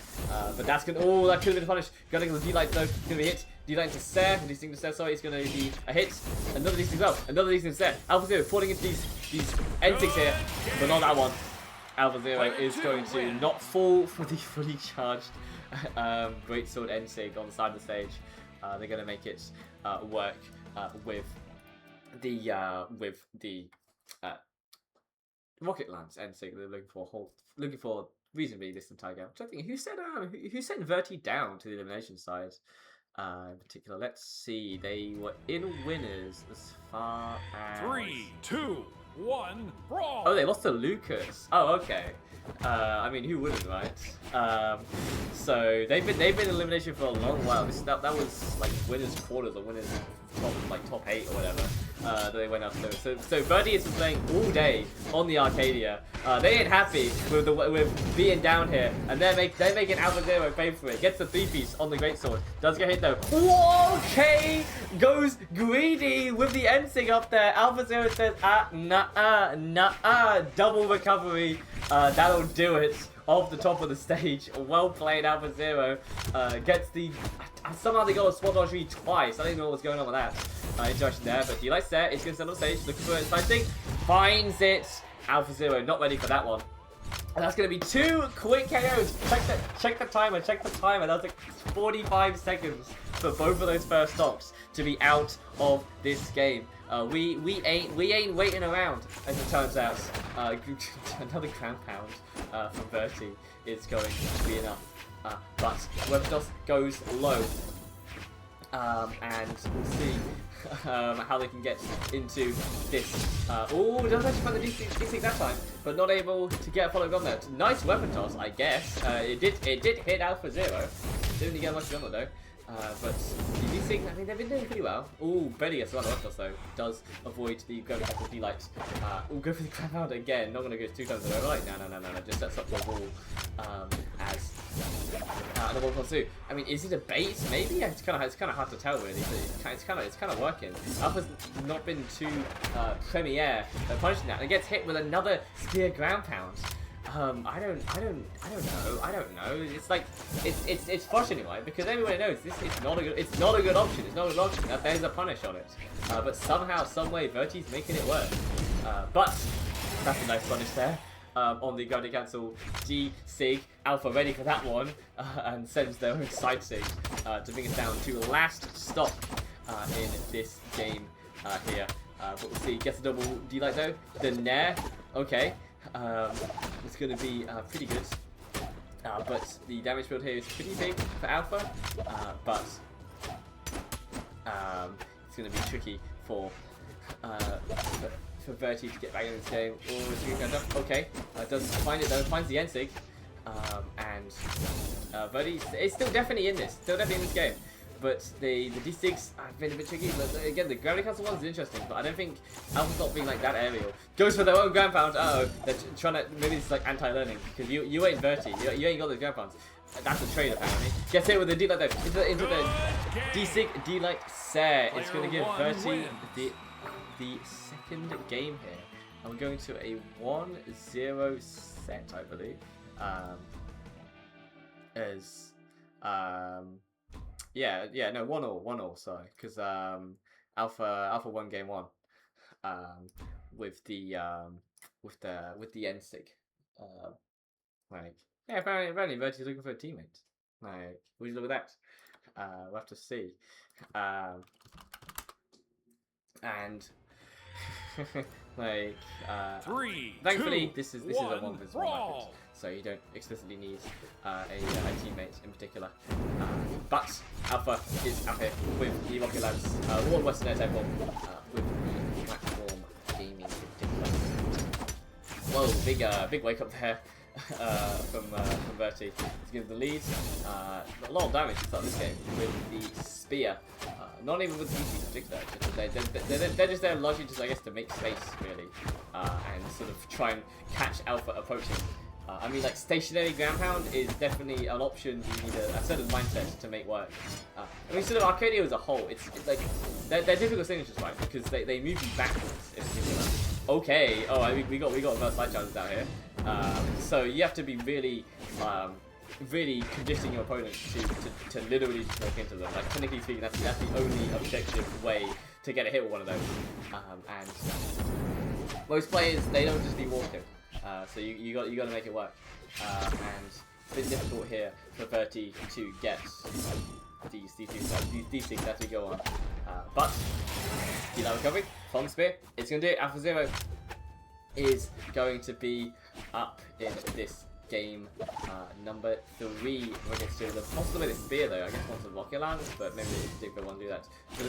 But that's gonna. Oh, that could have been a punish. Gonna get the D-Light though. Gonna be hit. D-Light to Sare. D6 to Sare, sorry. It's gonna be a hit. Another D6 as well. Another D6 to Sare. Alpha Zero falling into these N6 here. But not that one. Alpha Zero is going to not fall for the fully charged Greatsword N-Sig on the side of the stage. They're gonna make it work with the Rocket Lance N-Sig. They're looking for reasonably distant entire game. I'm trying to think who sent Verti down to the elimination side in particular. Let's see. They were in winners as far as 3, 2, 1, brawl. Oh, they lost to Lucas. Oh, okay. I mean, who wouldn't, right? So they've been in elimination for a long while. That was like winners quarters or winners top 8 or whatever that they went up to. So Verti has been playing all day on the Arcadia. They ain't happy with being down here, and they're making Alpha Zero pay for it. Gets the 3-piece on the Greatsword. Does get hit though. Whoa, okay, goes greedy with the N-Sig up there. Alpha Zero says, nah, double recovery. That'll do it. Off the top of the stage. Well played, Alpha Zero. Gets the... Somehow they got a spot dodge read twice. I don't know what's going on with that interaction there. But D-Light set. It's going to stand on stage. Looking for it. Side thing. Finds it. Alpha Zero not ready for that one. And that's going to be 2 quick KOs. Check the timer. Check the timer. That's like 45 seconds for both of those first stocks to be out of this game. We ain't waiting around, as it turns out. Another ground pound from Verti is going to be enough. But Weapon Toss goes low. And we'll see how they can get into this. Oh, doesn't actually find the D6 that time, but not able to get a follow gun there. Nice Weapon Toss, I guess. It did hit Alpha Zero. Didn't really get much gun though. But the D6, I mean, they've been doing pretty well. Ooh, Betty gets another Weapon Toss though. Does avoid the go for the D-Light. Go for the crab out again. Not going to go 2 times in a row. Like, no. Just sets up the wall as another one plus 2. I mean, is it a bait? Maybe. It's kind of hard to tell really. It's kind of working. Alpha's not been too premiere punishing that. And it gets hit with another spear ground pound. I don't know. It's like it's frustrating, right? Because everybody knows it's not a good option. It's not a good option. There's a punish on it. But somehow, some way, Verti's making it work. But that's a nice punish there. On the Guardian Cancel D-Sig. Alpha ready for that one. And sends their own side sig to bring us down to last stop in this game here. But we'll see. Gets a double D-Light though. The Nair. Okay. It's going to be pretty good. But the damage build here is pretty big for Alpha, but it's going to be tricky for Verti to get back in this game. Oh, it's going to go okay. Doesn't find it though, finds the Ensig, and Verti is still definitely in this, game. But the D6 have been a bit tricky. But again, the Gravity Castle one is interesting, but I don't think Alpha's not being like that aerial. Goes for their own ground pound. Uh-oh, they're trying to, maybe it's like anti-learning, because you ain't Verti, you ain't got those ground pounds. That's a trade apparently. Gets hit with the D-Light though, into the D6 D-Light Sare. It's going to give Verti the second game here. And we're going to a 1-0 set, I believe. Yeah, no, 1-1, sorry, because Alpha won game 1, with the Ensig, like, yeah, apparently Verti's looking for a teammate. Like, would you look at that? We'll have to see, and like, thankfully this is a 1v1 match, so you don't explicitly need a teammate in particular. But Alpha is out here with the Rocket Lads, all Western Air Temple, with the platform gaming in particular. Whoa, big wake up there from Verti. He's given the lead. A lot of damage to start this game with the spear. Not even with the DC in particular. They're just there largely just, I guess, to make space really, and sort of try and catch Alpha approaching. I mean, like, stationary ground pound is definitely an option. You need a certain mindset to make work. I mean, sort of Arcadia as a whole, it's like they're difficult signatures, right? Because they move you backwards in particular. Okay, we got reverse light charges down here. So you have to be really conditioning your opponent to literally just walk into them. Like, technically speaking, that's the only objective way to get a hit with one of those. And most players, they don't just be walking. So you got to make it work, and it's a bit difficult here for Verti to get these things as we go on. But D-Light recovery from Spear, it's going to do it. Alpha Zero is going to be up in this game number 3 against the possible with the Spear though. I guess wants to Rocket Land, but maybe they didn't want to do that. Should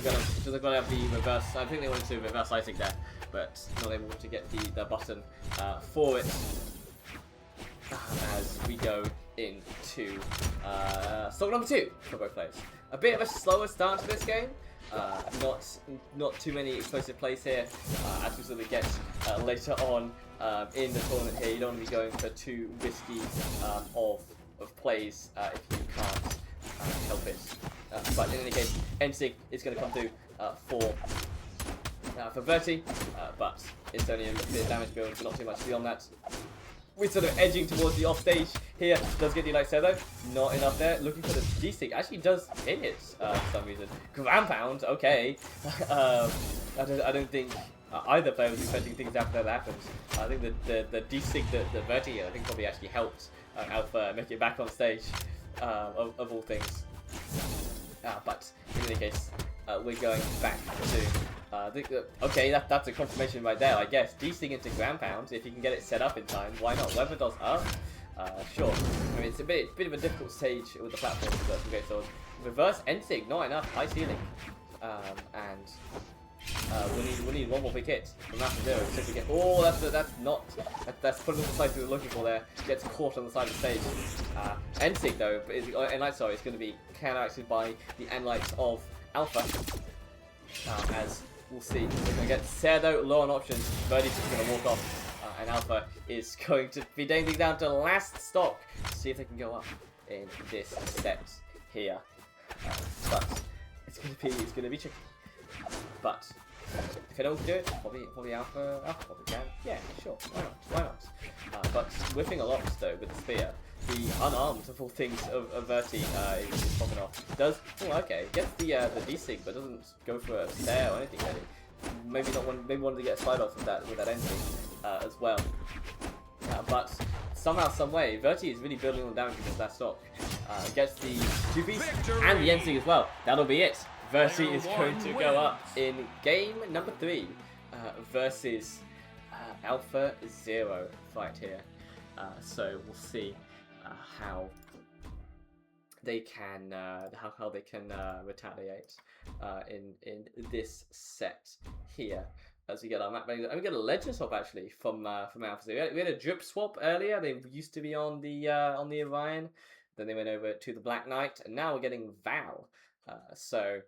have got to have the reverse. I think they wanted to reverse Isaac there, but not able to get the button for it. As we go into stock number 2 for both players. A bit of a slower start to this game. Not too many explosive plays here. As we sort of get later on in the tournament here, you don't want to be going for too risky of plays if you can't help it. But in any case, Ensig is going to come through for Verti, but it's only a bit of damage build, not too much beyond that. We're sort of edging towards the off stage here. Does get the light though, not enough there. Looking for the D-Stick, actually does hit it for some reason. Ground pound, okay. I don't think either player was expecting things after that happened. I think the D-Stick, the Verti, I think probably actually helped Alpha make it back on stage, of all things. But in any case, we're going back to okay, that's a confirmation right there, I guess. D-Sting into ground pound, if you can get it set up in time, why not? Weather does up, sure. I mean, it's a bit of a difficult stage with the platform, but okay, so reverse Ensig, not enough, high ceiling, and we need one more big hit from Alpha Zero. So we get, oh, that's putting the slice we were looking for there. Gets caught on the side of the stage. Ensig though, it's going to be counteracted by the Enlights of Alpha. As we'll see, we're going to get Cerdo low on options. Verti's just going to walk off, and Alpha is going to be dancing down to last stock to see if they can go up in this set here. But it's going to be tricky. But if anyone can do it, probably Alpha probably can. Yeah, sure. Why not? But whiffing a lot though with the spear. The unarmed of all things of Verti is popping off. Gets the D-Sig, but doesn't go for a stare or anything really. Maybe wanted to get a slide off with that ending as well. But somehow, some way, Verti is really building on damage against that stock. Gets the 2-piece and the Ensig as well. That'll be it. Verti is going to go up in game number 3 versus Alpha Zero fight here. So we'll see how they can how they can retaliate in this set here. As we get our map bangers, and we get a legend swap actually from Alpha. So we had a drip swap earlier. They used to be on the Orion, then they went over to the Black Knight, and now we're getting Val. So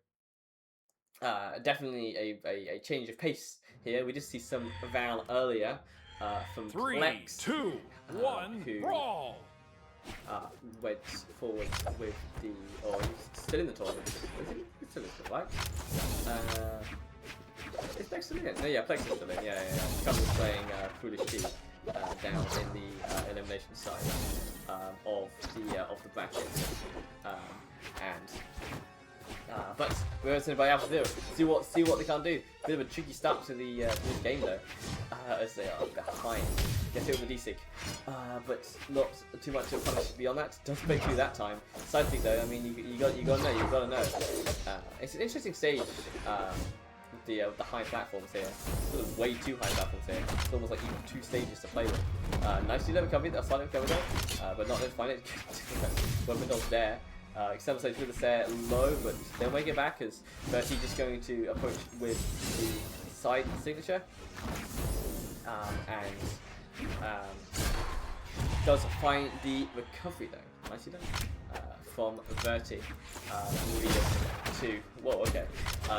definitely a change of pace here. We did see some Val earlier from 3, Flex, 2, 1, who brawl! went forward with the, or he's still in the tournament. Is he? He's still in the tournament, right? Is Plex still in it? No, yeah, Plex is still in. Yeah. Couple's playing Foolish Tea down in the elimination side of the bracket, but we're listening by Alpha Zero. See what they can do. Bit of a tricky start to the this game though, as they are behind. Get it with the D-Sig, but not too much of a punish beyond that. Doesn't break through that time. Side thing though, I mean, you gotta know. It's an interesting stage. The high platforms here, sort of way too high platforms here. It's almost like even 2 stages to play with. Nicely done recovery, that's slightly recovered though, but not find it. Weapon dodge there. External stage with the Sarah low, but they'll make it back as Bertie just going to approach with the side signature. Does find the recovery though. Nicely done. From Verti,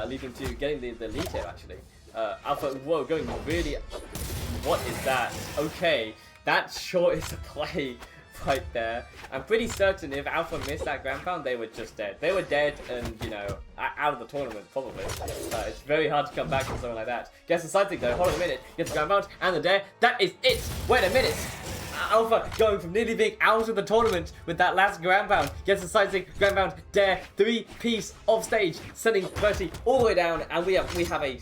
leading to getting the lead here actually. Alpha, whoa, going really, what is that? Okay, that sure is a play right there. I'm pretty certain if Alpha missed that ground pound, they were just dead. They were dead and, you know, out of the tournament, probably. It's very hard to come back from something like that. Gets the side thing though, hold on a minute, gets the ground pound and the dare, that is it! Wait a minute! Alpha going from nearly being out of the tournament with that last ground pound, gets the side stick, ground pound, dare, 3-piece off stage, sending Bertie all the way down, and we have a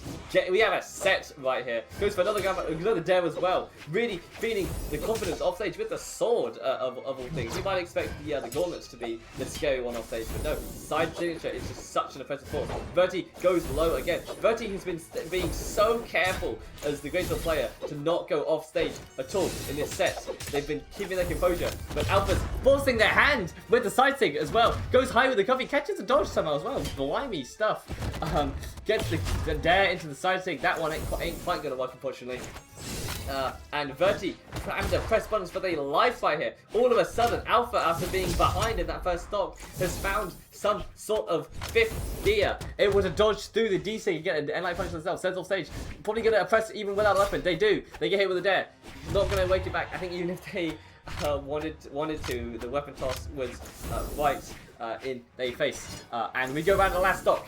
set right here. Goes for another ground pound, another dare as well. Really feeling the confidence off stage with the sword of all things. You might expect the gauntlets to be the scary one off stage, but no, side signature is just such an offensive force. Bertie goes low again. Bertie has been being so careful as the greater player to not go off stage at all in this set. They've been keeping their composure, but Alpha's forcing their hand with the side stick as well. Goes high with the coffee, catches a dodge somehow as well. Blimey stuff. Gets the dare into the side stick. That one ain't quite gonna work, unfortunately. And Verti having to press buttons for the life fight here. All of a sudden, Alpha, after being behind in that first stock, has found some sort of fifth gear. Able to dodge through the DC and get an end-light punch themselves. Sends off stage. Probably going to press even without a weapon. They do. They get hit with a dare. Not going to wake it back. I think even if they wanted to, the weapon toss was right in their face. And we go back to the last stock.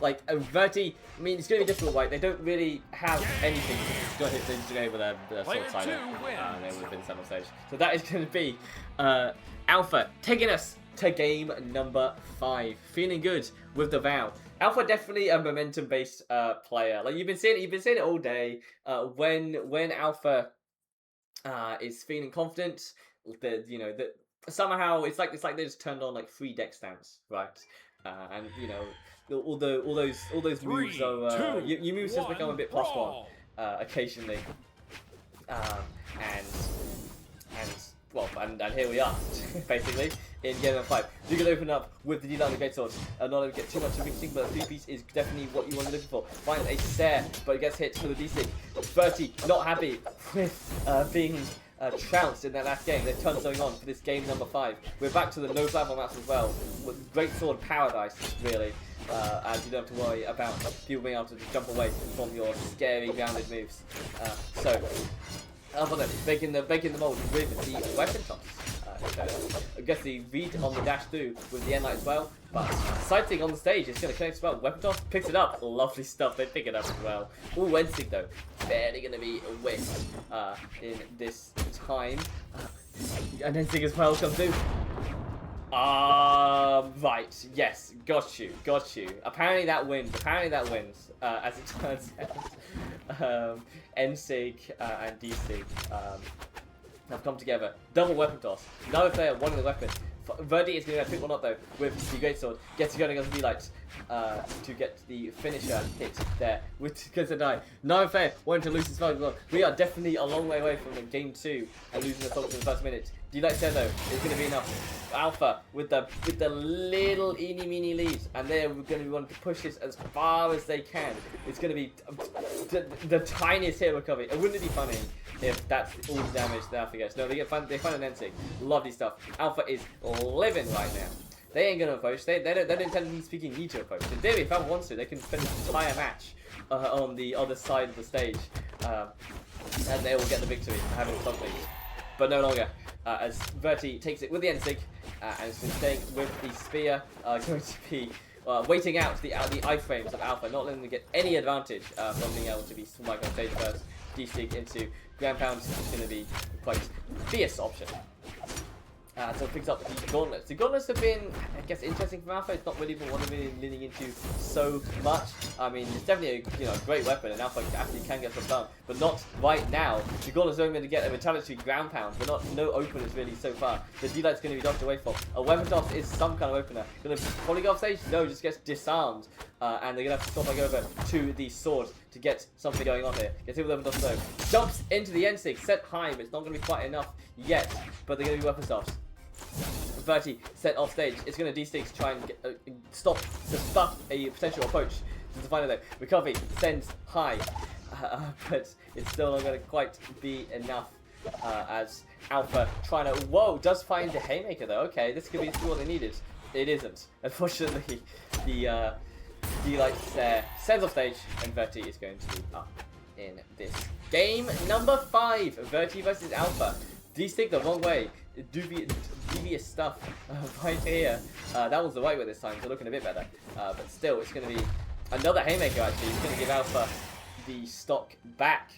Like, Verti, I mean, it's going to be difficult, right? They don't really have anything. They just go with their sword side. They would have been sent off stage. So that is going to be Alpha taking us to game number 5. Feeling good with the vow. Alpha definitely a momentum-based player. Like you've been seeing it all day. When Alpha is feeling confident, somehow it's like they just turned on like 3 deck stands, right? And you know, all those moves are your moves just become a bit +1 occasionally, and here we are basically in game number 5. You can open up with the D-Line Great Sword and not get too much of everything, but the 3-piece is definitely what you want to look for. Finds a Sare, but it gets hit with a D-Sig. Bertie not happy with being trounced in that last game. They've turned something on for this game number 5. We're back to the no platform maps as well, with Great Sword paradise, really. And you don't have to worry about people being able to just jump away from your scary grounded moves. Making the mold with the weapon toss. I guess the read on the dash through with the end light as well. But sighting on the stage is going to connect as well. Weapon toss picks it up. Lovely stuff. They pick it up as well. All Wensig though. Barely going to be a whiff in this time. And then Sig as well comes through. Right. Yes. Got you. Apparently that wins. As it turns out. NSIG and DSIG have come together. Double weapon toss. Another player, one in the weapon. Verdi is going to pick one up though with the Great Sword. Gets to go against the lights to get the finisher hit there with die. No fair, wanting to lose his phone as well. We are definitely a long way away from the game 2 and losing the focus in the first minute. D-Light there though is going to be enough. Alpha with the little eeny meeny leads, and they're going to be wanting to push this as far as they can. It's going to be the tiniest hit recovery. Wouldn't it be funny if that's all the damage that Alpha gets? No, they find an ending. Lovely stuff. Alpha is living right now. They ain't going to approach. They don't intend speaking need to approach. In theory, if Alpha wants to, they can spend an entire match on the other side of the stage, and they will get the victory for having something. But no longer, as Verti takes it with the N-Sig, and is staying with the Spear, going to be waiting out the iframes of Alpha, not letting them get any advantage from being able to be smite on stage first. D-Sig into ground pound is going to be quite fierce option. So it picks up the Gauntlets. The Gauntlets have been, I guess, interesting from Alpha. It's not really what they're really leaning into so much. I mean, it's definitely a great weapon, and Alpha actually can get some done, but not right now. The Gauntlets are only going to get a retaliatory ground pound, but no openers really so far. The D-Light's going to be dodged away from. A weapon toss is some kind of opener. Going to probably go off stage? No, just gets disarmed, and they're going to have to stop by over to the sword to get something going on here. Gets hit with weapon toss though. Jumps into the N-Sig, set high, but it's not going to be quite enough yet. But they're going to be weapon toss. Verti sent off stage. It's going to D-Sig to try and stop to stuff a potential approach to the final though. Recovery sends high, but it's still not going to quite be enough as Alpha trying to does find the haymaker though. Okay, this could be what they needed. It isn't. Unfortunately, the D-Light there sends off stage, and Verti is going to be up in this game number 5. Verti versus Alpha. D-Sig the wrong way. Devious stuff right here. That was the right way this time, so looking a bit better. But still, it's going to be another haymaker actually. It's going to give Alpha the stock back.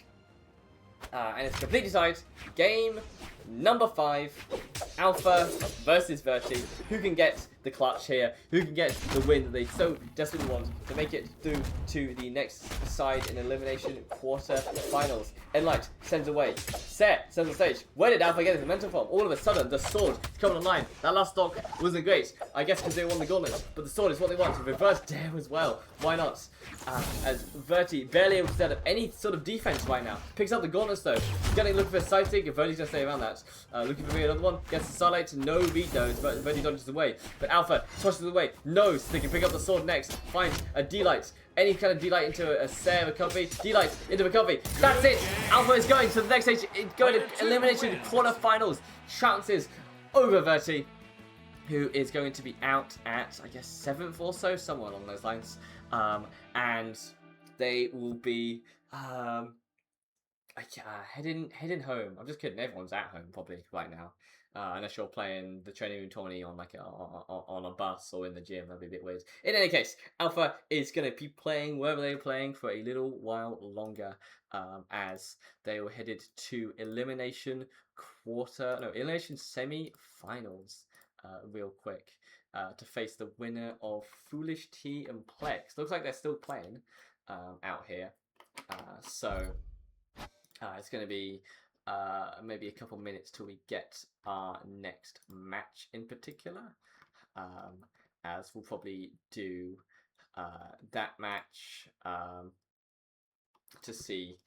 And it's completely tied. Game number 5. Alpha versus Verti. Who can get the clutch here? Who can get the win that they so desperately want to make it through to the next side in elimination quarter-finals? Enlight sends away. Set sends on stage. Where did Alpha get his momentum from? All of a sudden, the sword is coming online. That last stock wasn't great. I guess because they won the gauntlet. But the sword is what they want. Reverse dare as well. Why not? As Verti barely able to set up any sort of defense right now. Picks up the gauntlets though. Getting looking for a side stick. Verti's going to stay around that. Looking for another one. Gets the starlight. No read though. Verti dodges away. But Alpha tosses away. Knows they can pick up the sword next. Finds a D-Light. Any kind of D-Light into a Sarah recovery. D-Light into recovery. That's it. Alpha is going to the next stage. It's going to elimination quarterfinals. Chances over Verti, who is going to be out at, I guess, 7th or so, somewhere along those lines. And they will be heading home. I'm just kidding. Everyone's at home probably right now. Unless you're playing the training room tourney on like on a bus or in the gym, that'd be a bit weird. In any case, Alpha is going to be playing wherever they're playing for a little while longer, as they were headed to elimination semi-finals, real quick, to face the winner of Foolish Tea and Plex. Looks like they're still playing out here, so it's going to be maybe a couple minutes till we get our next match in particular, as we'll probably do that match to see.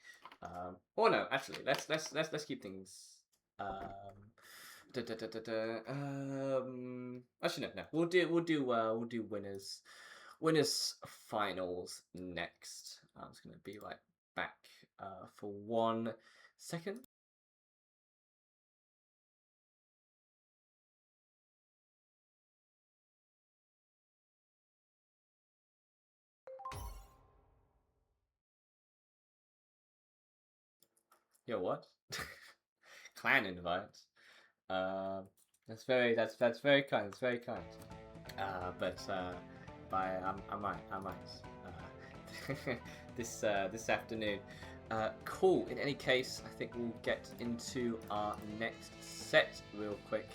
Or no, actually, let's keep things. Actually, no. We'll do winners finals next. I'm just gonna be right back for 1 second. Yo, what? Clan invite. That's very kind. That's very kind. I might. This afternoon. Cool. In any case, I think we'll get into our next set real quick.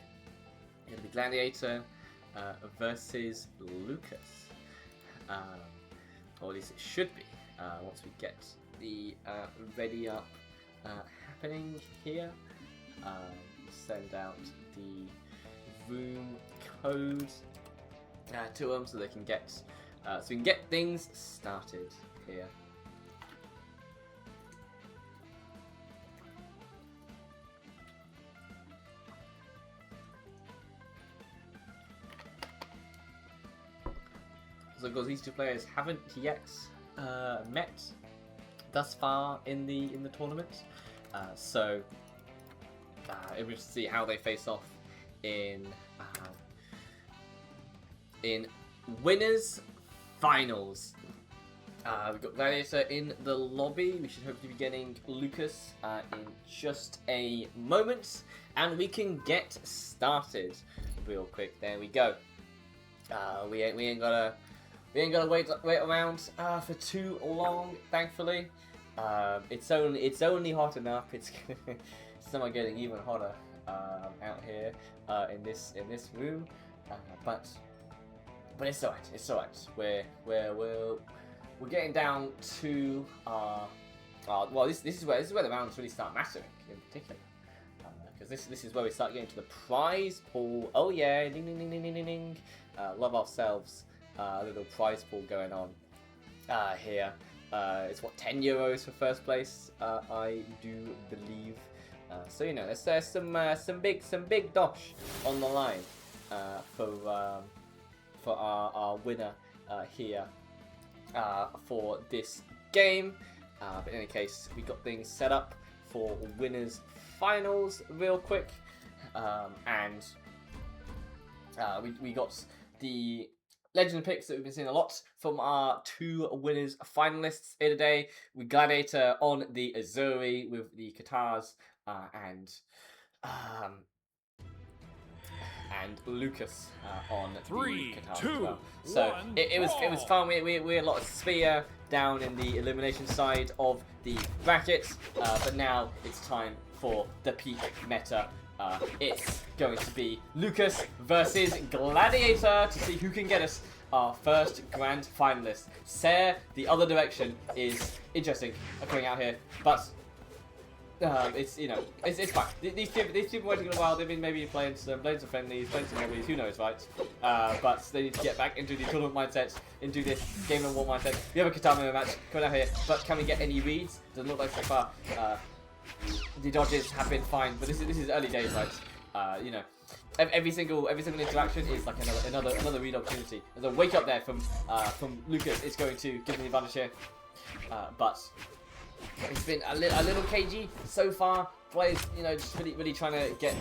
It'll be Gladiator versus Lucas. Or at least it should be. Once we get the ready up happening here. Send out the room code to them so they can get so we can get things started here. So of course these two players haven't yet met thus far in the tournament. So it was to see how they face off in winners finals. We've got Gladiator in the lobby. We should hopefully be getting Lucas in just a moment, and we can get started real quick. There we go. We ain't gotta wait around for too long, thankfully. It's only hot enough. It's somewhat getting even hotter out here in this room, but it's alright. It's alright. We're getting down to well, this is where the rounds really start mattering in particular, because this is where we start getting to the prize pool. Oh yeah, ding ding ding ding ding ding. Love ourselves a little prize pool going on here. It's what, €10 for first place, I do believe. So you know, there's some big dosh on the line for our winner here for this game. But in any case, we got things set up for winners finals real quick, and we got the legend picks that we've been seeing a lot from our two winners finalists here today. We Gladiator on the Azuri with the Katars, and Lucas on 3, the Katars 2, as well. So 1, it was fun. We had a lot of spear down in the elimination side of the bracket, but now it's time for the peak meta. It's going to be Lucas versus Gladiator to see who can get us our first grand finalist. Sarah, the other direction, is interesting coming out here, but it's fine. These two were waiting a while. They've been maybe playing some friendlies, playing some hobbies, who knows, right? But they need to get back into the tournament mindset, into this game and war mindset. We have a Katana match coming out here, but can we get any reads? Doesn't look like so far. The dodges have been fine, but this is early days, right? You know, every single interaction is like another read opportunity. There's a wake up there from Lucas. It's going to give him the advantage here, but it's been a little cagey so far. Players, you know, just really trying to get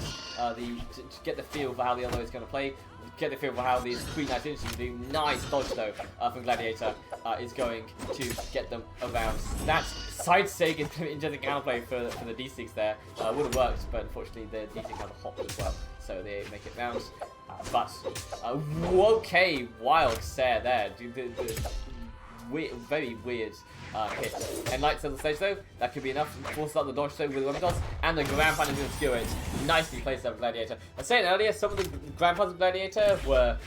the feel for how the other is going to play. Get the feel for how these Queen Knight finishes do. Nice dodge though from Gladiator is going to get them around. That side sig is an interesting counterplay for the D6 there. Would have worked, but unfortunately the D6 has a hop as well, so they make it round. But okay, wild stare there. Very weird hit. And lights on the stage though, that could be enough to force out the dodge though with the weapon toss, and the grand final is going to skew it. Nicely placed there with Gladiator. I was saying earlier, some of the grand finals of Gladiator were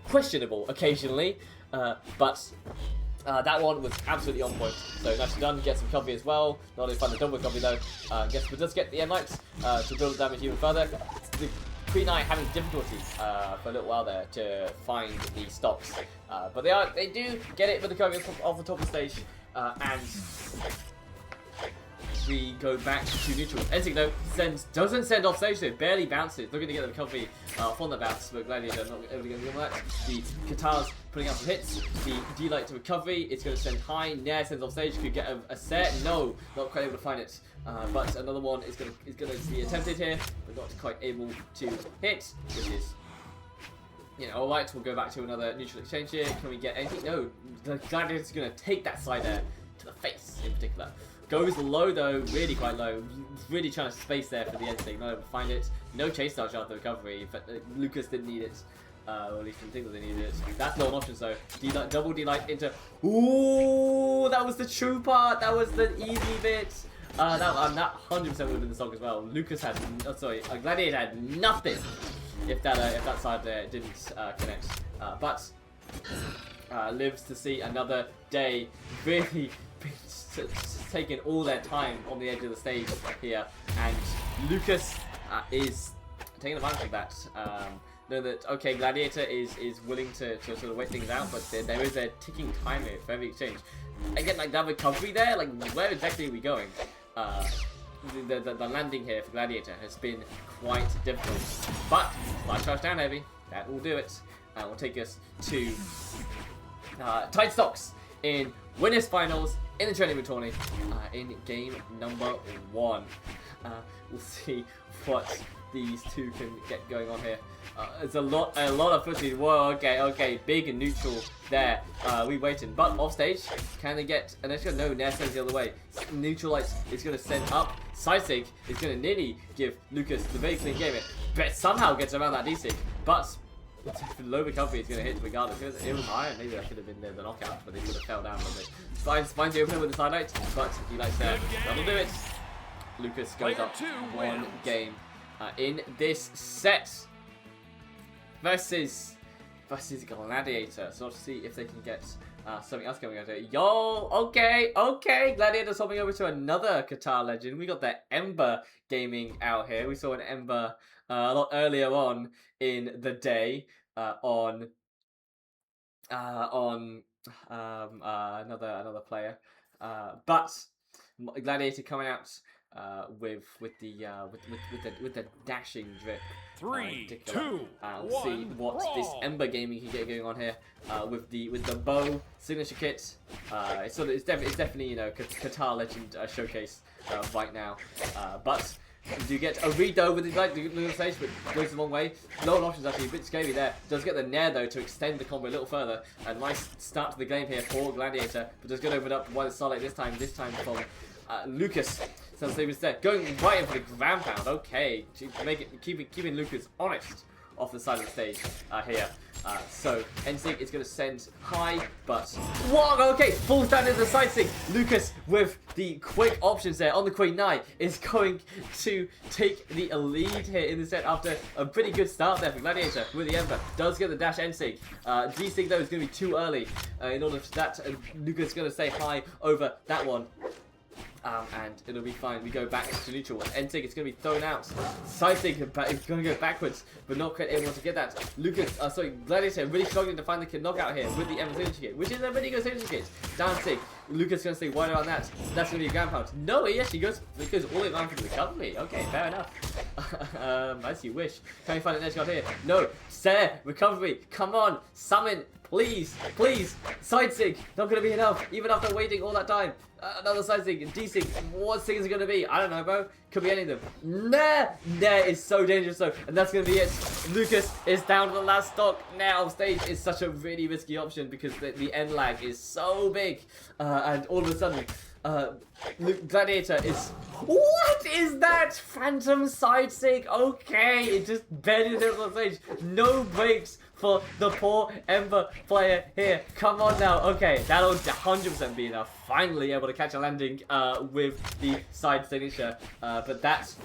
questionable occasionally, but that one was absolutely on point. So nicely done, get some coffee as well. Not only find the double coffee though. Guess we does get the end lights to build damage even further. The Queen Knight having difficulty for a little while there to find the stops, but they do get it with the cover off the top of the stage, and we go back to neutral. Anything though doesn't send off stage though, barely bounces. Looking to get the recovery from the bounce, but Gladiator not able to get that. The Katars putting out some hits. The D-Light to recovery. It's going to send high. Nair sends off stage. Could get a set. No, not quite able to find it. But another one is going to be attempted here, but not quite able to hit, which is, you know, alright. We'll go back to another neutral exchange here. Can we get anything? No, the Gladiator's going to take that side air to the face in particular. Goes low though, really quite low. Really trying to space there for the end thing. Not able to find it. No chase dodge after recovery, but Lucas didn't need it. Or at least didn't think that they needed it. That's not an option though. D-Light, double D-Light into... Ooh, that was the true part. That was the easy bit. That 100% would have been the stock as well. Lucas had... Gladiator had nothing if that side there didn't connect. But lives to see another day. Really taking all their time on the edge of the stage here, and Lucas is taking advantage of that. Know that, okay, Gladiator is willing to sort of wait things out, but there is a ticking timer for every exchange. Again, like that recovery there, like where exactly are we going? The landing here for Gladiator has been quite difficult, but light charge down heavy, that will do it, and will take us to tight stocks in winners finals in the tourney in game number 1. We'll see what these two can get going on here. There's a lot of footage. Whoa, okay, big and neutral there. We waiting, but off stage, can they get an extra? No, Nair sends the other way. Neutralize is going to send up. Sidesig is going to nearly give Lucas the very clean game. But somehow gets around that D-Sig, but low recovery is going to hit regardless. It was high, and maybe that could have been the knockout, but they sort of fell down a little bit. Finds the opener with the side light, but he likes that. That'll do it. Lucas goes up 1 game in this set versus Gladiator. So let's see if they can get something else going on here. Yo, okay. Gladiator's hopping over to another Qatar legend. We got the Ember Gaming out here. We saw an Ember a lot earlier on in the day on another player, but Gladiator coming out with the dashing drip. 3, 2, we'll see what this Ember Gaming can get going on here with the bow signature kit. It's definitely you know Qatar legend showcase right now, but. Do get a read though with the stage, but goes a long way. Low options actually a bit scary there. Does get the Nair though to extend the combo a little further. A nice start to the game here for Gladiator, but does get opened up by the Starlight this time from Lucas. So he was there, going right in for the ground pound. Okay, keeping Lucas honest off the side of the stage here. So NSYNC is going to send high, but whoa, okay, falls down into the side sync. Lucas with the quick options there on the Queen Knight is going to take the lead here in the set after a pretty good start there for Gladiator with the Ember. Does get the dash NSYNC. D-Sync though is going to be too early in order for that. Lucas is going to stay high over that one. And it'll be fine. We go back to neutral. NSYNC is going to be thrown out. Sidesync is going to go backwards, but not quite able to get that. Gladiator really struggling to find the knockout here with the Ember signature kit, which is a really good signature kit. Dancing. Lucas is going to stay wide around that. That's going to be a ground pound. No, he actually goes all the way around for the recovery. Okay, fair enough. As you wish. Can we find an edge guard here? No. Stare. Recovery. Come on. Summon. Please. Side sync. Not going to be enough. Even after waiting all that time. Another side sync. D-sync. What sync is it going to be? I don't know, bro. Could be any of them. Nair is so dangerous though. And that's going to be it. Lucas is down to the last stock. Now stage is such a really risky option because the end lag is so big. And all of a sudden, Gladiator is... What is that? Phantom side sync. Okay, it just bedded it on stage. No breaks for the poor Ember player here. Come on now. Okay, that'll 100% be enough. Finally able to catch a landing with the side signature. But that's...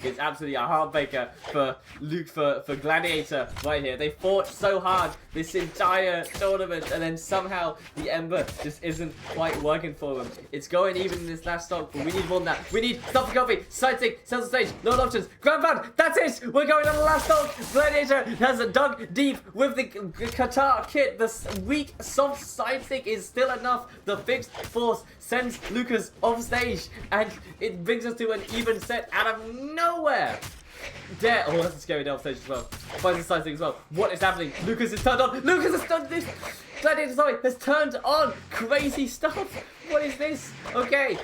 it's absolutely a heartbreaker for Gladiator right here. They fought so hard this entire tournament, and then somehow the Ember just isn't quite working for them. It's going even in this last stock, but we need more than that. We need stop recovery, side sync, central stage, no options, ground pound. That's it. We're going on the last stock. Gladiator has dug deep with the Qatar kit. The weak soft side sync is still enough. The fixed force sends Lucas off stage, and it brings us to an even set out of nowhere. There, oh, that's a scary down stage as well. Finds the side thing as well. What is happening? Lucas is turned on. Lucas has done this. Gladiator, sorry, has turned on. Crazy stuff. What is this? Okay,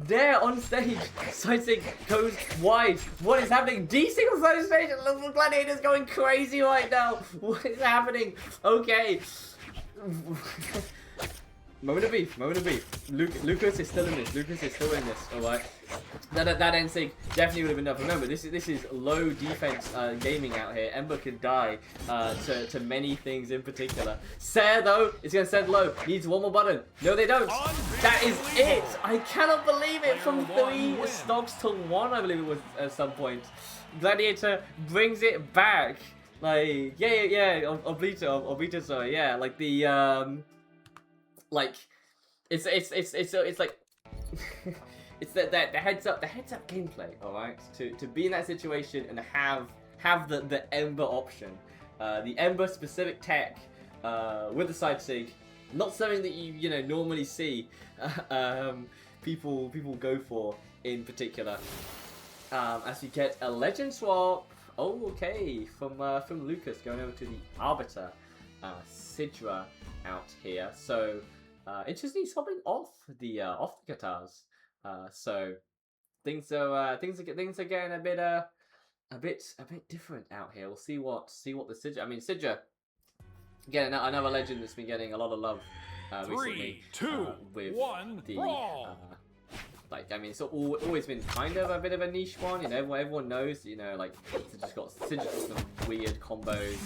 there on stage. Side sync goes wide. What is happening? D-Sync on side stage. Gladiator's going crazy right now. What is happening? Okay. Moment of beef. Lucas is still in this. Alright. That NSYNC definitely would have been enough. Remember, this is low defense gaming out here. Ember can die to many things in particular. Sair though is going to send low. Needs one more button. No, they don't. That is it. I cannot believe it. From 3 stocks to 1, I believe it was at some point. Gladiator brings it back. Like Oblito, sorry, yeah. Like the like it's like it's the heads up gameplay, all right, to be in that situation and have the Ember option, the Ember specific tech with the side sig, not something that you know normally see people go for in particular. As you get a legend swap. Oh, okay, from Lucas going over to the Arbiter. Sidra out here. So interestingly, swapping off the guitars. So things are getting a bit different out here. We'll see what the Sidra. I mean, Sidra, again, another legend that's been getting a lot of love recently. 3, 2, with 1, the brawl! like, I mean, it's always been kind of a bit of a niche one. You know, everyone knows. You know, like Sidra's got some weird combos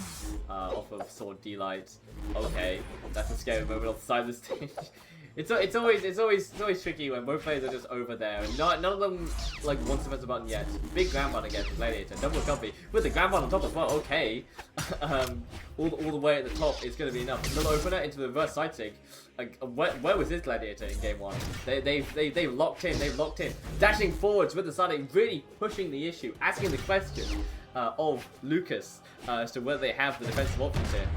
off of Sword D-Light. Okay, that's a scary moment on the side of the stage. It's always tricky when both players are just over there and none of them like want to press the button yet. Big ground button against the Gladiator, double comfy with the ground button on top as well. Okay, all the way at the top is going to be enough. Little opener into the reverse side sig. Like, where was this Gladiator in game 1? They've locked in. They've locked in. Dashing forwards with the side, really pushing the issue, asking the question of Lucas as to whether they have the defensive options here.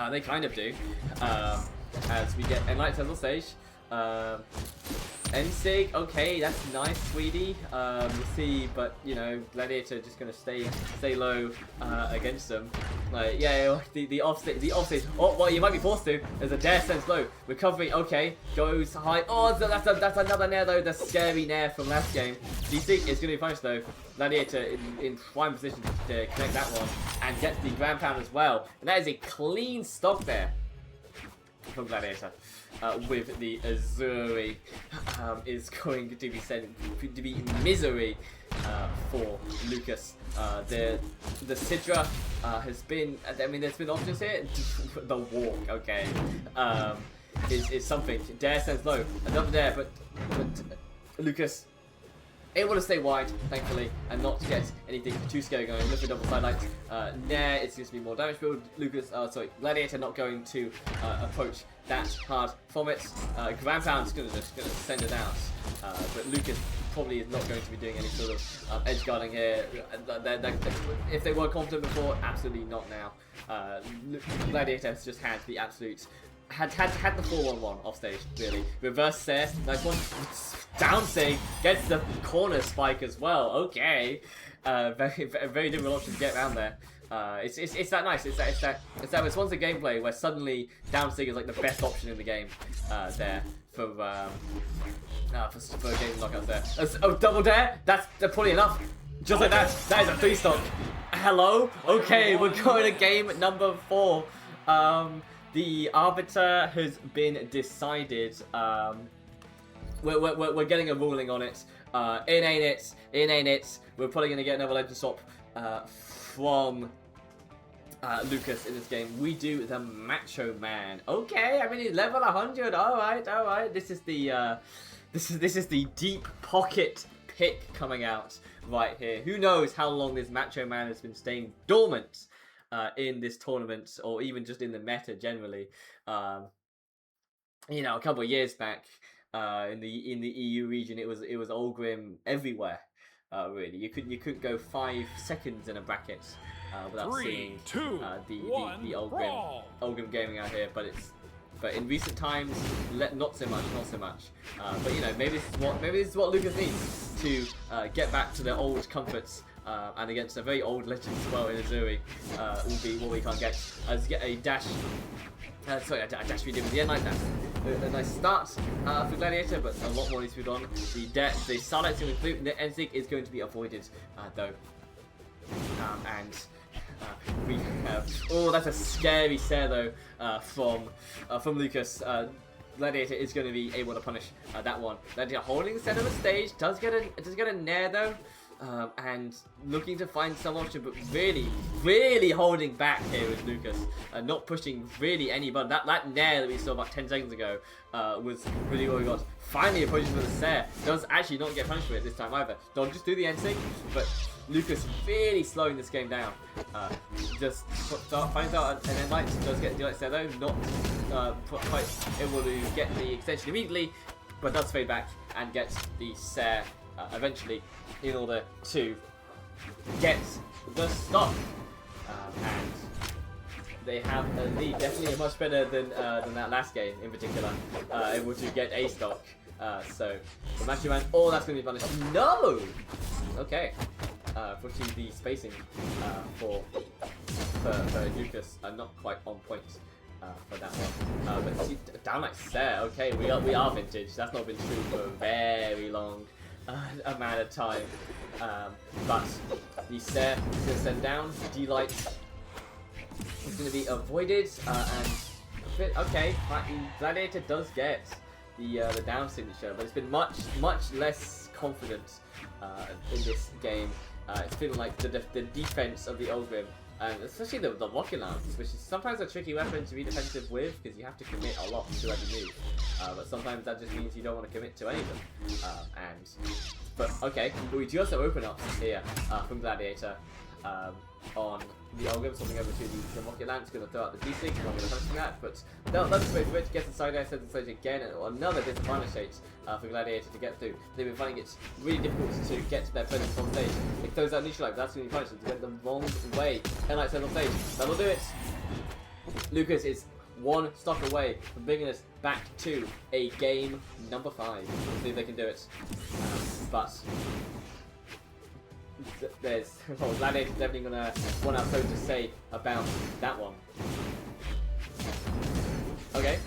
They kind of do. As we get Enlight Cecil stage. Ensig, okay, that's nice, sweetie. We'll see, but you know, Gladiator just gonna stay low against them. Like, yeah, the offstage. Oh, well, you might be forced to. There's a dare sense low. Recovery, okay, goes high. Oh, that's another nair though. The scary nair from last game. D-Sig is gonna be punished though. Gladiator in prime position to connect that one and gets the ground pound as well. And that is a clean stock there from Gladiator. With the Azuri is going to be sent to be misery for Lucas. The Sidra has been, I mean, there's been options here. The walk, okay, is something. Dare sends low, another dare, but Lucas able to stay wide, thankfully, and not to get anything too scary going. Look at double side lights. Nair, it's going to be more damage build. Lucas, sorry, Gladiator not going to approach that hard from it. Ground Pound's going to send it out. But Lucas probably is not going to be doing any sort of edge guarding here. If they were confident before, absolutely not now. Gladiator has just had the absolute... Had the 4-1-1 off stage, really. Reverse Sair, nice one. Down sig, gets the corner spike as well. Okay, very different option to get around there. It's that nice. It's that responsive gameplay where suddenly down sig is like the best option in the game. There for game knockouts there. Oh, double dare. That's probably enough. Just like that. That is a 3-stock. Hello. Okay, we're going to game number 4. The arbiter has been decided. We're getting a ruling on it. In ain't it. We're probably going to get another legend swap from Lucas in this game. We do the Macho Man. Okay, I mean he's level 100. All right. This is the deep pocket pick coming out right here. Who knows how long this Macho Man has been staying dormant in this tournament, or even just in the meta generally. You know, a couple of years back. In the EU region, it was Olgrim everywhere. Really, you couldn't go 5 seconds in a bracket without 3, seeing 2, the 1, Olgrim gaming out here. But in recent times, not so much. But you know, maybe this is what Lucas needs to get back to their old comforts. And against a very old legend as well in Azuri, will be what we can't get. As get a dash. Sorry, a dash we did with the Night Dash. A nice start for Gladiator, but a lot more needs to be done. The Starlight's going to include, the Enzig is going to be avoided, though. We have... Oh, that's a scary Sair, though, from Lucas. Gladiator is going to be able to punish that one. Gladiator holding the center of the stage, does get a Nair, though. And looking to find some option, but really holding back here with Lucas, not pushing really any button. That nair that we saw about 10 seconds ago was really what we got. Finally approaching with a Sair. Does actually not get punished for it this time either. Don't just do the end sync, but Lucas really slowing this game down. Just finds out and then Light does get the Light Sair though, not quite able to get the extension immediately, but does fade back and gets the Sair eventually, in order to get the stock. And they have a lead, definitely much better than that last game in particular, able to get a stock. So the Macho Man, oh, that's going to be punished. No! Okay. Pushing the spacing for for Lucas are not quite on point for that one. But see, down like Sarah, okay, we are vintage. That's not been true for a very long amount of time. But the Sarah is going to send down. D-Light is going to be avoided. And okay, Gladiator does get the down signature, but it's been much less confident in this game. It's been like the defense of the Ogrim, and especially the rocket lance, which is sometimes a tricky weapon to be defensive with because you have to commit a lot to every move. But sometimes that just means you don't want to commit to any of them. But okay, but we do have some open ups here from Gladiator on the Ogrim, swapping over to the rocket lance, going to throw out the D6, I'm going to touch that, but that's just wait for it to get inside there, sends the stage again, and another disadvantage stage for Gladiator to get through. They've been finding it really difficult to get to their opponents on stage. It throws out neutral life, that's going to be punished, they went the wrong way. Headlight sends on stage, that'll do it. Lucas is one stock away from bringing us back to a game number 5. Let's see if they can do it. But there's Gladiator's definitely gonna want our so to say about that one. Okay,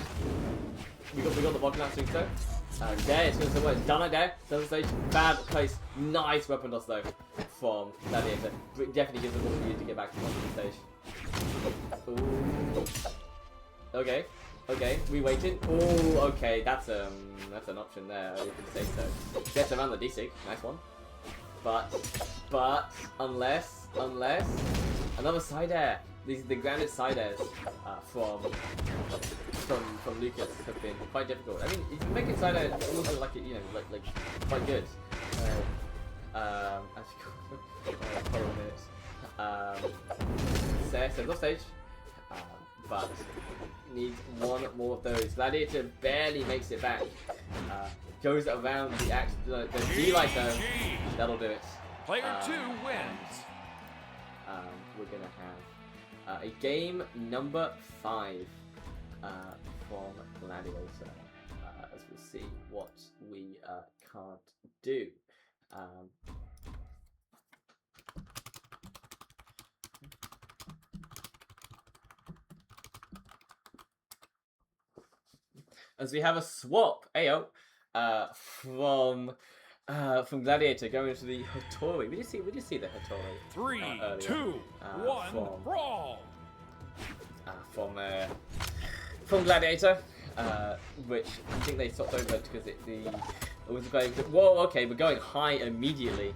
we got the rocket lance doing so. There it's going to work. Done right there. Doesn't stage. Bad place. Nice weapon toss though from Gladiator. Definitely gives them what we need to get back to the stage. Ooh. Okay. We waited. Oh, okay. That's an option there. You can say so. Gets around the D6. Nice one. But unless another side air. The grounded side airs from Lucas have been quite difficult. I mean, he's been making side air also like quite good. Sends off stage, but needs one more of those. Gladiator barely makes it back. Goes around the D-Light though. That'll do it. Player 2 wins. We're gonna have a game number 5 from Gladiator, as we'll see what we can't do. As we have a swap, from Gladiator going to the Hattori. We did see the Hattori. 3, earlier, 2, 1, brawl! From Gladiator, which I think they swapped over because it was going. Whoa, okay, we're going high immediately.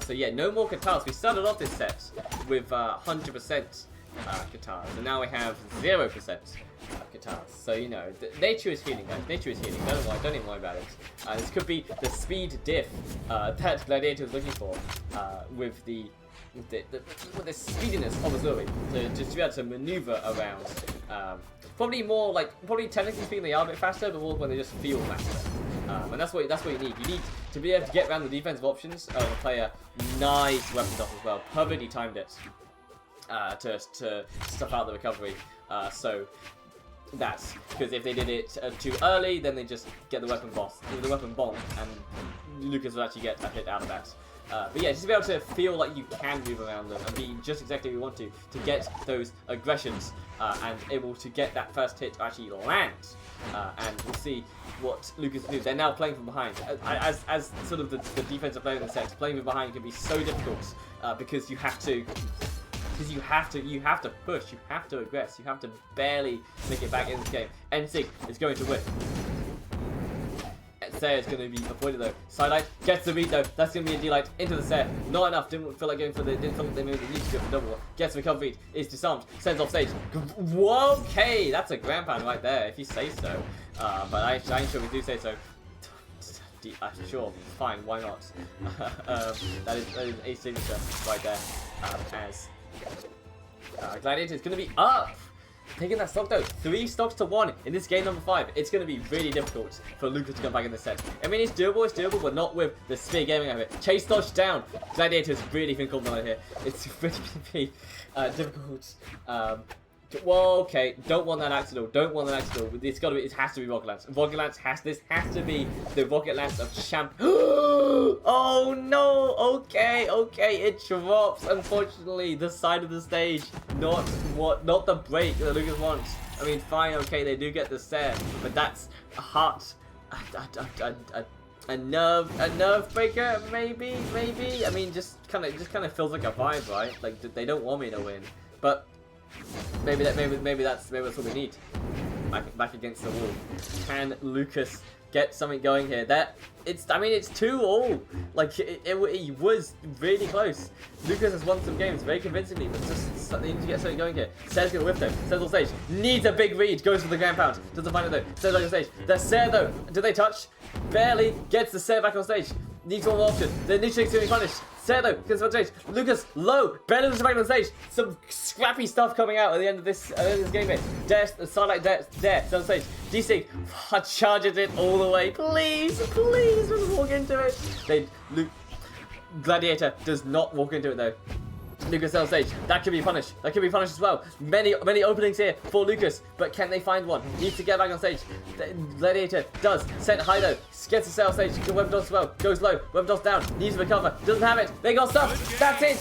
So yeah, no more guitars. We started off this set with 100% guitars, and now we have 0% guitars. So you know, nature is healing, guys. Nature is healing. Don't even worry about it. This could be the speed diff that Gladiator is looking for with the speediness of Azuri to just be able to maneuver around. Probably technically speaking, they are a bit faster, but more when they just feel faster. And that's what you need. You need to be able to get around the defensive options of a player. Nice weapon toss as well. Perfectly timed it to stuff out the recovery. So that's because if they did it too early, then they just get the weapon bomb, and Lucas will actually get a hit out of that. But yeah, just to be able to feel like you can move around them and be just exactly where you want to get those aggressions and able to get that first hit to actually land. And we'll see what Lucas do. They're now playing from behind. As sort of the defensive player in the set, playing from behind can be so difficult because you have to push, you have to aggress, you have to barely make it back in this game. N-Sig is going to win. Sair is going to be avoided though. Sidelight gets the beat though. That's going to be a D-Light into the Sair. Not enough. Didn't feel like they maybe need to go for double. Gets the recovery. Is disarmed. Sends off stage. Whoa, okay, that's a grand pound right there if you say so. But I ain't sure we do say so. Sure, fine, why not? That is a signature right there. As Gladiator is going to be up. Taking that stock though, 3 stocks to 1 in this game number 5. It's going to be really difficult for Lucas to come back in this set. I mean, it's doable, but not with the spear gaming over here. Chase dodge down. Gladiator's really been called on here. It's really difficult Well, okay, don't want that accidental. Don't want that accidental. It's gotta be. It has to be Rocket Lance. Rocket Lance has. This has to be the Rocket Lance of champ. Oh no. Okay, okay. It drops. Unfortunately, the side of the stage. Not the break that Lucas wants. I mean, fine. Okay, they do get the set, but that's a heart. A nerve breaker. Maybe. I mean, just kind of feels like a vibe, right? Like they don't want me to win, but. Maybe that's what we need. Back against the wall. Can Lucas get something going here? I mean, it's 2-2. Like it was really close. Lucas has won some games very convincingly, but just they need to get something going here. Sarah's gonna whip though. Sarah's on stage. Needs a big read. Goes for the ground pound. Doesn't find it though. Sarah's on stage. There's Sarah though. Do they touch? Barely gets the Sarah back on stage. Needs one more option. The Nishik's gonna be punished. Sarah though, gets on stage. Lucas, low. Barely loses back on stage. Some scrappy stuff coming out at the end of this game here. Starlight Dare, on stage. D-Sig charges it all the way. Please, let's walk into it. Gladiator does not walk into it though. Lucas on stage. That could be punished. That could be punished as well. Many openings here for Lucas, but can they find one? Needs to get back on stage. Gladiator does. Sent high though. Gets to sell stage. Web dodge as well. Goes low. Web dodge down. Needs to recover. Doesn't have it. They got stuff. That's it.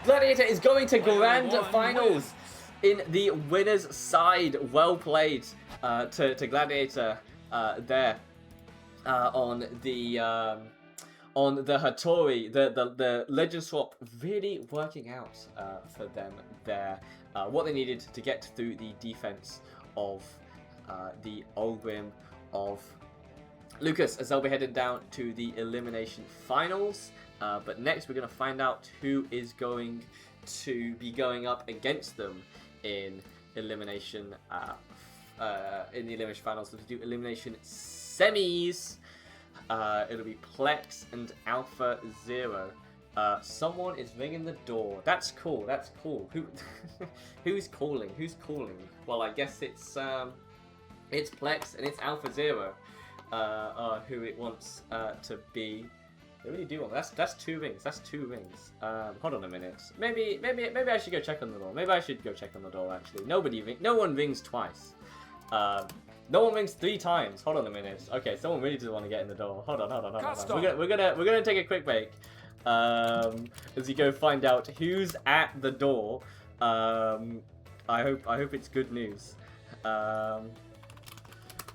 Gladiator is going to grand finals in the winner's side. Well played to Gladiator there on the Hattori, the Legend Swap really working out for them there. What they needed to get through the defense of the Ulgrim of Lucas, as they'll be headed down to the elimination finals. But next we're going to find out who is going to be going up against them in elimination finals. So to do elimination semis. It'll be Plex and Alpha Zero. Someone is ringing the door. That's cool. That's cool. Who's calling? Who's calling? Well, I guess it's Plex and it's Alpha Zero. Who it wants to be. They really do want. That's 2 rings. That's 2 rings. Hold on a minute. Maybe I should go check on the door. Maybe I should go check on the door. Actually, no one rings twice. No one rings 3 times. Hold on a minute. Okay, someone really does want to get in the door. Hold on. We're gonna take a quick break. As we go find out who's at the door. I hope it's good news. As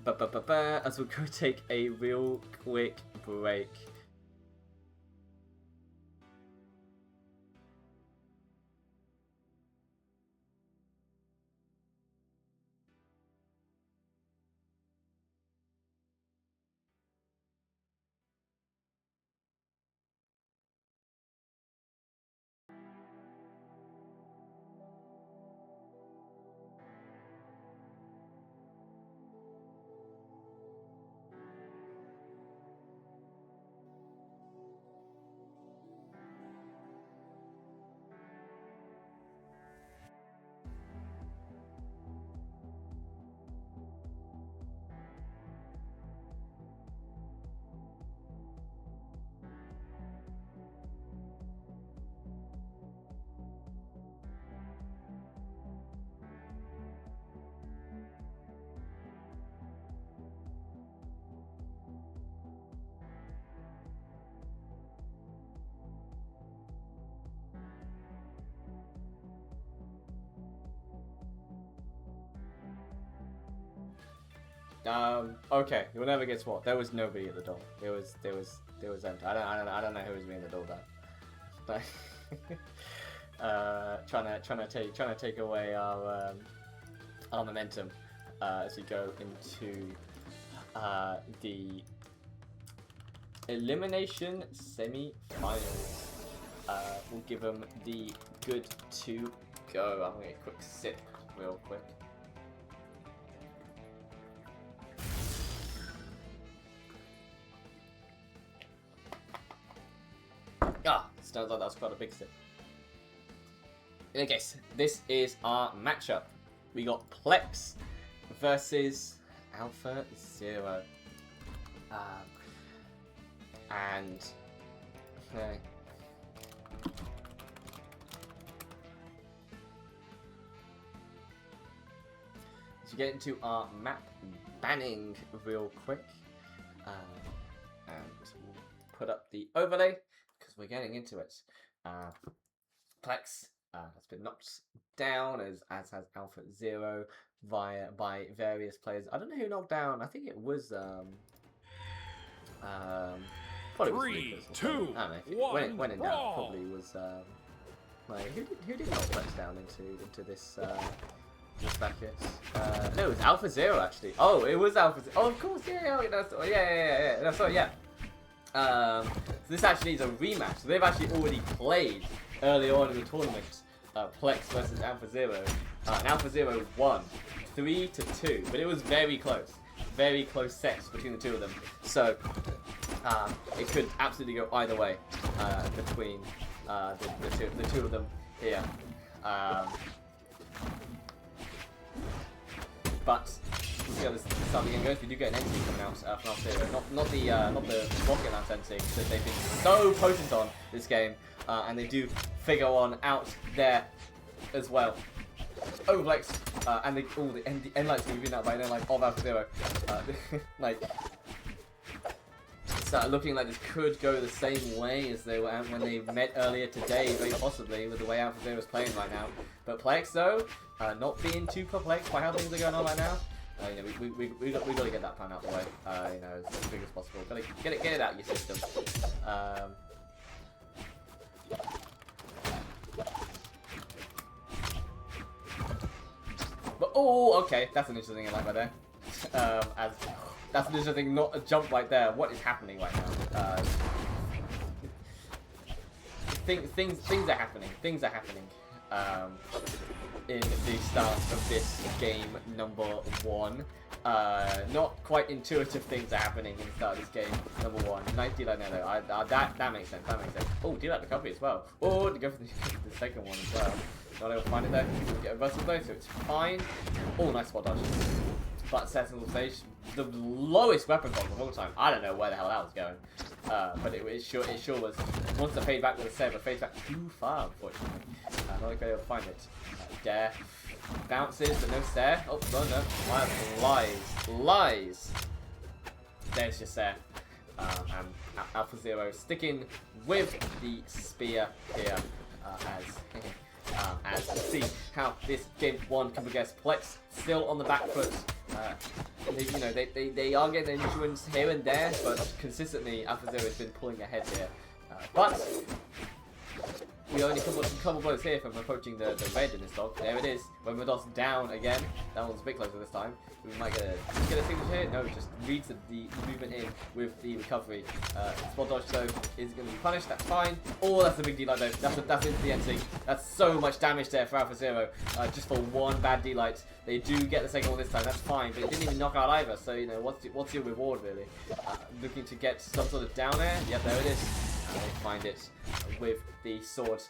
we'll go take a real quick break. Okay, you'll never guess what. There was nobody at the door. There was empty. I don't know who was ringing the door then. Trying to take away our momentum as we go into the elimination semi-finals. We'll give them the good to go. I'm gonna get a quick sip real quick. Sounds like that was quite a big sip. In any case, this is our matchup. We got Plex versus Alpha Zero. to get into our map banning real quick. And we'll put up the overlay because we're getting into it. Plex has been knocked down as has Alpha Zero by various players. I don't know who knocked down. I think it was probably 3, was 2, I don't know. 1, when in doubt, brawl. probably was like who did knock Plex down into this this bracket? No, it was Alpha Zero actually. Oh, it was Alpha Zero. Oh, of course, yeah. No, sorry, yeah. So this actually is a rematch. So they've actually already played early on in the tournament. Plex versus Alpha Zero. And Alpha Zero won 3-2, but it was very close. Very close sets between the two of them. So it could absolutely go either way between the two of them here. But we'll see how this start of the game goes. We do get an entry coming out from Alpha Zero. Not the rocket lance entry that they've been so potent on this game, and they do figure one out there as well. Overflex, and the end lights can be beaten out by an end light of Alpha Zero. Like, it's looking like this could go the same way as they were when they met earlier today, very possibly, with the way Alpha Zero is playing right now. But Plex, though, not being too perplexed by how things are going on right now. You know, we got to get that plan out of the way. You know, as big as possible. Got to get it out of your system. But oh, okay, that's an interesting thing right there. That's an interesting thing, not a jump right there. What is happening right now? Things are happening. Things are happening. In the start of this game number 1. Not quite intuitive things are happening in the start of this game number 1. Nice deal, I know though. That makes sense. That makes sense. Oh, deal out recovery as well. Oh, to go for the second one as well. Not able to find it there. Get a reversal though, so it's fine. Oh, nice spot dodge. But sentinel stage, the lowest weapon cost of all time. I don't know where the hell that was going. But it sure was. Once the fade back with a 7, fades back too far, unfortunately. Not going to be able to find it. Dare. Bounces, but no stare. Oh, no. Lies. There's your stare. And Alpha Zero sticking with the spear here. As we see how this game 1 can progress. Plex still on the back foot. They are getting initial wins here and there, but consistently Alpha Zero has been pulling ahead here. But we only a couple blows here from approaching the red in this dog. There it is. When Rados down again. That one's a bit closer this time. We might get a signature here. No, just reads the movement in with the recovery. Spot dodge though is going to be punished. That's fine. Oh, that's a big D-light though. That's into the NC. That's so much damage there for Alpha Zero. Just for one bad D-light. They do get the second one this time. That's fine, but it didn't even knock out either. So you know what's your reward really? Looking to get some sort of down air. Yep, there it is. They find it with the sword.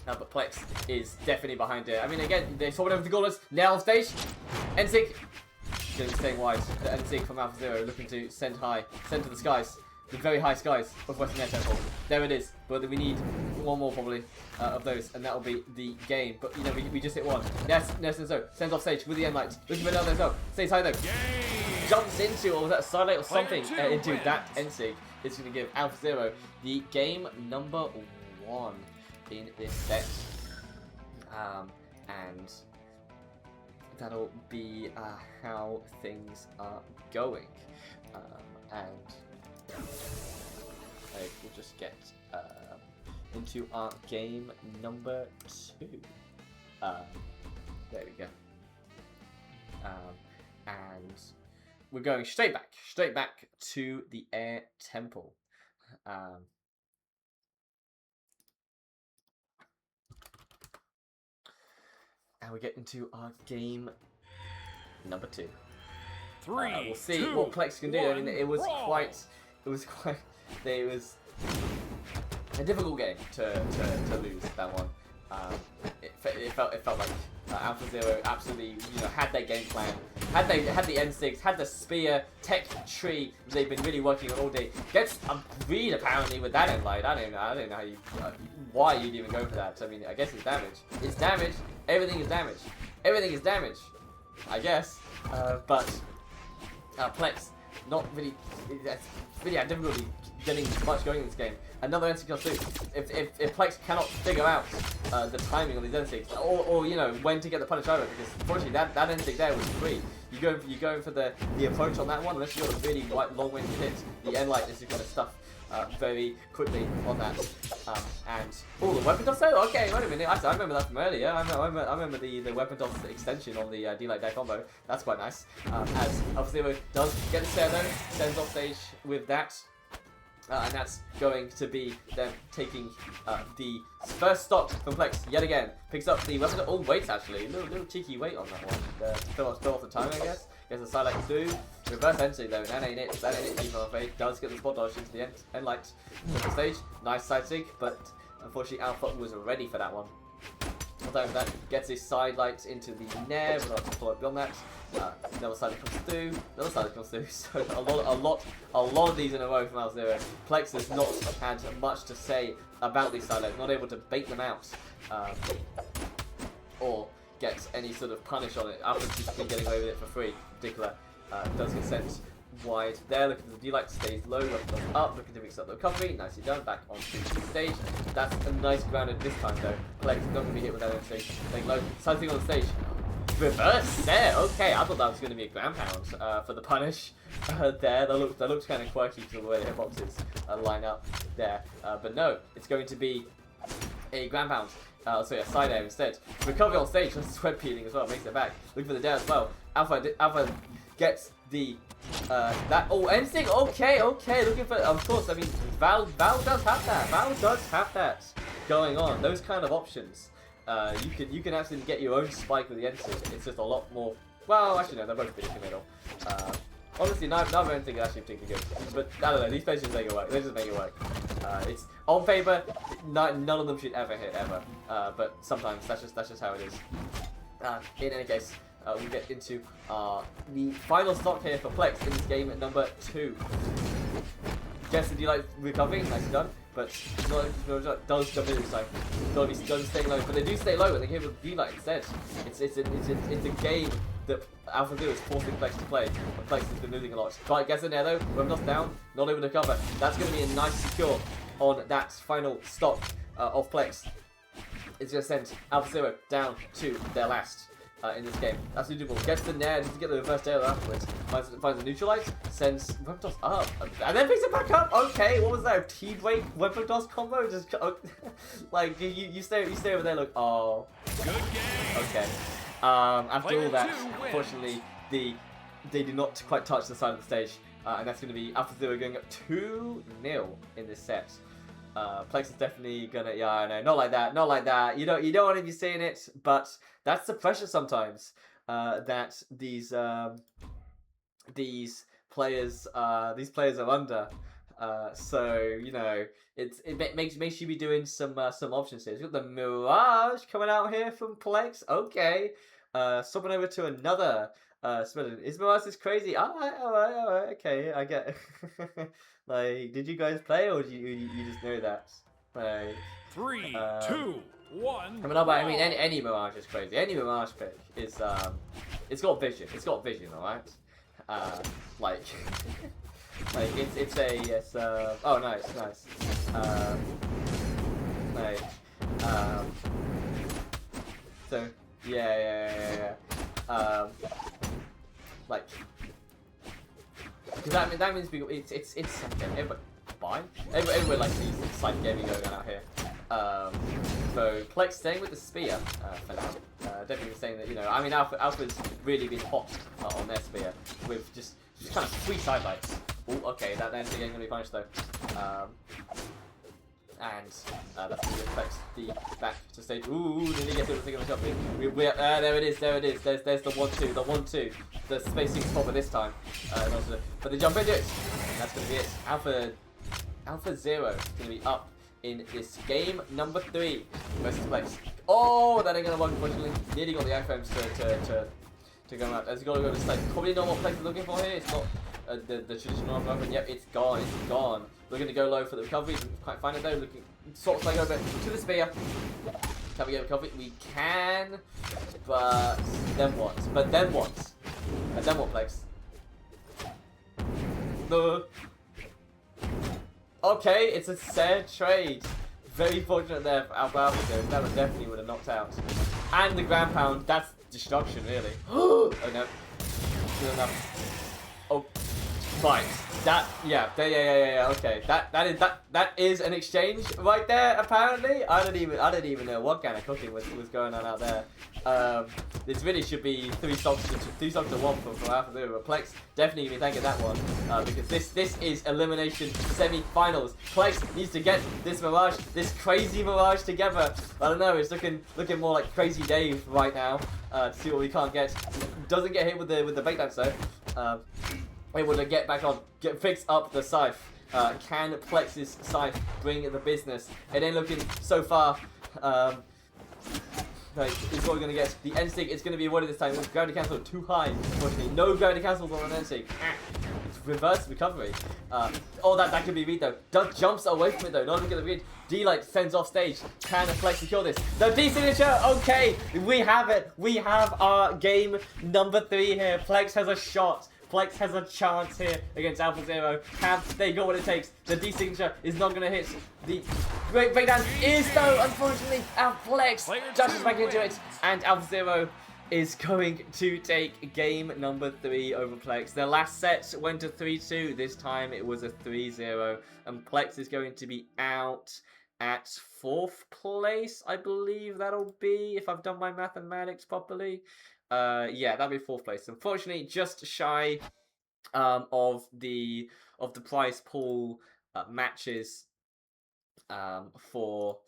But Plex is definitely behind it. I mean, again, they sword over the Gauntlet. Now on stage. NSIG. Going to be staying wide. The NSIG from Alpha Zero looking to send to the skies. The very high skies of Western Air Temple. There it is. But we need one more probably of those, and that will be the game. But you know, we just hit one. Yes, so sends off stage with the end light. Looking for another zone. Stays high though. Jumps into, or was that a side light or something, into that NSIG. It's going to give Alpha Zero the game number 1 in this set. And that'll be how things are going. And we'll just get into our game number 2. There we go. And we're going straight back to the Air Temple. And we get into our game number 2. 3, we'll see 2, what Plex can do. I mean, it was brawl. quite a difficult game to lose that one. It felt like Alpha Zero absolutely had their game plan, had the N6, had the spear tech tree they've been really working on all day. Gets a read apparently with that end light. I don't know how you why you'd even go for that. I mean, I guess it's damage. It's damage. Everything is damage. Everything is damage. I guess. But Plex, not really, really had difficulty getting much going in this game. Another NC comes through. If Plex cannot figure out the timing on these NCs, or you know when to get the punish over, because unfortunately that NC there was free. You go for the approach on that one, unless you got a really long range hit. The end light is just gonna stuff very quickly on that. And oh, the weapon toss though. Okay, wait a minute. I remember that from earlier. I remember the weapon toss extension on the D-Light deck combo. That's quite nice. As F-Zero does get the set though, sends off stage with that. And that's going to be them taking the first stock from Plex yet again. Picks up the weapon. Oh, wait, actually. A little cheeky wait on that one. Fill off the timing, I guess. Gets the side light through. Reverse entry, though. That ain't it. That ain't it, even, I'm afraid. Does get the spot dodge into the end light of the stage. Nice side sig, but unfortunately, Alpha was ready for that one. Although that gets his side light into the nair, but not to follow beyond that. Another side that comes through, another side that comes through. So a lot of these in a row from F-Zero. Plex has not had much to say about these side lights, not able to bait them out, or get any sort of punish on it. Alpha's just been getting away with it for free. In particular, does get sent wide there. Looking at the D-Light stays low, looking up, looking to mix up the recovery. Nicely done. Back onto the stage. That's a nice grounded this time though. Plex is not going to be hit with that on stage. Staying low. Side thing on the stage. Reverse there. Okay, I thought that was going to be a ground pound for the punish there. That looks kind of quirky because of the way the hitboxes line up there. But no, it's going to be a ground pound. So yeah, side air instead. Recovery on stage. That's sweat peeling as well. Makes it back. Looking for the dare as well. Alpha gets the NSync. Okay. Looking for, of course. I mean, Val does have that. Val does have that going on. Those kind of options. You can actually get your own spike with the NSync. It's just a lot more. Well, actually no, they're both pretty committal. Honestly, neither NSync is actually particularly good. But I don't know. These plays just make it work. They just make it work. It's on paper. None of them should ever hit ever. But sometimes that's just how it is. In any case. We get into the final stock here for Plex in this game at number 2. Gets the D-Light recovery, nicely done, but does jump in this time. Gotta stay low, but they do stay low and they give it D-Light instead. It's a game that F-Zero is forcing Plex to play, and Plex has been losing a lot. But gets in there though, we're not down, not able to cover. That's going to be a nice secure on that final stock of Plex. It's going to send F-Zero down to their last. In this game. Absolutely doable. Gets the nair, to get the reverse tail afterwards. Finds a neutralize, sends weapon toss up, and then picks it back up. Okay, what was that? A T-break weapon toss combo? Just like you stay over there. Look, oh, good game. Okay. After all that, unfortunately, they do not quite touch the side of the stage, and that's going to be F-Zero going up 2-0 in this set. Plex is definitely gonna, yeah, I know, not like that. You don't want to be saying it, but that's the pressure sometimes that these players are under. So you know, it makes you be doing some options here. You've got the Mirage coming out here from Plex. Okay, swapping over to another. Is Mirage this crazy? Alright, okay, I get it. Like, did you guys play, or did you just know that? Like, 3, 2, 1. I mean, any Mirage is crazy. Any Mirage pick is it's got vision. It's got vision, alright. Like, it's oh, nice. So yeah. Like, because that means it's okay. Everybody likes these slight gaming going on out here. So Plex staying with the spear for now. Definitely saying that, you know, I mean, Alpha's really been hot on their spear with just kind of 3 sidelights. Oh, okay, that ends the game gonna be punished though. And that's going to affect the back to stage. Ooh, did he get to the thing on the jump? There it is. There's the 1-2. The 1-2. The spacing spot this time. But they jump into it. And that's going to be it. F-Zero is going to be up in this game number 3 versus Plex. Oh, that ain't going to work, unfortunately. Nearly got the iframes to go out. As you got to go to like, probably not what Plex is looking for here. It's not the traditional weapon. Yep, it's gone. We're going to go low for the recovery. Didn't quite find it though. Looking sort of over to the spear. Can we get recovery? We can, but Then what? But then what? And then what, Plex? No. Okay, it's a sad trade. Very fortunate there for Alpha there. That one definitely would have knocked out. And the ground pound, that's destruction, really. Oh no. Good enough. Oh, right. Yeah, okay. That is an exchange right there. Apparently, I don't even know what kind of cooking was going on out there. This really should be 3 stocks to 1 from Alpha Zero. Plex definitely gonna be thanking that one because this is elimination semi-finals. Plex needs to get this Mirage, this crazy Mirage together. I don't know. It's looking more like Crazy Dave right now. To see what we can't get. Doesn't get hit with the breakdance though. Able to get back on, fix up the scythe. Can Plex's scythe bring the business? It ain't looking so far. Like, it's what we're gonna get. The end stick is gonna be avoided this time. Gravity cancel too high. Unfortunately, no gravity cancels on an end stick. It's reverse recovery. Oh, that could be read though. Doug jumps away from it though. Not even gonna read. D-Light sends off stage. Can Plex secure this? The D signature. Okay, we have it. We have our game number 3 here. Plex has a shot. Plex has a chance here against Alpha Zero. Have they got what it takes? The D signature is not going to hit. The great breakdown is though, unfortunately. Plex jumps back into it, and Alpha Zero is going to take game number 3 over Plex. The last set went to 3-2. This time it was a 3-0, and Plex is going to be out at 4th place, I believe that'll be, if I've done my mathematics properly. Yeah, that'll be 4th place. Unfortunately, just shy of the prize pool matches for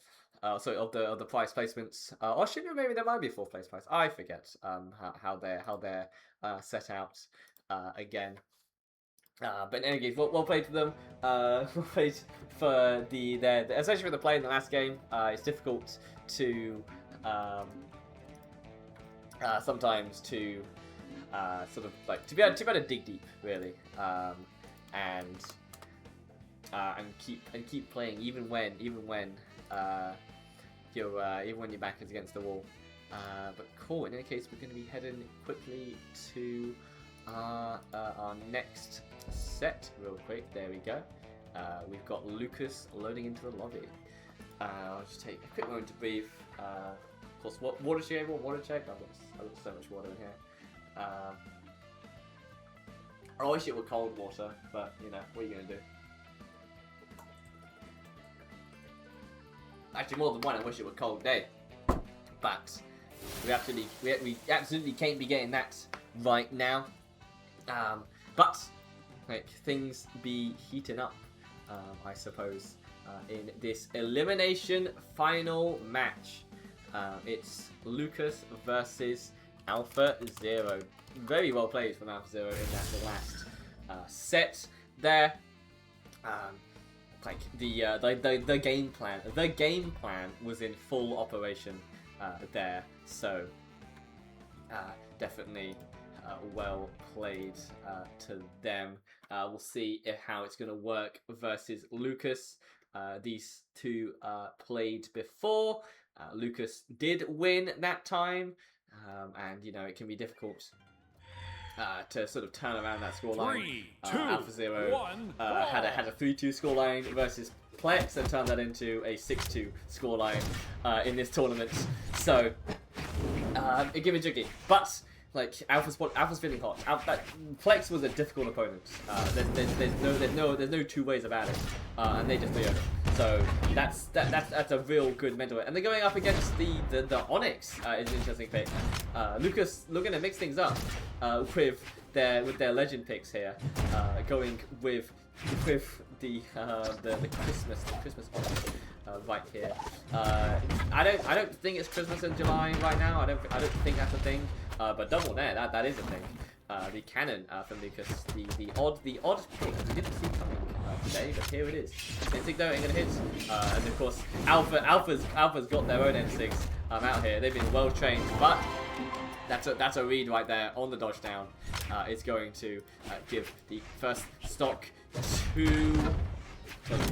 sorry, of the prize placements. Or should maybe there might be a 4th place prize. I forget how they're set out again. But in any case, we'll play to them. We'll play for especially for the play in the last game. It's difficult to sometimes to sort of like to be able to dig deep, really, and keep playing even when your back is against the wall. But cool. In any case, we're going to be heading quickly to our next set real quick. There we go. We've got Lucas loading into the lobby. I'll just take a quick moment to breathe. Of course, what water check? Water check? I've got so much water in here. I wish it were cold water, but you know, what are you gonna do? Actually, more than one. I wish it were cold day, but we absolutely can't be getting that right now. But like things be heating up, I suppose, in this elimination final match. It's Lucas versus Alpha Zero. Very well played from Alpha Zero in that last set there. Like the game plan. The game plan was in full operation there. So definitely well played to them. We'll see how it's going to work versus Lucas. These two played before. Lucas did win that time, and you know it can be difficult to sort of turn around that scoreline. Alpha Zero had a 3-2 scoreline versus Plex and turned that into a 6-2 scoreline in this tournament. So it can be tricky, but like Alpha's feeling hot. Plex was a difficult opponent. There's no two ways about it, and they just failed. So that's a real good mental. And they're going up against the Onyx. Is an interesting pick. Lucas looking to mix things up with their legend picks here, going with the Christmas Onyx. Right here. I don't think it's Christmas in July right now. I don't think that's a thing. But double there, that is a thing. The cannon from Lucas, the odd pick we didn't see coming today, but here it is. Instinct though ain't gonna hit, and of course Alpha's got their own instincts out here. They've been well trained, but that's a read right there on the dodge down. It's going to give the first stock to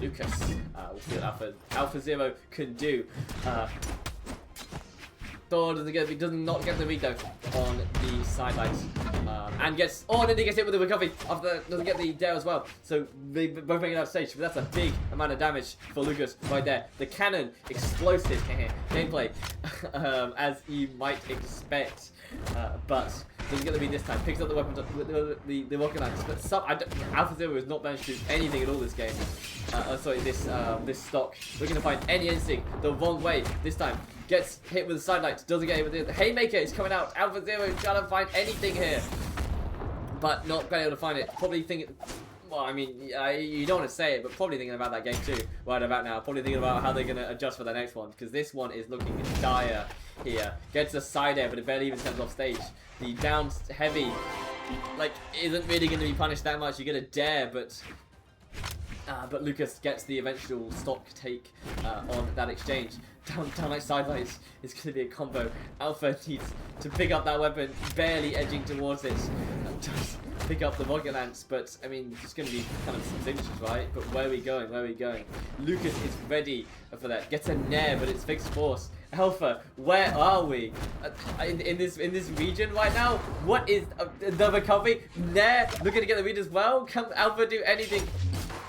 Lucas. We'll see what Alpha Zero can do. Thor does not get the read though on the sidelines. And gets, and then he gets hit with the recovery after, doesn't get the dare as well. So they both make it out of stage, but that's a big amount of damage for Lucas right there. The cannon, explosive gameplay, as you might expect, but doesn't get the beat this time. Picks up the weapons, the rocket launch. But Alpha Zero has not managed to do anything at all this game. This stock. Looking to find any instinct the wrong way this time. Gets hit with the sidelights, doesn't get hit with the haymaker. Is coming out. Alpha Zero trying to find anything here, but not quite able to find it. Probably thinking. Well, I mean, you don't want to say it, but probably thinking about that game too, right about now. Probably thinking about how they're going to adjust for the next one, because this one is looking dire here. Gets a side air, but it barely even sends off stage. The down heavy, like, isn't really going to be punished that much. You get a dare, but Lucas gets the eventual stock take on that exchange. Down like sideways is going to be a combo. Alpha needs to pick up that weapon, barely edging towards it. Just pick up the rocket lance, but I mean, it's going to be kind of some signatures, right? But where are we going? Where are we going? Lucas is ready for that. Gets a nair, but it's fixed force. Alpha, where are we? In this region right now? What is the recovery? Nair, looking to get the read as well. Can Alpha do anything?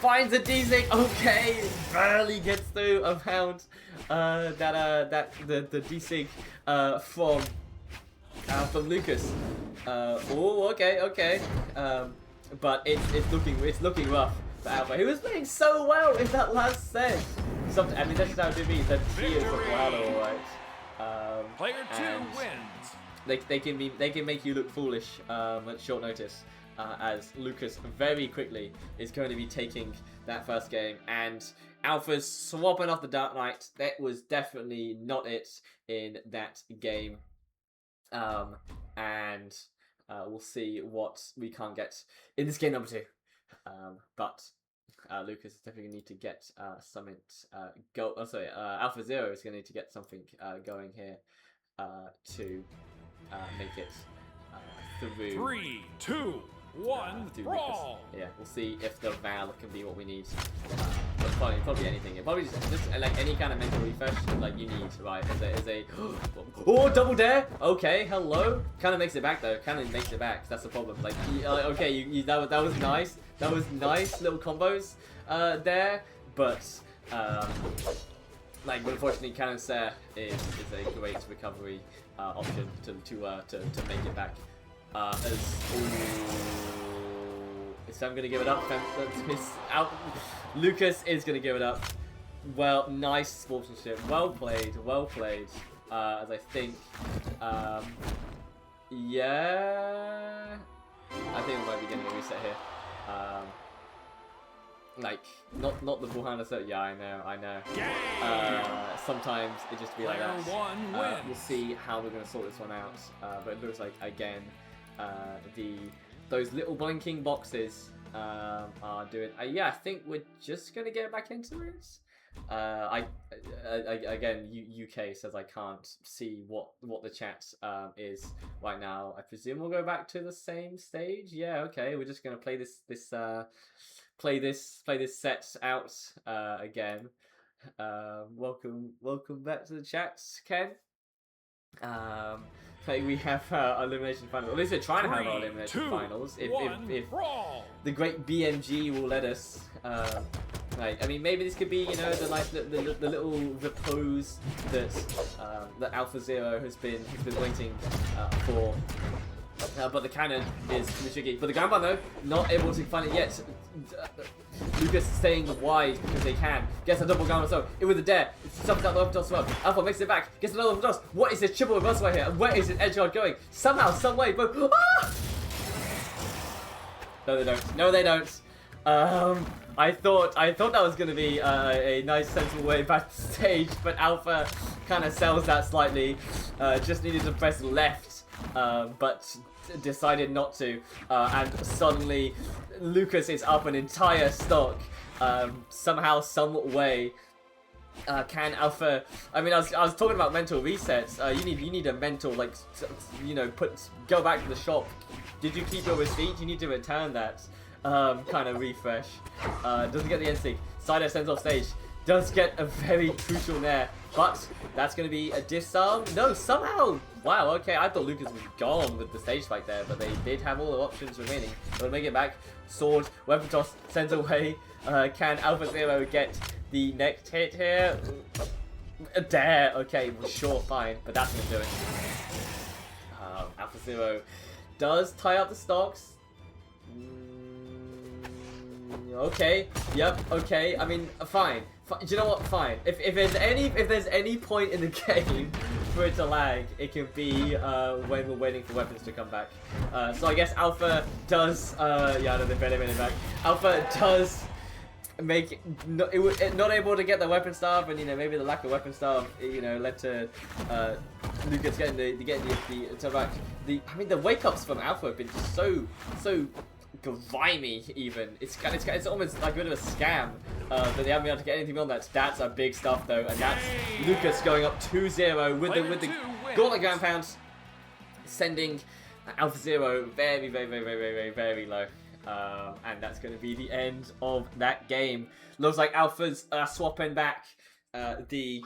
Finds a D-Sig. Okay, barely gets through around the D-Sig from Lucas. Okay. But it's looking rough for Alpha, who was playing so well in that last set. I mean, that's just how it be. That she is a Brawlhalla, alright. Player 2 wins. They can make you look foolish at short notice. As Lucas very quickly is going to be taking that first game, and Alpha's swapping off the Dark Knight. That was definitely not it in that game, and we'll see what we can't get in this game number 2. But Lucas is definitely going to need to get something Alpha Zero is going to need to get something going here to make it through. 3, 2, 1, brawl! Yeah, we'll see if the Val can be what we need. But probably anything. Probably just like any kind of mental refresh like you need, right? As a oh, double dare. Okay, hello. Kind of makes it back though. Kind of makes it back. That's the problem. Like, okay, that was nice. That was nice little combos there, but like unfortunately, Cannon Sarah is a great recovery option to make it back. So I'm gonna give it up. Lucas is gonna give it up. Well, nice sportsmanship. Well played. As I think, yeah, I think we might be getting a reset here. Like not the Brawlhalla set. Yeah, I know. Sometimes it just be like that. We'll see how we're gonna sort this one out. But it looks like again, those little blinking boxes are doing. Yeah, I think we're just gonna get back into it. Again, UK says I can't see what the chat is right now. I presume we'll go back to the same stage. Yeah, okay. We're just gonna play this set out again. Welcome back to the chat, Ken. We have our elimination finals. At least we're trying to have our elimination finals. If the great BMG will let us. I mean, maybe this could be, you know, the little repose that Alpha Zero has been waiting for. But the cannon is tricky. But the Gamma though, not able to find it yet. Lucas staying wide because they can. Gets a double Gamma so it with a dare. Stuffs out the overtoss as well. Alpha makes it back. Gets another overtoss. What is this triple reverse right here? And where is it Edgeguard going? Somehow, some way, but no they don't. No they don't. I thought that was gonna be a nice sensible way back to stage, but Alpha kind of sells that slightly. Just needed to press left, but decided not to, and suddenly Lucas is up an entire stock. Somehow, some way, can Alpha? I mean, I was talking about mental resets. You need a mental, like, you know, go back to the shop. Did you keep your receipt? You need to return that. Kind of refresh. Doesn't get the instinct. Side air sends off stage. does get a very crucial nair, but that's going to be a disarm. No, somehow. Wow, okay, I thought Lucas was gone with the stage fight there, but they did have all the options remaining. They'll make it back. Sword, weapon toss, sends away. Can Alpha Zero get the next hit here? Dare. Okay, well, sure, fine, but that's going to do it. Alpha Zero does tie up the stocks. Okay. Yep. Okay. I mean, fine. Do you know what? Fine. If there's any point in the game for it to lag, it can be when we're waiting for weapons to come back. So I guess Alpha does. Yeah, no, they're barely back. Alpha does make not able to get the weapon staff, and maybe the lack of weapon staff led to Lucas getting the back. I mean, the wake ups from Alpha have been just so grimy. Even it's almost like a bit of a scam that they haven't been able to get anything on that. That's a big stuff though, and that's Lucas going up 2-0 with the gauntlet ground pound, sending Alpha Zero very low. And that's going to be the end of that game. Looks like Alpha's swapping back. The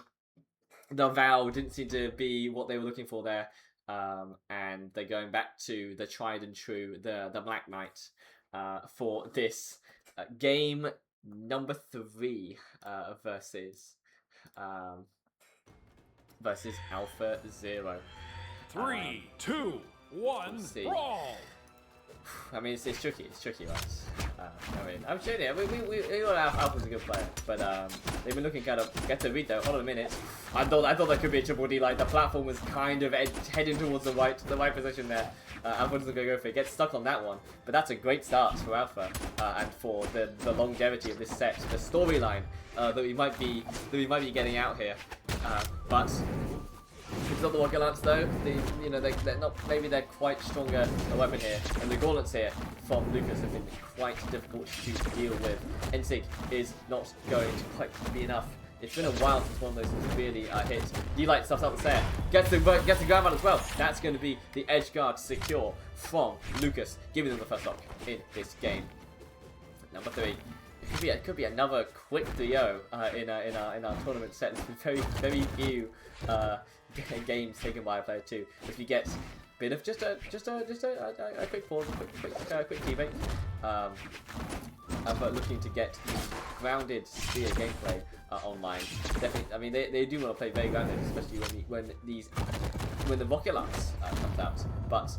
Vow didn't seem to be what they were looking for there. And they're going back to the tried and true, the Black Knight, for this game number 3 versus Alpha Zero. 3, 2, 1, brawl! I mean, it's tricky. It's tricky, right? I mean, I'm sure we all have Alpha's a good player, but they've been looking kind of get to read though. Hold on a minute. I thought that could be a triple D. Like the platform was kind of heading towards the right position there. Alpha doesn't go for it. Gets stuck on that one, but that's a great start for Alpha and for the longevity of this set, the storyline that we might be getting out here. But it's not the rocket lance though. They're not. Maybe they're quite stronger a weapon here, and the gauntlets here from Lucas have been quite difficult to deal with. NSYNC is not going to quite be enough. It's been a while since one of those has really hit. D-Light stuffs up the set. Gets the ground out as well. That's going to be the edge guard secure from Lucas, giving them the first lock in this game. Number 3. It could be another quick 3-0 in our tournament set. There's been very few games taken by a player too. If you get a bit of just a quick pause, quick teammate. But looking to get the grounded spear gameplay online. Definitely, I mean they do want to play very grounded, especially when the rocket lance comes out. But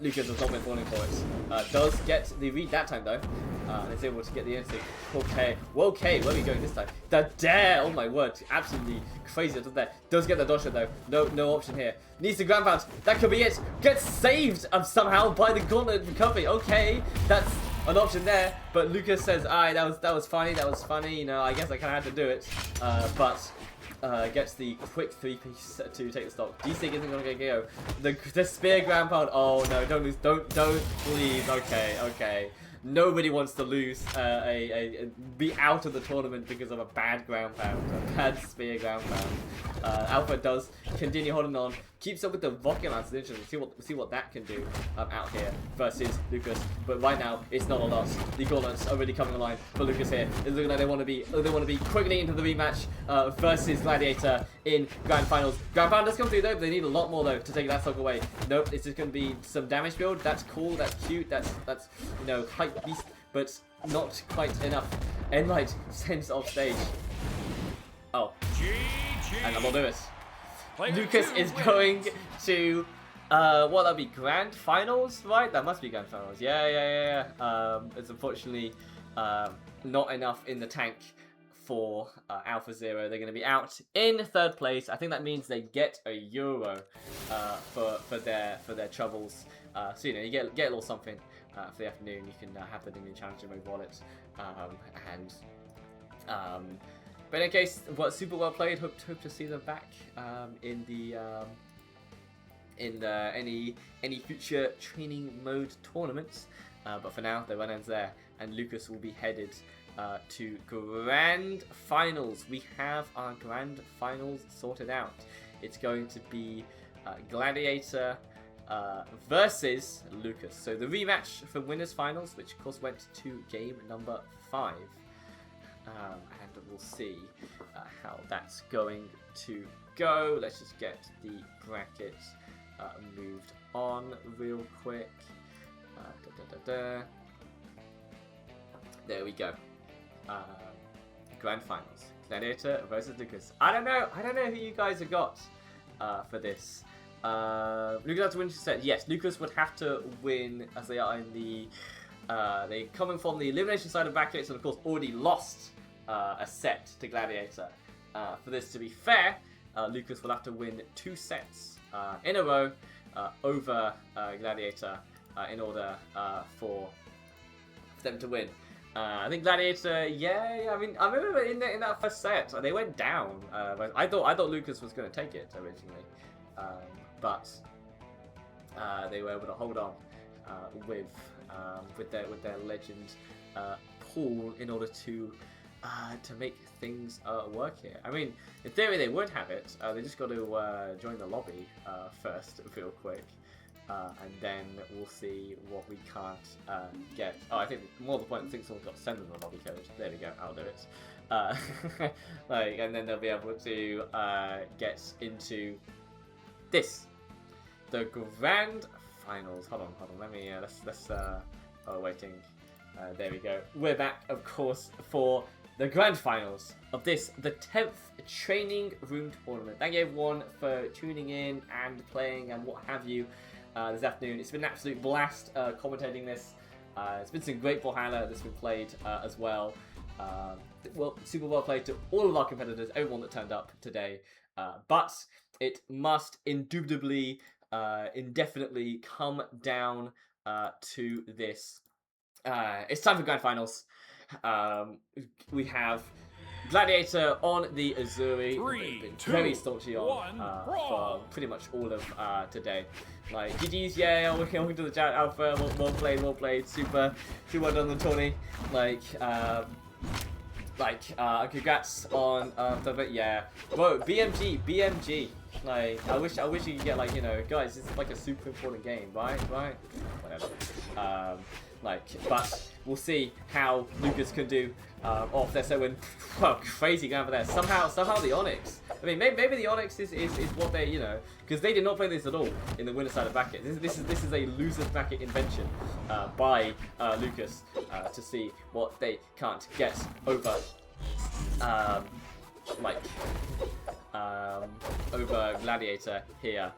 Lucas has not been falling for it. Does get the read that time though, and is able to get the instinct. Okay, where are we going this time? The dare! Oh my word, absolutely crazy up there. Does get the dodge though. No option here. Needs the ground pound. That could be it. Gets saved somehow by the gauntlet recovery. Okay, that's an option there. But Lucas says, "Alright, that was funny. That was funny. I guess I kind of had to do it." But gets the quick 3-piece to take the stock. D-Sig isn't going to go. The spear ground pound. Oh no, don't lose. Don't leave. Okay. Nobody wants to lose, be out of the tournament because of a bad ground pound, a bad spear ground pound. Alpha does continue holding on, keeps up with the rocket lance. It's interesting. See what that can do out here versus Lucas. But right now, it's not a loss. The gauntlets are really coming alive for Lucas here. It's looking like they want to be quickly into the rematch versus Gladiator in grand finals. Grand pound does come through though, but they need a lot more though to take that stock away. Nope, it's just going to be some damage build. That's cool. That's cute. That's hype beast, but not quite enough. Enlight sends off stage. Oh, and that'll do it. Lucas is going to that'll be grand finals, right? That must be grand finals. Yeah. It's unfortunately not enough in the tank for Alpha Zero. They're going to be out in 3rd place. I think that means they get a euro for their troubles. So you get a little something for the afternoon. You can have the Dominion Challenger mode wallet, but in any case, super well played. Hope to see them back in any future training mode tournaments. But for now, the run ends there, and Lucas will be headed to grand finals. We have our grand finals sorted out. It's going to be Gladiator versus Lucas. So the rematch for winners finals, which of course went to game number 5. and we'll see how that's going to go. Let's just get the brackets moved on real quick. There we go. Grand finals. Gladiator versus Lucas. I don't know who you guys have got for this. Lucas has to win set. Yes, Lucas would have to win as they are in the they coming from the elimination side of brackets and of course already lost a set to Gladiator. For this to be fair, Lucas will have to win 2 sets in a row over Gladiator in order for them to win. I think Gladiator, yeah. I mean, I remember in that first set they went down. I thought Lucas was going to take it originally, but they were able to hold on with their legend pool in order to make things work here. I mean, in theory they would have it. They just got to join the lobby first, real quick. And then we'll see what we can't get. Oh, I think more the point, I think someone's got to send them the lobby code. There we go, I'll do it. And then they'll be able to get into this, the grand finals. Hold on. Let me let's. Oh, waiting. There we go. We're back, of course, for the grand finals of this, the 10th training room tournament. Thank you everyone for tuning in and playing and what have you. This afternoon. It's been an absolute blast commentating this. It's been some great Brawlhalla that's been played as well. Super well played to all of our competitors, everyone that turned up today. But it must indubitably, indefinitely come down to this. It's time for grand finals. We have Gladiator on the Azuri. 3, 2, very staunchy on 1, for pretty much all of today. Like, GG's, yeah, welcome to the chat, Alpha, well played, super well done on the tourney. Congrats on, yeah. Bro, BMG. Like, I wish you could get, like, you know, guys, this is like a super important game, right? Whatever. But we'll see how Lucas can do off there. So when crazy going over there. Somehow the Onyx. I mean, maybe the Onyx is what they, you know, because they did not play this at all in the winner side of bracket. This is a loser's bracket invention by Lucas to see what they can't get over. Over Gladiator here.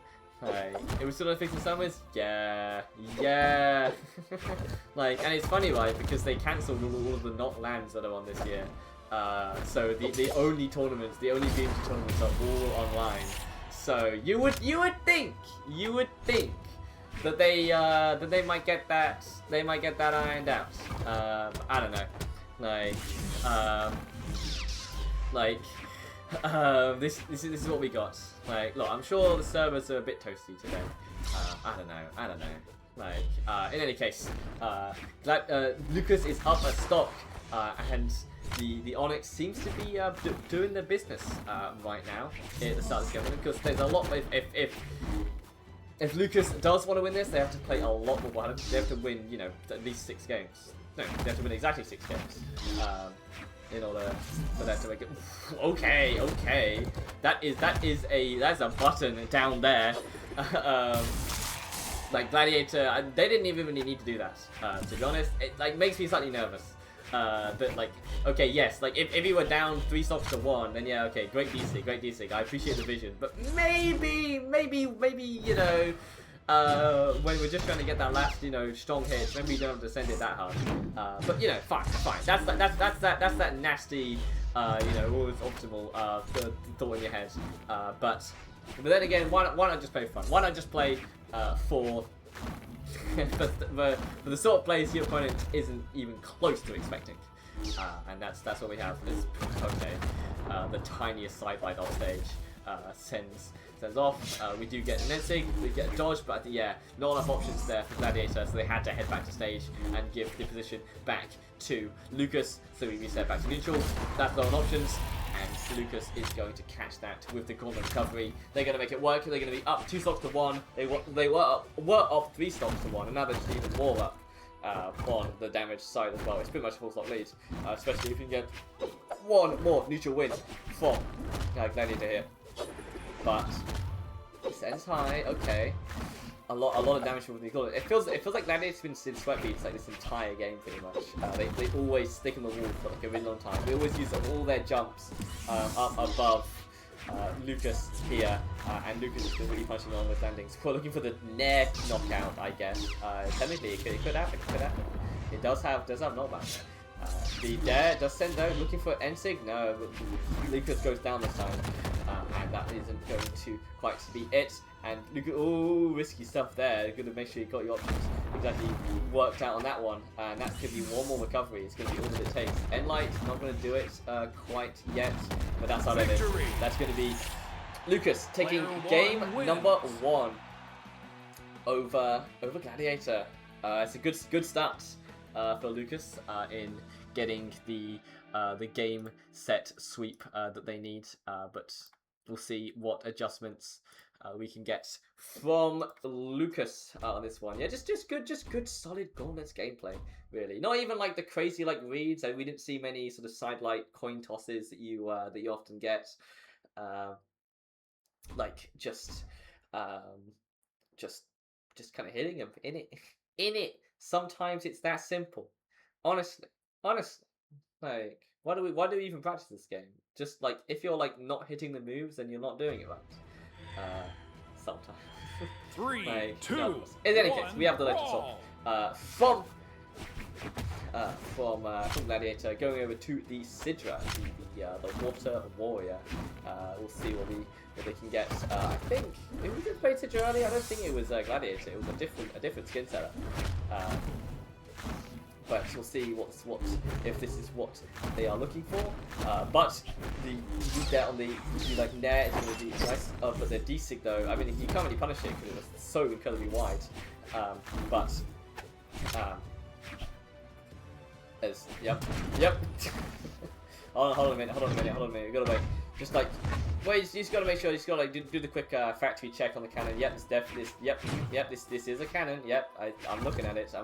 It was sort of fixing summers? Yeah. And it's funny, right, because they cancelled all of the not lands that are on this year. So the only tournaments, the only BMG tournaments are all online. So you would think that they might get that ironed out. I don't know. This is what we got. Look, I'm sure the servers are a bit toasty today. I don't know. In any case, Lucas is up a stock, and the Onyx seems to be doing their business right now at the start of this game. Because there's a lot. If Lucas does want to win this, they have to play a lot more violent. They have to win, you know, at least 6 games. No, they have to win exactly 6 games. In order for that to make it. Okay. That's a button down there. Gladiator, they didn't even really need to do that. To be honest, it makes me slightly nervous. But okay, yes, if you were down 3 stocks to 1, then yeah, okay, great DC. I appreciate the vision, but maybe you know. When we're just trying to get that last, you know, strong hit, maybe you don't have to send it that hard. But you know, fine. That's that nasty, you know, always optimal thought in your head. But then again, why not just play fun? Why not just play for the sort of plays your opponent isn't even close to expecting? And that's what we have. This the tiniest sidelight off stage sends off. We do get an Nensig, we get a dodge, but yeah, not enough options there for Gladiator, so they had to head back to stage and give the position back to Lucas. So we reset back to neutral. That's not an options, and Lucas is going to catch that with the corner recovery. They're going to make it work. They're going to be up 2 stocks to 1. They were up 3 stocks to 1, and now they're just even more up on the damage side as well. It's pretty much a full stock lead, especially if you can get one more neutral win from Gladiator here. But sends high, okay. A lot of damage from the corner. It feels like Gladiator's been in sweat beats like this entire game pretty much. They always stick in the wall for like a really long time. They always use all their jumps up above Lucas here, and Lucas is really punching on with landings. We're looking for the Nair knockout, I guess. Technically, it could happen. It does have knockback. The Dare does send out, looking for Ensig. No, Lucas goes down this time, and that isn't going to quite be it. And Lucas, oh, risky stuff there. Good to make sure you got your options exactly worked out on that one. And that's going to be one more recovery. It's going to be all that it takes. Enlight not going to do it quite yet, but that's how it is. That's going to be Lucas taking game number 1 over Gladiator. It's a good start for Lucas in getting the game set sweep that they need, but we'll see what adjustments we can get from Lucas on this one. Yeah, just good solid Gauntlets gameplay, really. Not even like the crazy like reads. We didn't see many sort of sidelight coin tosses that you often get. Like just kind of hitting them in it. Sometimes it's that simple. Honestly, like why do we even practice this game? Just like if you're like not hitting the moves, then you're not doing it right. Sometimes. 3, like, 2, no. In any case, we have the legend swap from Gladiator going over to the Sidra, the Water Warrior. We'll see what they can get. I think it was played Sidra earlier. I don't think it was Gladiator. It was a different skin setup. But we'll see if this is what they are looking for. But the there on the like Nair is going to be nice. But the D-Sig though, I mean, you can't really punish it because it was so incredibly wide. Yep. hold on a minute. We gotta wait. Just like, wait, you just gotta make sure. You just gotta like do the quick factory check on the cannon. Yep, it's definitely Yep, this is a cannon. Yep, I'm looking at it.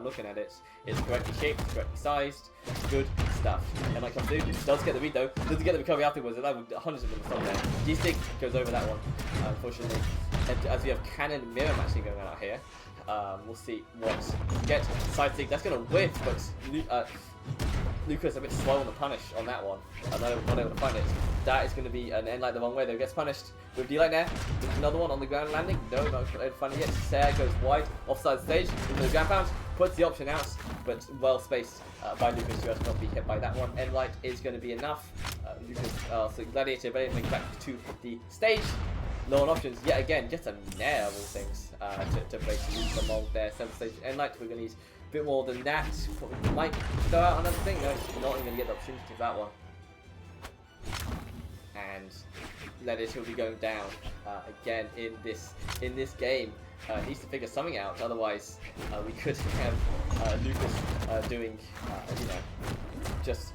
It's correctly shaped, correctly sized. Good stuff. And like comes through, does get the read though. Doesn't get the recovery afterwards. And that would 100% stop there. D-Stick goes over that one, unfortunately. And as we have cannon mirror matching going on out here, we'll see what we get. Side stick, that's gonna whiff, but Lucas a bit slow on the punish on that one. I'm not able to find it. That is going to be an end like the wrong way though. Gets punished with D-Light there. Another one on the ground landing. No, not able to find it yet. Sarah goes wide, offside stage. Into the ground pound. Puts the option out, but well spaced by Lucas, who has not be hit by that one. End light is going to be enough. Lucas, so Gladiator ready to make back to the stage. Low on options yet again. Just a nair of all things to break the mold there. 7th stage end light. We're going to use bit more than that. Might go out another thing. No, not even going to get the opportunity of that one. And Gladiator will be going down again in this game. Needs to figure something out. Otherwise, we could have Lucas doing, just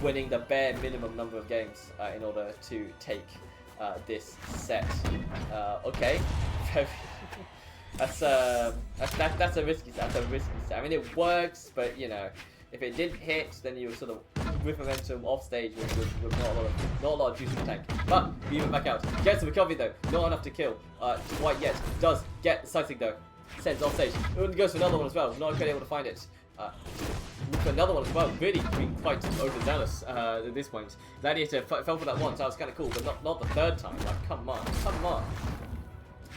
winning the bare minimum number of games in order to take this set. Okay. That's a risky set. I mean, it works, but you know, if it didn't hit, then you were sort of with momentum off stage with not a lot of juice in the tank. But we even back out. Gets the recovery though, not enough to kill quite yet. Does get the sighting though. Sends off stage. Goes for another one as well. Not quite able to find it. For another one as well. Really being quite overzealous at this point. Gladiator fell for that once. That was kind of cool, but not the third time. Like, come on.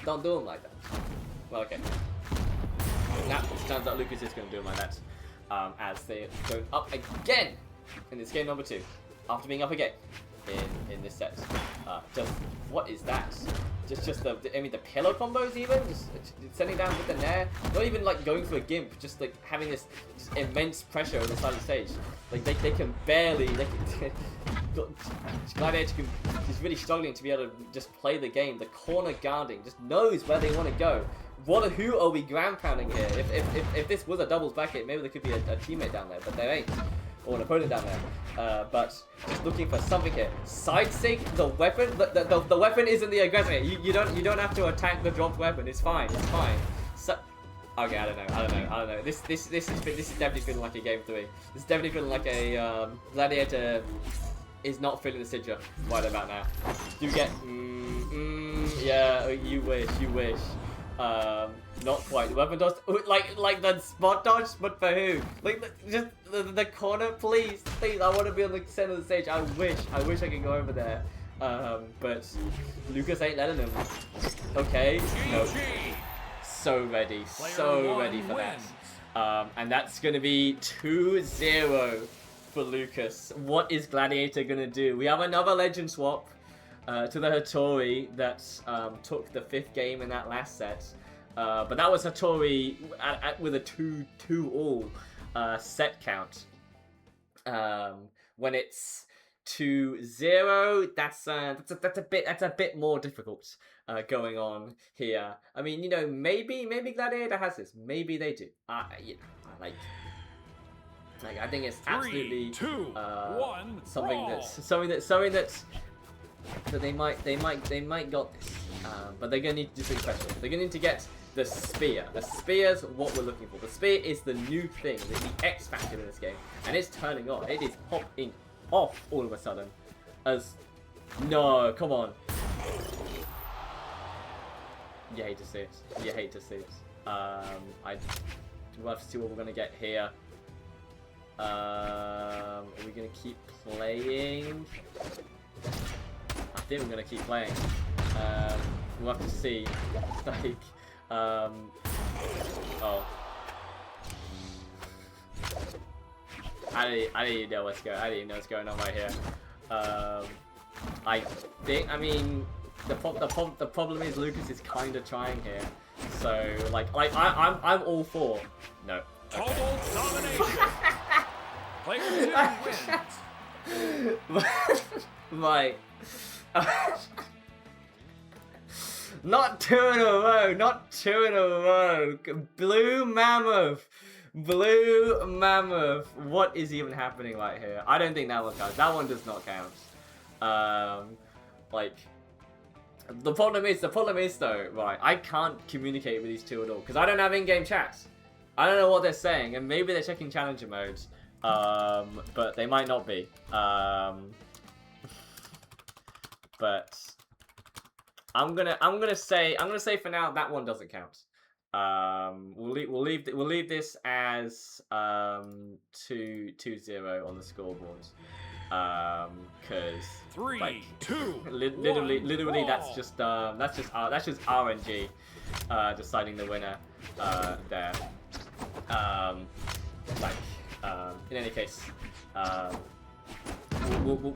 Don't do him like that. Well, okay. Now, it turns out Lucas is going to do him like that. As they go up again in this game number 2. After being up again in this set. Just, what is that? Just the pillow combos even? Just sending down with the nair. Not even like going for a gimp, just like having this just immense pressure on the side of the stage. Like they can barely, Gladiator is really struggling to be able to just play the game. The corner guarding just knows where they want to go. Who are we ground pounding here? If this was a doubles bracket, maybe there could be a teammate down there, but there ain't. Or an opponent down there. But just looking for something here. Side sig, the weapon. The weapon isn't the aggressor. You don't have to attack the dropped weapon. It's fine. So, Okay, I don't know. This is definitely feeling like a game 3. This is definitely feeling like a Gladiator is not feeling the signature right about now. You get yeah, you wish. Not quite. Weapon dodge, like the spot dodge, but for who? Like just the corner, please. I want to be on the center of the stage. I wish I could go over there. But Lucas ain't letting him. Okay, no. So ready for that. And that's gonna be 2-0 for Lucas. What is Gladiator gonna do? We have another legend swap to the Hattori that took the 5th game in that last set. But that was Hattori with a 2-2-all set count. When it's 2-0, that's a bit more difficult going on here. I mean, you know, maybe Gladiator has this. Maybe they do. You know, like I think it's absolutely 3, 2, 1, something that they might got this. But they're gonna need to do something special. They're gonna need to get the spear. The spear's what we're looking for. The spear is the new thing, the X factor in this game, and it's turning on. It is popping off all of a sudden. No, come on. You hate to see it. You hate to see it. We'll have to see what we're gonna get here. Are we gonna keep playing? I think we're gonna keep playing. We'll have to see. Like, oh. I don't even know what's going on right here. I mean, the problem is Lucas is kind of trying here. So like I'm all for. No. Total domination. Player 2 wins. My. Not 2 in a row. Not 2 in a row. Blue Mammoth. What is even happening right here? I don't think that one counts. That one does not count. Like, the problem is though, right, I can't communicate with these two at all because I don't have in-game chats. I don't know what they're saying, and maybe they're checking challenger modes, but they might not be. But I'm gonna say for now that one doesn't count. We'll leave this as 2-0 on the scoreboard. Cause 3, like, 2, literally that's just RNG deciding the winner there. In any case, we'll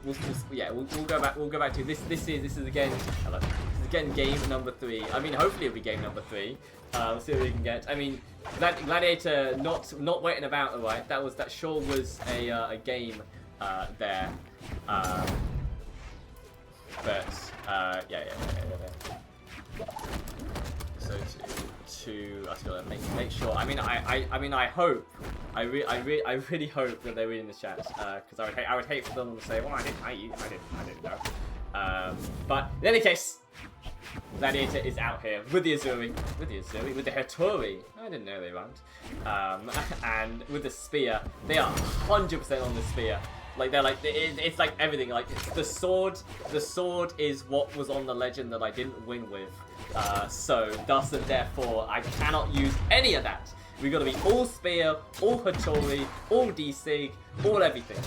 go back to this. This is again. Hello. This is again game number 3. I mean, hopefully it'll be game number 3. We'll see what we can get. I mean, Gladiator not waiting about. Alright, that sure was a game there. But yeah. So to I gotta make sure. I mean, I hope. I really hope that they're reading the chat, because I would hate for them to say, well, I didn't know. But in any case, Gladiator is out here with the Azuri, with the Hattori. I didn't know they rhymed. And with the spear, they are 100% on the spear. Like they're like it's like everything. Like the sword is what was on the legend that I didn't win with. So thus and therefore, I cannot use any of that. We gotta be all spear, all Hattori, all D-Sig, all everything.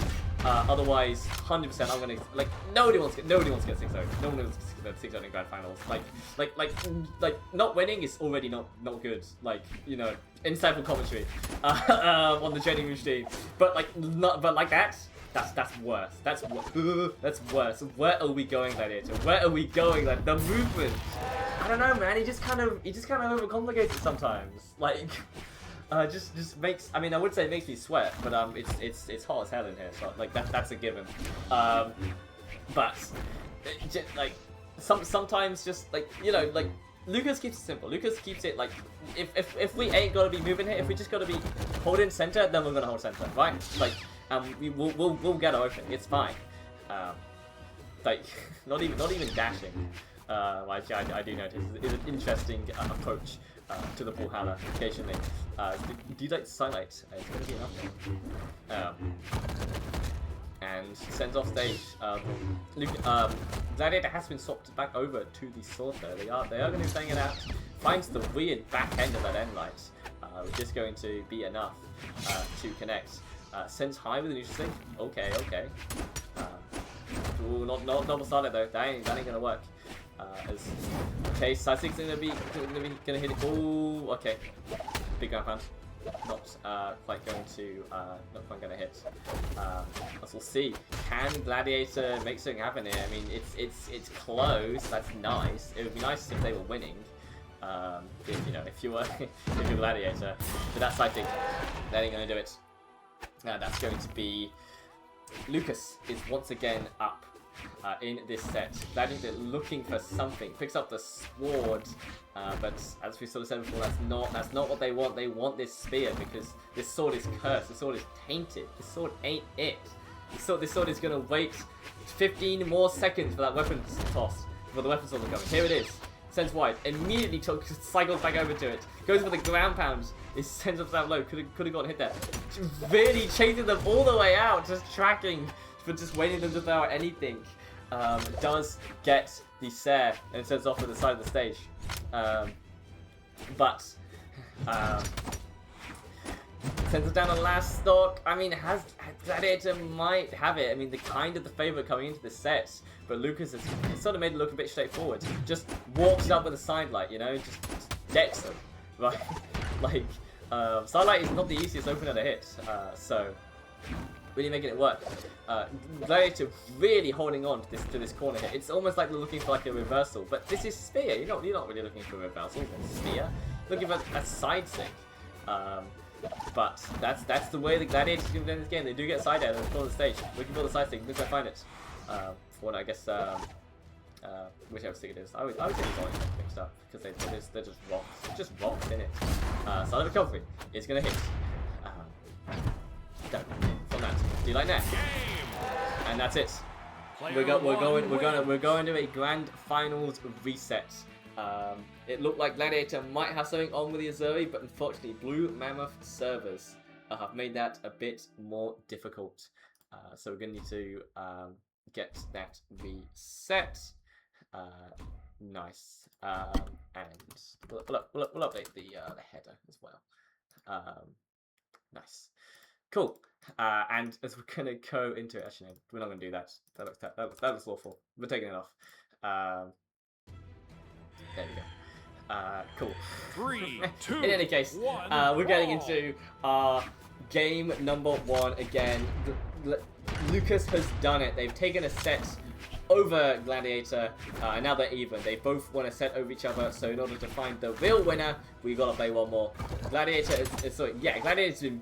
Otherwise, 100% I'm gonna like nobody wants to get 6-0. No one wants to get 6-0 in grand finals. Like not winning is already not good. Like, you know, insightful commentary on the training room team. But like that's worse. That's worse. Where are we going, Gladiator? Where are we going? Like the movement. I don't know, man. He just kind of overcomplicates it sometimes. Like. Just makes. I mean, I would say it makes me sweat, but it's hot as hell in here, so like that's a given. But like sometimes just like, you know, like Lucas keeps it simple. Lucas keeps it like if we ain't gotta be moving here, if we just gotta be holding center, then we're gonna hold center, right? Like we'll get open. It's fine. Like not even dashing. I do notice is an interesting approach to the BRAWLHALLA occasionally. Do you like Sunlight? It's going to be enough. And sends off stage. Gladiator has been swapped back over to the Slaughter. They are going to be playing it out. Finds the weird back end of that end light, which is going to be enough to connect. Sends high with the neutral stick. Okay. Ooh, not double started though. That ain't gonna work. Okay, side stick's gonna hit it. Ooh, okay. Big ground pound. Not quite gonna hit. As we'll see, can Gladiator make something happen here? I mean, it's close. That's nice. It would be nice if they were winning. If you were Gladiator, but that side stick, that ain't gonna do it. That's going to be Lucas is once again up in this set. Gladiator looking for something, picks up the sword, but as we sort of said before, that's not what they want. They want this spear because this sword is cursed. This sword is tainted. This sword ain't it. This sword is gonna wait 15 more seconds for that weapon toss, for the weapon sword to come. Here it is. Sends wide. Immediately cycles back over to it. Goes for the ground pound. It sends up that low. Could have gotten hit there. Really chasing them all the way out. Just tracking. But just waiting them to throw out anything. Does get the Sare and sends off to the side of the stage. Sends it down the last stock. I mean, Gladiator might have it. I mean, the favourite coming into the set. But Lucas has sort of made it look a bit straightforward. Just walks up with a sidelight, you know? Just decks them. Right? Like, sidelight is not the easiest opener to hit. So, really making it work. Gladiator really holding on to this corner here. It's almost like they're looking for like a reversal. But this is Spear. You're not really looking for a reversal. It's Spear. Looking for a side stick. But that's the way the Gladiators can win this game. They do get side air at the corner of the stage. Looking for the side stick. Look where I find it. For I guess whichever stick it is. I would say it's always mixed up because they're just rocks in it. Side of recovery is gonna hit. From that. Do you like that? And that's it. We're going to a grand finals reset. It looked like Gladiator might have something on with the Azuri, but unfortunately, Blue Mammoth servers have made that a bit more difficult. So we're going to need to get that reset. Nice. And we'll update the header as well. Nice. Cool. And as we're going to go into it, actually, no, we're not going to do that. That looks awful. We're taking it off. There we go. Cool. 3, 2, in any case, 1, we're getting into our game number 1 again. Lucas has done it. They've taken a set over Gladiator, and now they're even. They both want a set over each other, so in order to find the real winner, we gotta play one more. Gladiator's been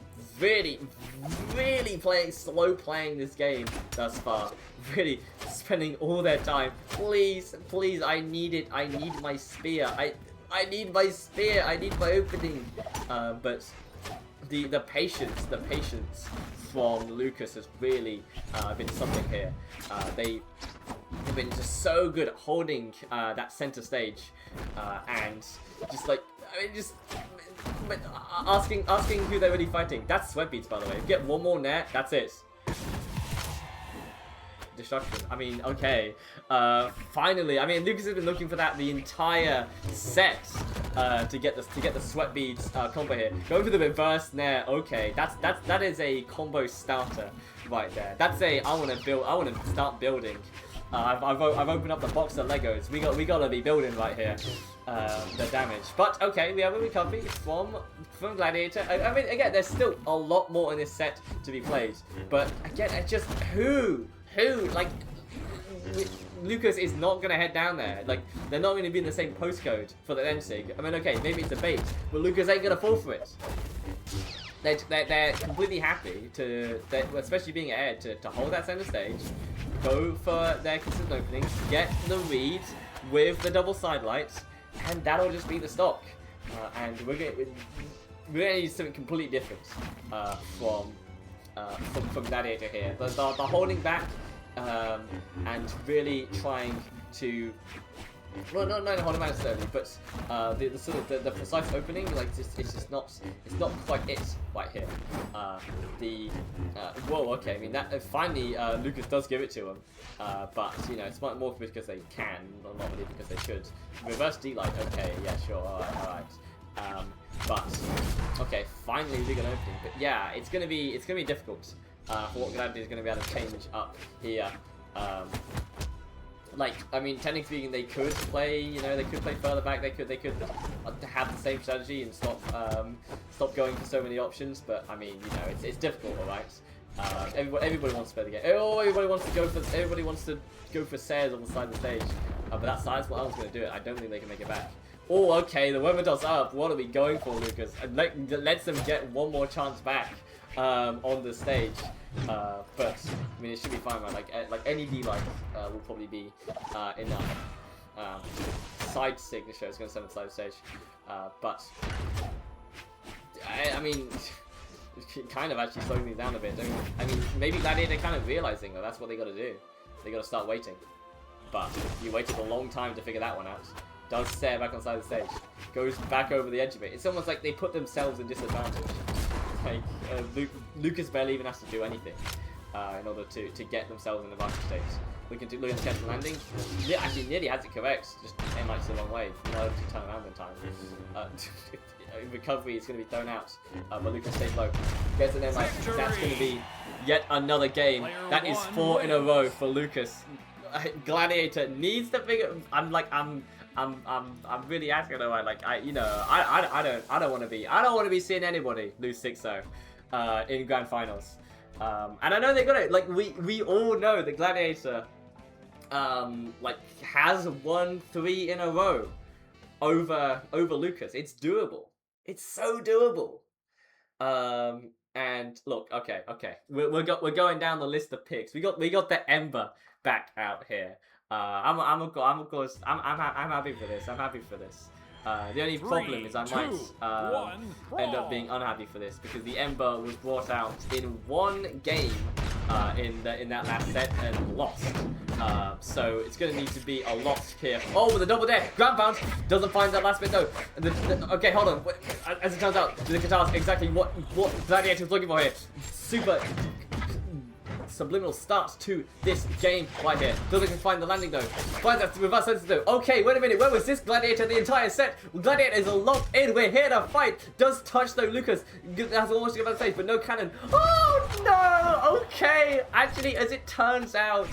really slow playing this game thus far. Really spending all their time. Please, I need it. I need my spear. I need my spear. I need my opening. But the patience from Lucas has really been something here. They've been just so good at holding that center stage and just like but asking who they're really fighting. That's Sweat Beats, by the way. Get one more net, that's it. Destruction. I mean, okay. Finally, I mean, Lucas has been looking for that the entire set to get the Sweat Beads combo here. Going for the reverse nair. Okay, that is a combo starter right there. That's a I want to start building. I've opened up the box of Legos. We gotta be building right here. The damage, but okay, we have a recovery from Gladiator. I mean, again, there's still a lot more in this set to be played, but again, it's just who like Lucas is not gonna head down there. Like, they're not gonna be in the same postcode for the Lensig. I mean, okay, maybe it's a bait, but Lucas ain't gonna fall for it. They're completely happy especially being ahead, to hold that center stage, go for their consistent openings, get the read with the double side lights, and that'll just be the stock. And we're gonna use something completely different from Gladiator here. The holding back and really trying to well, not holding back necessarily, but the sort of the precise opening, like it's just not quite it right here. Whoa, okay, I mean that finally Lucas does give it to him, but you know it's more because they can, not really because they should. Reverse D-Light, okay, yeah, sure, all right. But okay, finally legal opening, but yeah, it's gonna be difficult for what Gladiator is gonna be able to change up here. Like, I mean, technically speaking, they could play, you know, they could play further back. They could have the same strategy and stop going for so many options. But I mean, you know, it's difficult, all right. Everybody wants to play the game. Oh, everybody wants to go for Sayers on the side of the stage. But that side's what I was going to do it. I don't think they can make it back. Oh, okay, the weather does up. What are we going for, Lucas? And lets them get one more chance back on the stage. But I mean, it should be fine, right? Like any D-Light will probably be enough. Side signature is going to send the side stage, but I mean, kind of actually slowing these down a bit. I mean, maybe Gladiator kind of realizing that that's what they got to do. They got to start waiting. But you waited a long time to figure that one out. Does stare back on the side of the stage. Goes back over the edge of it. It's almost like they put themselves in disadvantage. Like Lucas barely even has to do anything in order to get themselves in the advantage state. We can do Lucas catch the landing. Actually, nearly has it correct. Just M-Light's the wrong way. Not able to turn around in time. In recovery, it's going to be thrown out. But Lucas stays low. Gets an M-Light. That's going to be yet another game. That is 4 in a row for Lucas. Gladiator needs to figure. I'm really asking though. I don't want to be seeing anybody lose 6-0 in grand finals. And I know they got it. Like we all know that Gladiator has won 3 in a row over Lucas. It's doable. It's so doable. And look, okay, we're going down the list of picks. We got the Ember back out here. I'm happy for this. I'm happy for this. The only problem is I might end up being unhappy for this because the Ember was brought out in 1 game in that last set and lost. So it's going to need to be a loss here. Oh, with a double dare, ground pound doesn't find that last bit though. Okay, hold on. As it turns out, the guitar's exactly what Gladiator was looking for here. Super subliminal start to this game right here. Doesn't find the landing though. Finds that reverse sensor though. Okay, wait a minute. Where was this Gladiator the entire set? Gladiator is locked in. We're here to fight. Does touch though. Lucas has almost to get back stage, but no cannon. Oh no. Okay. Actually, as it turns out,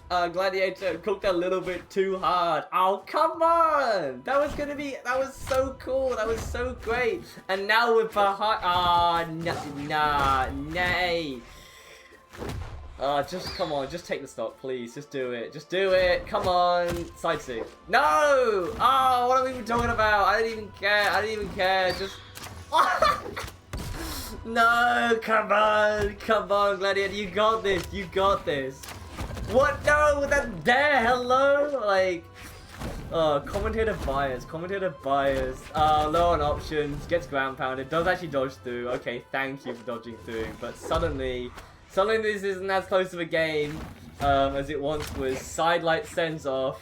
Gladiator cooked a little bit too hard. Oh, come on. That was so cool. That was so great. And now we're behind. Nay. Just come on, just take the stock, please. Just do it. Just do it. Come on. Side C. No! Oh, what are we even talking about? I didn't even care. Just. No, come on. Come on, Gladiator. You got this. You got this. What? No, that there. Hello? Like. Commentator bias. Low on options. Gets ground pounded. Does actually dodge through. Okay, thank you for dodging through. But suddenly this isn't as close of a game as it once was. Sidelight sends off.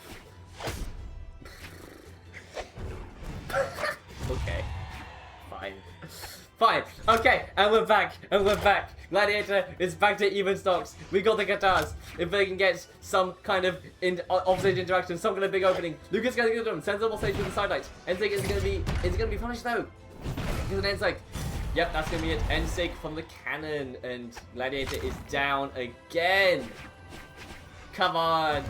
Okay. Fine. Okay, and we're back. Gladiator is back to even stocks. We got the guitars. If they can get some kind of offstage interaction, some kind of big opening. Lucas gonna get them. Sends them off stage with the sidelights. Ensig is it gonna be punished though? Is it Ensig? Yep, that's gonna be it. Ensig from the cannon, and Gladiator is down again. Come on.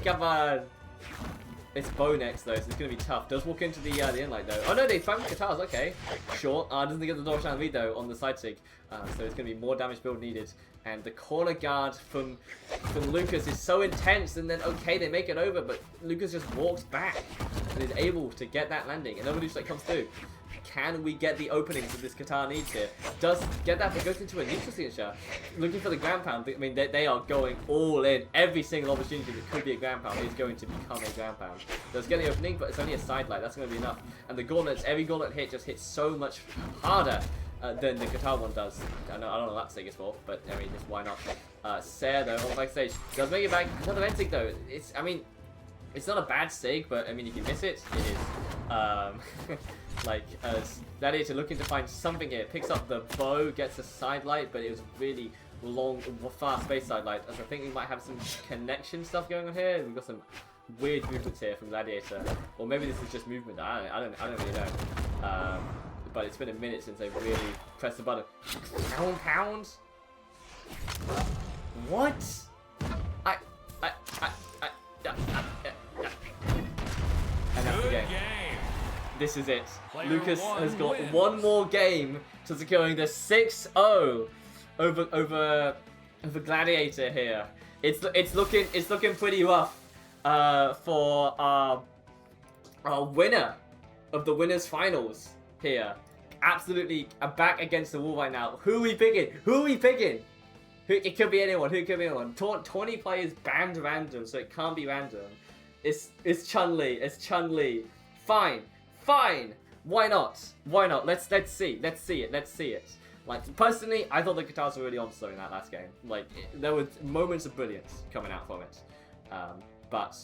It's Bo next though, so it's gonna be tough. Does walk into the inlight though. Oh no, they found the guitars. Okay, sure. Doesn't get the door down lead though on the side sig. So it's gonna be more damage build needed. And the corner guard from Lucas is so intense. And then okay, they make it over, but Lucas just walks back and is able to get that landing. And Evolution comes through. Can we get the openings that this guitar needs here? Does get that, but goes into a neutral signature. Looking for the ground pound. I mean, they are going all in. Every single opportunity that could be a ground pound is going to become a ground pound. Does get the opening, but it's only a side light. That's going to be enough. And the gauntlets, every gauntlet hit just hits so much harder than the guitar one does. I don't know what that sig is for, but I mean, just why not? Sarah though, on backstage, does make it back. Another Ensig though. I mean, It's not a bad sig, but I mean, if you miss it, it is like Gladiator looking to find something here. Picks up the bow, gets a sidelight, but it was really long, fast-paced sidelight. As I think we might have some connection stuff going on here. We've got some weird movements here from Gladiator, or maybe this is just movement. I don't really know. But it's been a minute since they've really pressed the button. Pound. What? And that's the game. This is it. Lucas has got one more game to securing the 6-0 over Gladiator here. It's looking pretty rough for our winner of the winners finals here. Absolutely back against the wall right now. Who are we picking? It could be anyone. Who could be anyone? 20 players banned random, so it can't be random. It's Chun-Li. Fine. Why not? Let's see it. Like, personally, I thought the guitars were really on in that last game. Like, there were moments of brilliance coming out from it. But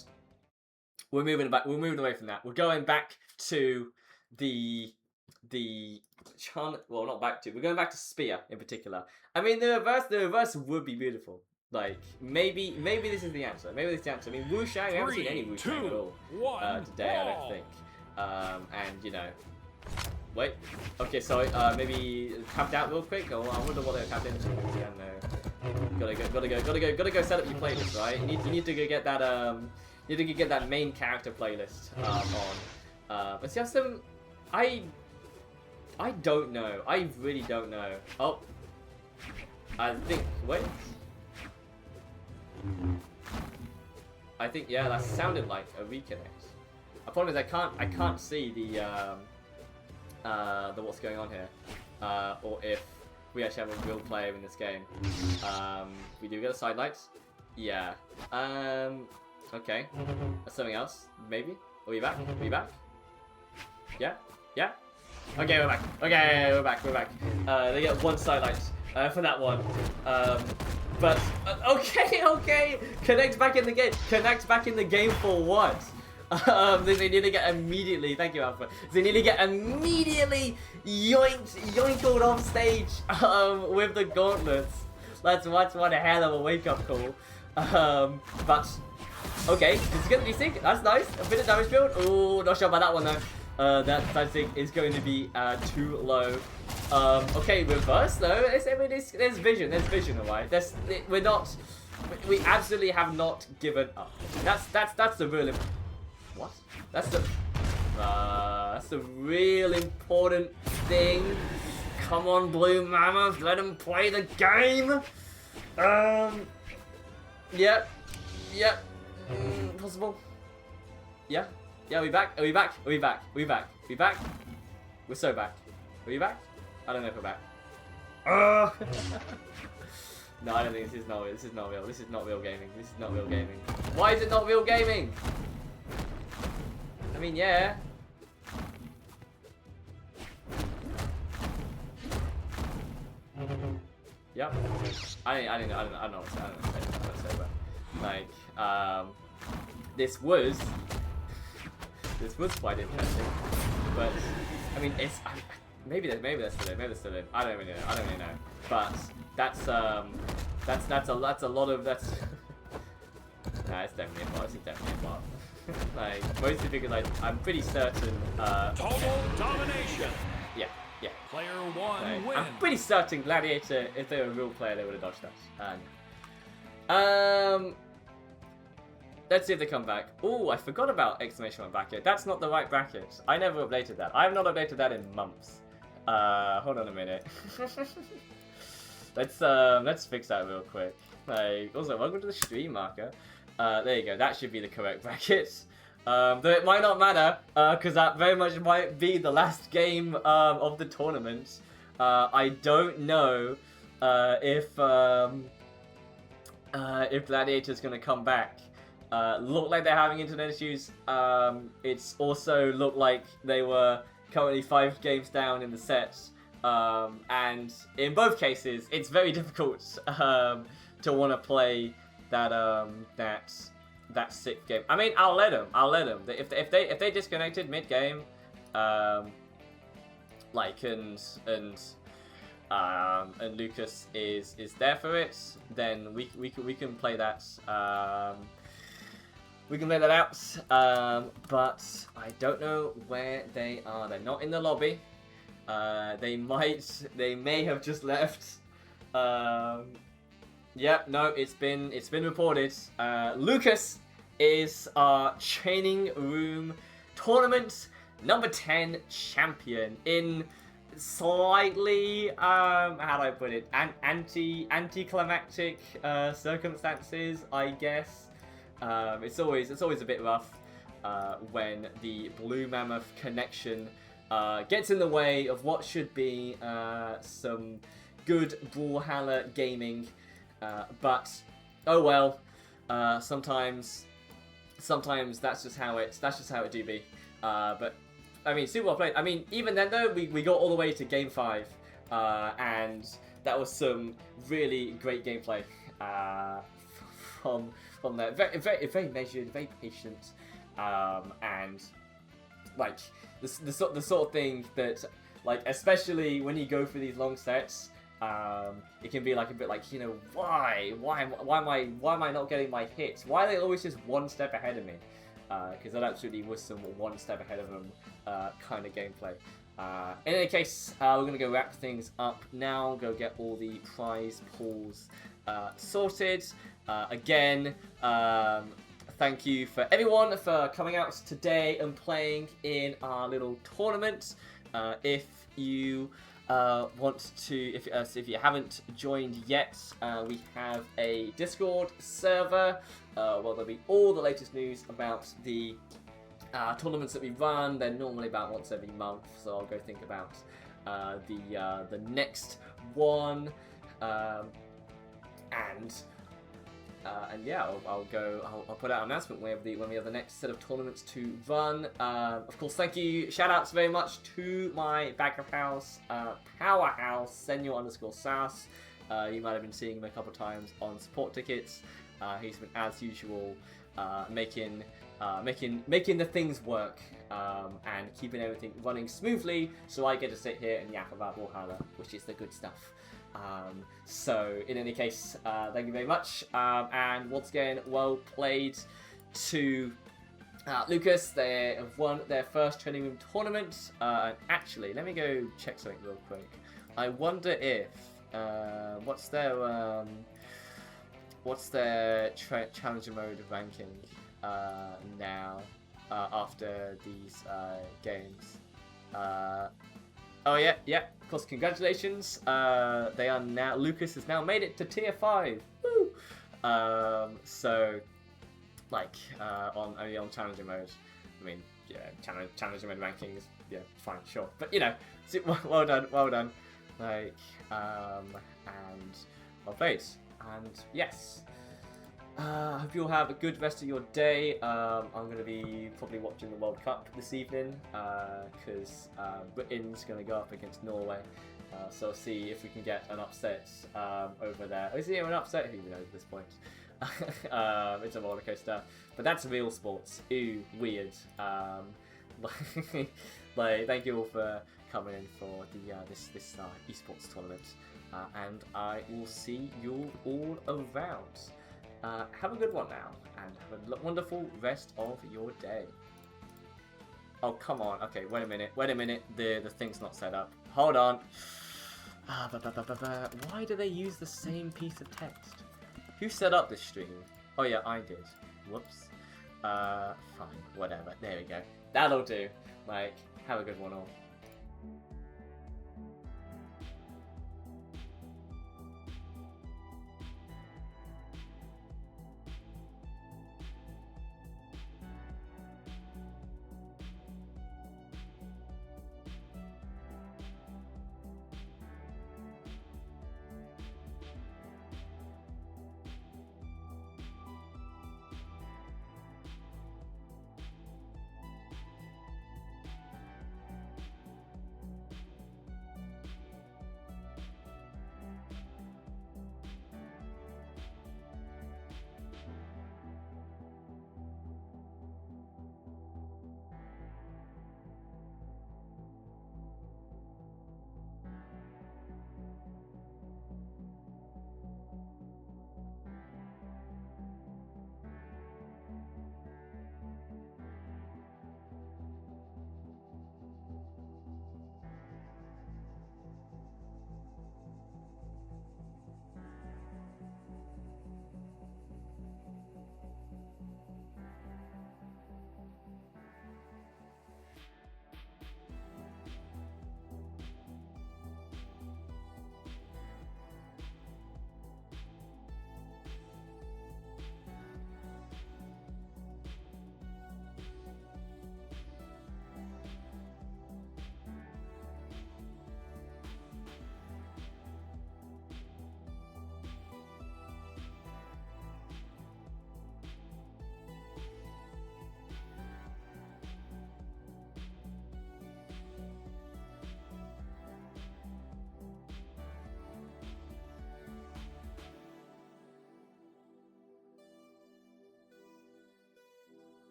we're moving away from that. We're going back to we're going back to Spear in particular. I mean, the reverse would be beautiful. Like, maybe this is the answer. I mean, Wu Shang, we haven't seen any Wu Shang at all today, I don't think. And, you know... Wait. Okay, so, maybe tapped out real quick? Or I wonder what they're tapped into. Yeah, no. Gotta go set up your playlist, right? You need to go get that, you need to get that main character playlist, on. Let's have some... I don't know. I really don't know. Oh. I think... Wait. I think, yeah, that sounded like a reconnect. Apologies, I can't see the what's going on here, or if we actually have a real player in this game. We do get a sidelight. Yeah. Okay. That's something else. Maybe. Are we back? Yeah. Okay, we're back. We're back. They get one sidelight for that one. But okay. Connect back in the game for what? They need to get immediately. Thank you, Alpha. They need to get immediately yoinked off stage with the gauntlets. That's one hell of a wake up call. But okay, this is gonna be sick. That's nice. A bit of damage build. Oh, not sure about that one though. That I think is going to be too low. Okay, reverse though. There's vision, alright. We absolutely have not given up. That's the real. What? That's the real important thing. Come on, Blue Mammoth, let him play the game. Yep. Possible. Yeah. Are we back? We back? We're so back. Are we back? I don't know if we're back. No, I don't think this is not real. This is not real gaming. Why is it not real gaming? I mean, yeah. Yep. I don't know what to say, but like, this was quite interesting, but I mean, maybe they're still in. I don't really know. But that's a lot of Nah, it's definitely a bot. Like, mostly because I'm pretty certain. Total domination. Yeah. Player one wins. I'm pretty certain Gladiator, if they were a real player, they would have dodged that. Let's see if they come back. Oh, I forgot about exclamation mark bracket. That's not the right bracket. I never updated that. I have not updated that in months. Hold on a minute. Let's fix that real quick. Like, also, welcome to the stream marker. There you go. That should be the correct bracket. Though it might not matter, because that very much might be the last game of the tournament. I don't know if Gladiator's gonna come back. Look like they're having internet issues. It's also looked like they were currently 5 games down in the set. And in both cases, it's very difficult to want to play that that 6th game. I mean, I'll let them. If they disconnected mid game, like and Lucas is there for it, then we can play that. We can play that out. But I don't know where they are. They're not in the lobby. They may have just left. Yeah, no, it's been reported. Lucas is our training room tournament number 10 champion in slightly how do I put it, anticlimactic circumstances, I guess. It's always a bit rough when the Blue Mammoth connection gets in the way of what should be some good Brawlhalla gaming, but oh well. Sometimes that's just how it do be. But I mean, super well played. I mean, even then though, we got all the way to game 5, and that was some really great gameplay from there. Very measured, very patient, and like the sort of thing that, like, especially when you go for these long sets, it can be like a bit like, you know, why am I not getting my hits? Why are they always just one step ahead of me? Because that absolutely was some one step ahead of them kind of gameplay. In any case, we're going to go wrap things up now, go get all the prize pools sorted. Again, thank you for everyone for coming out today and playing in our little tournament. If you want to, if you haven't joined yet, we have a Discord server. Well, there'll be all the latest news about the tournaments that we run. They're normally about once every month, so I'll go think about the next one, and yeah, I'll put out an announcement when we have the next set of tournaments to run. Of course, thank you, shout outs very much to my backup house, powerhouse, Senor_Sass. You might have been seeing him a couple of times on support tickets. He's been, as usual, making the things work, and keeping everything running smoothly, so I get to sit here and yap about Brawlhalla, which is the good stuff. So, in any case, thank you very much, and once again, well played to Lucas. They have won their first training room tournament, and actually, let me go check something real quick. I wonder if, what's their challenger mode ranking now, after these games? Oh yeah, of course, congratulations. They are now, Lucas has now made it to tier 5. Woo! So, like, only on challenger mode. I mean, yeah, challenger mode rankings, yeah, fine, sure. But you know, well done. Like, and well played. And yes, I hope you'll have a good rest of your day. I'm going to be probably watching the World Cup this evening, because Britain's going to go up against Norway. So we'll see if we can get an upset over there. Is it an upset? Who knows at this point? It's a roller coaster, but that's real sports. Ooh, weird. Like, thank you all for coming in for the this esports tournament, and I will see you all around. Have a good one now, and have a wonderful rest of your day. Oh, come on. Okay, wait a minute. The thing's not set up. Hold on. Why do they use the same piece of text? Who set up this stream? Oh yeah, I did. Whoops. Fine, whatever. There we go. That'll do. Like, have a good one all.